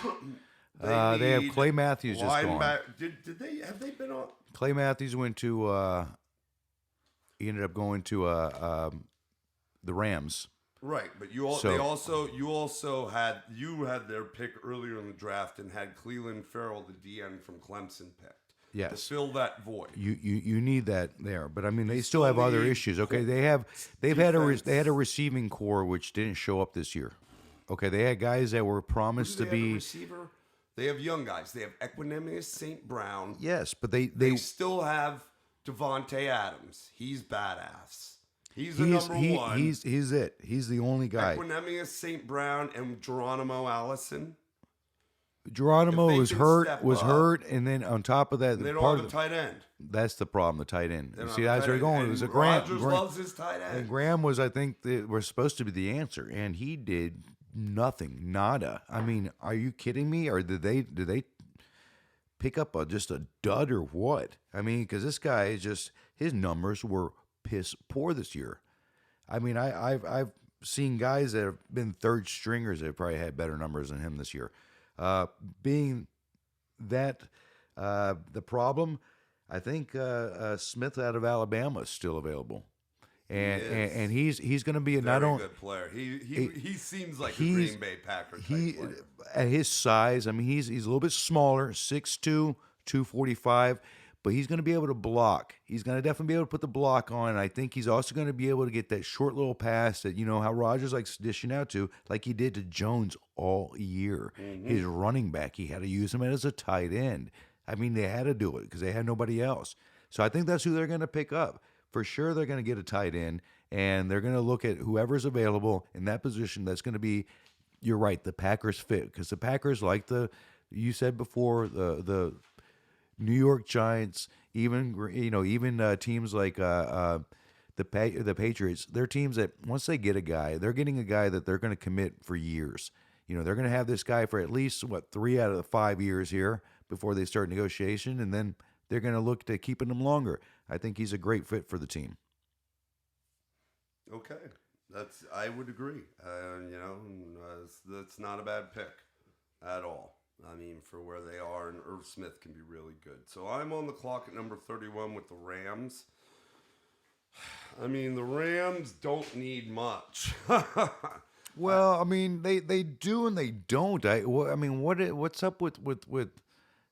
They have Clay Matthews just gone. Have they been on? Clay Matthews went to. He ended up going to the Rams. Right, but you had their pick earlier in the draft and had Cleveland Farrell, the DN from Clemson, picked. Yes, to fill that void. You need that there, but I mean they still have other issues. Okay, they had a receiving core which didn't show up this year. Okay, they had guys that were promised to be a receiver. They have young guys. They have Equanimeous St. Brown. Yes, but they still have Devontae Adams. He's badass. He's the number one. He's it. He's the only guy. Equanimeous St. Brown and Geronimo Allison. Geronimo was hurt, and then on top of that, they don't have a tight end. That's the problem, the tight end. See, that's where they're going. It was a Graham. Rodgers loves his tight end. And Graham was, I think, was supposed to be the answer, and he did nothing, nada. I mean, are you kidding me? Or did they pick up just a dud or what? I mean, because this guy is just, his numbers were piss poor this year. I mean, I've seen guys that have been third stringers that have probably had better numbers than him this year. Being that the problem, I think Smith out of Alabama is still available. And he's going to be a not only good player. He seems like a Green Bay Packer type player. At his size, I mean he's a little bit smaller, 6'2", 245, but he's going to be able to block. He's going to definitely be able to put the block on. And I think he's also going to be able to get that short little pass that, you know, how Rodgers likes dishing out to, like he did to Jones all year. Mm-hmm. His running back, he had to use him as a tight end. I mean, they had to do it because they had nobody else. So I think that's who they're going to pick up. For sure, they're going to get a tight end, and they're going to look at whoever's available in that position. That's going to be, you're right, the Packers fit, because the Packers like the You said before the New York Giants, even teams like the Patriots, they're teams that once they get a guy, they're getting a guy that they're going to commit for years. They're going to have this guy for at least 3 out of the 5 years here before they start negotiation, and then they're going to look to keeping him longer. I think he's a great fit for the team. Okay, I would agree. That's not a bad pick at all. I mean, for where they are, and Irv Smith can be really good. So I'm on the clock at number 31 with the Rams. I mean, the Rams don't need much. Well, I mean, they do and they don't. What's up with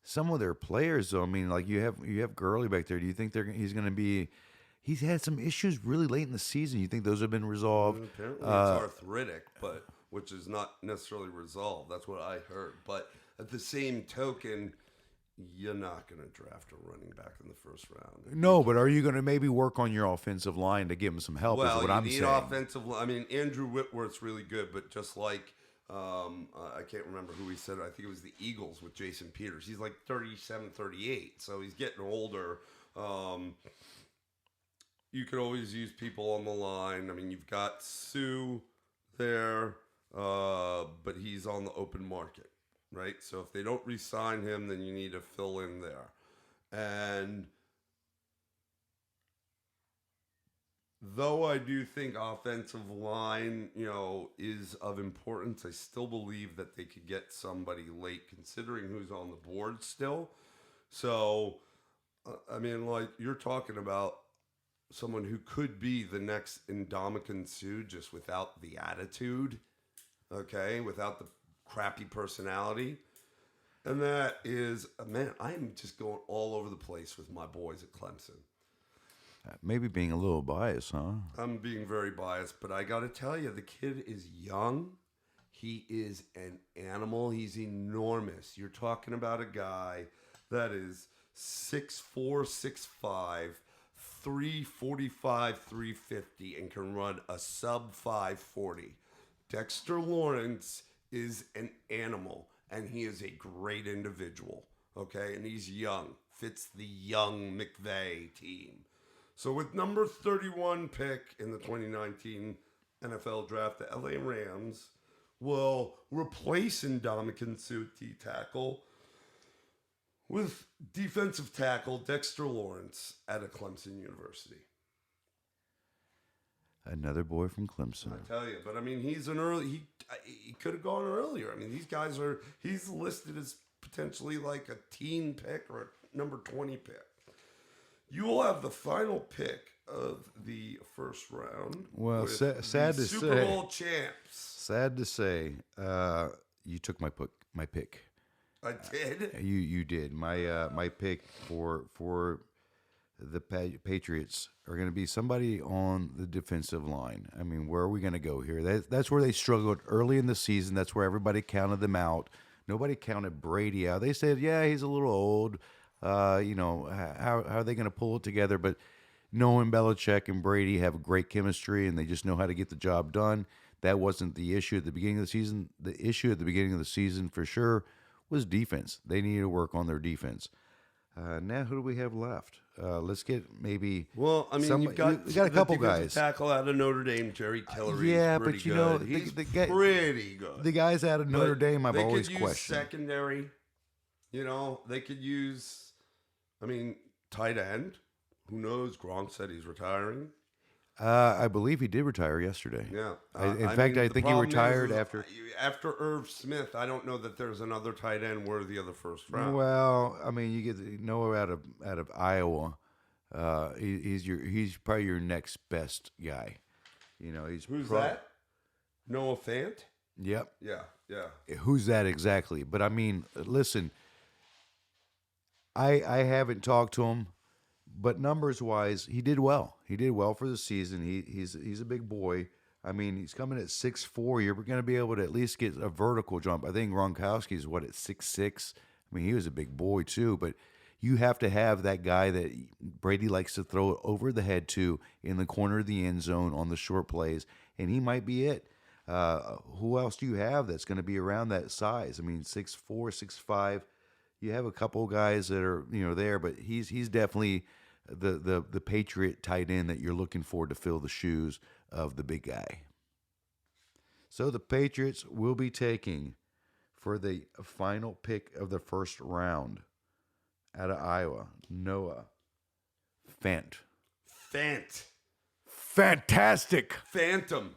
some of their players? Though, I mean, like you have Gurley back there. Do you think he's going to be? He's had some issues really late in the season. You think those have been resolved? Apparently, it's arthritic, but which is not necessarily resolved. That's what I heard. But at the same token, you're not going to draft a running back in the first round. No, but are you going to maybe work on your offensive line to give him some help? Well, is what you I'm need saying. offensive line. I mean, Andrew Whitworth's really good, but just like I can't remember who he said. I think it was the Eagles with Jason Peters. He's like 37, 38, so he's getting older. You could always use people on the line. I mean, you've got Sue there, but he's on the open market, right? So if they don't re-sign him, then you need to fill in there. And though I do think offensive line, is of importance, I still believe that they could get somebody late, considering who's on the board still. So, I mean, like, you're talking about someone who could be the next Ndamukong Suh, just without the attitude, okay, without the crappy personality. And that is, man, I am just going all over the place with my boys at Clemson. Maybe being a little biased, huh? I'm being very biased, but I got to tell you, the kid is young. He is an animal. He's enormous. You're talking about a guy that is 6'4", 6'5", 345, 350, and can run a sub 540. Dexter Lawrence is an animal, and he is a great individual, okay? And he's young, fits the young McVay team. So with number 31 pick in the 2019 NFL Draft, the LA Rams will replace Ndamukong Suh D-tackle with defensive tackle Dexter Lawrence at a Clemson University. Another boy from Clemson. I tell you, but I mean, he's an early. He could have gone earlier. I mean, these guys are. He's listed as potentially like a teen pick or a number 20 pick. You will have the final pick of the first round. Well, sad to say, Super Bowl champs. Sad to say, you took my pick. I did. You did. My pick for the Patriots are going to be somebody on the defensive line. I mean, where are we going to go here? That's where they struggled early in the season. That's where everybody counted them out. Nobody counted Brady out. They said, yeah, he's a little old. How are they going to pull it together? But knowing Belichick and Brady have great chemistry and they just know how to get the job done. That wasn't the issue at the beginning of the season. The issue at the beginning of the season for sure was defense. They needed to work on their defense. Now, who do we have left? Let's get maybe. Well, I mean, you got a couple guys. Tackle out of Notre Dame, Jerry Tillery. Yeah, but you know, he's pretty good. The guys out of Notre Dame, I've always questioned. Secondary. They could use. I mean, tight end. Who knows? Gronk said he's retiring. I believe he did retire yesterday. Yeah. In fact, I think he retired after Irv Smith. I don't know that there's another tight end worthy of the first round. Well, I mean, you get Noah out of Iowa. He's probably your next best guy. Who's that? Noah Fant? Yep. Yeah. Who's that exactly? But I mean, listen. I haven't talked to him. But numbers-wise, he did well. He did well for the season. He's a big boy. I mean, he's coming at 6'4". You're going to be able to at least get a vertical jump. I think Gronkowski's at 6'6". I mean, he was a big boy too. But you have to have that guy that Brady likes to throw it over the head to in the corner of the end zone on the short plays, and he might be it. Who else do you have that's going to be around that size? I mean, 6'4", 6'5". You have a couple of guys that are there, but he's definitely the Patriot tight end that you're looking for to fill the shoes of the big guy. So the Patriots will be taking, for the final pick of the first round, out of Iowa, Noah Fant. Fantastic. Phantom.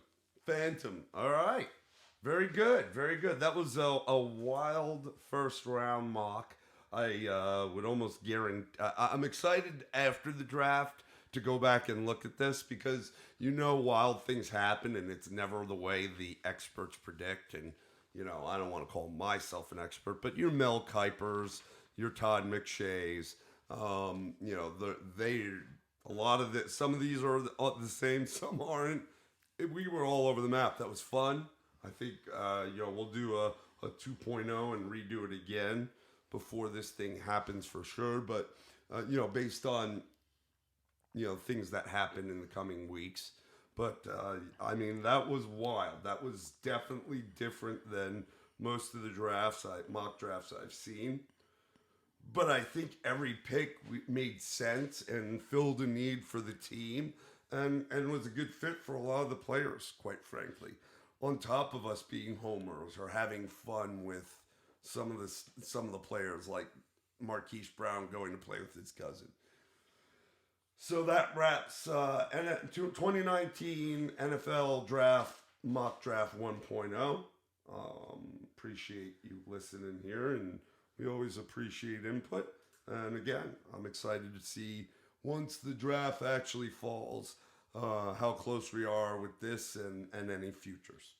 All right. Very good. That was a wild first round mock. I would almost guarantee. I'm excited after the draft to go back and look at this because wild things happen and it's never the way the experts predict. And I don't want to call myself an expert, but your Mel Kipers, your Todd McShays, a lot of some of these are the same, some aren't. We were all over the map. That was fun. I think we'll do a 2.0 and redo it again before this thing happens for sure. But based on things that happen in the coming weeks. But that was wild. That was definitely different than most of the mock drafts I've seen. But I think every pick made sense and filled a need for the team and was a good fit for a lot of the players, quite frankly. On top of us being homers or having fun with some of the players, like Marquise Brown going to play with his cousin. So that wraps 2019 NFL Draft Mock Draft 1.0. Appreciate you listening here, and we always appreciate input. And again, I'm excited to see once the draft actually falls, how close we are with this and any futures.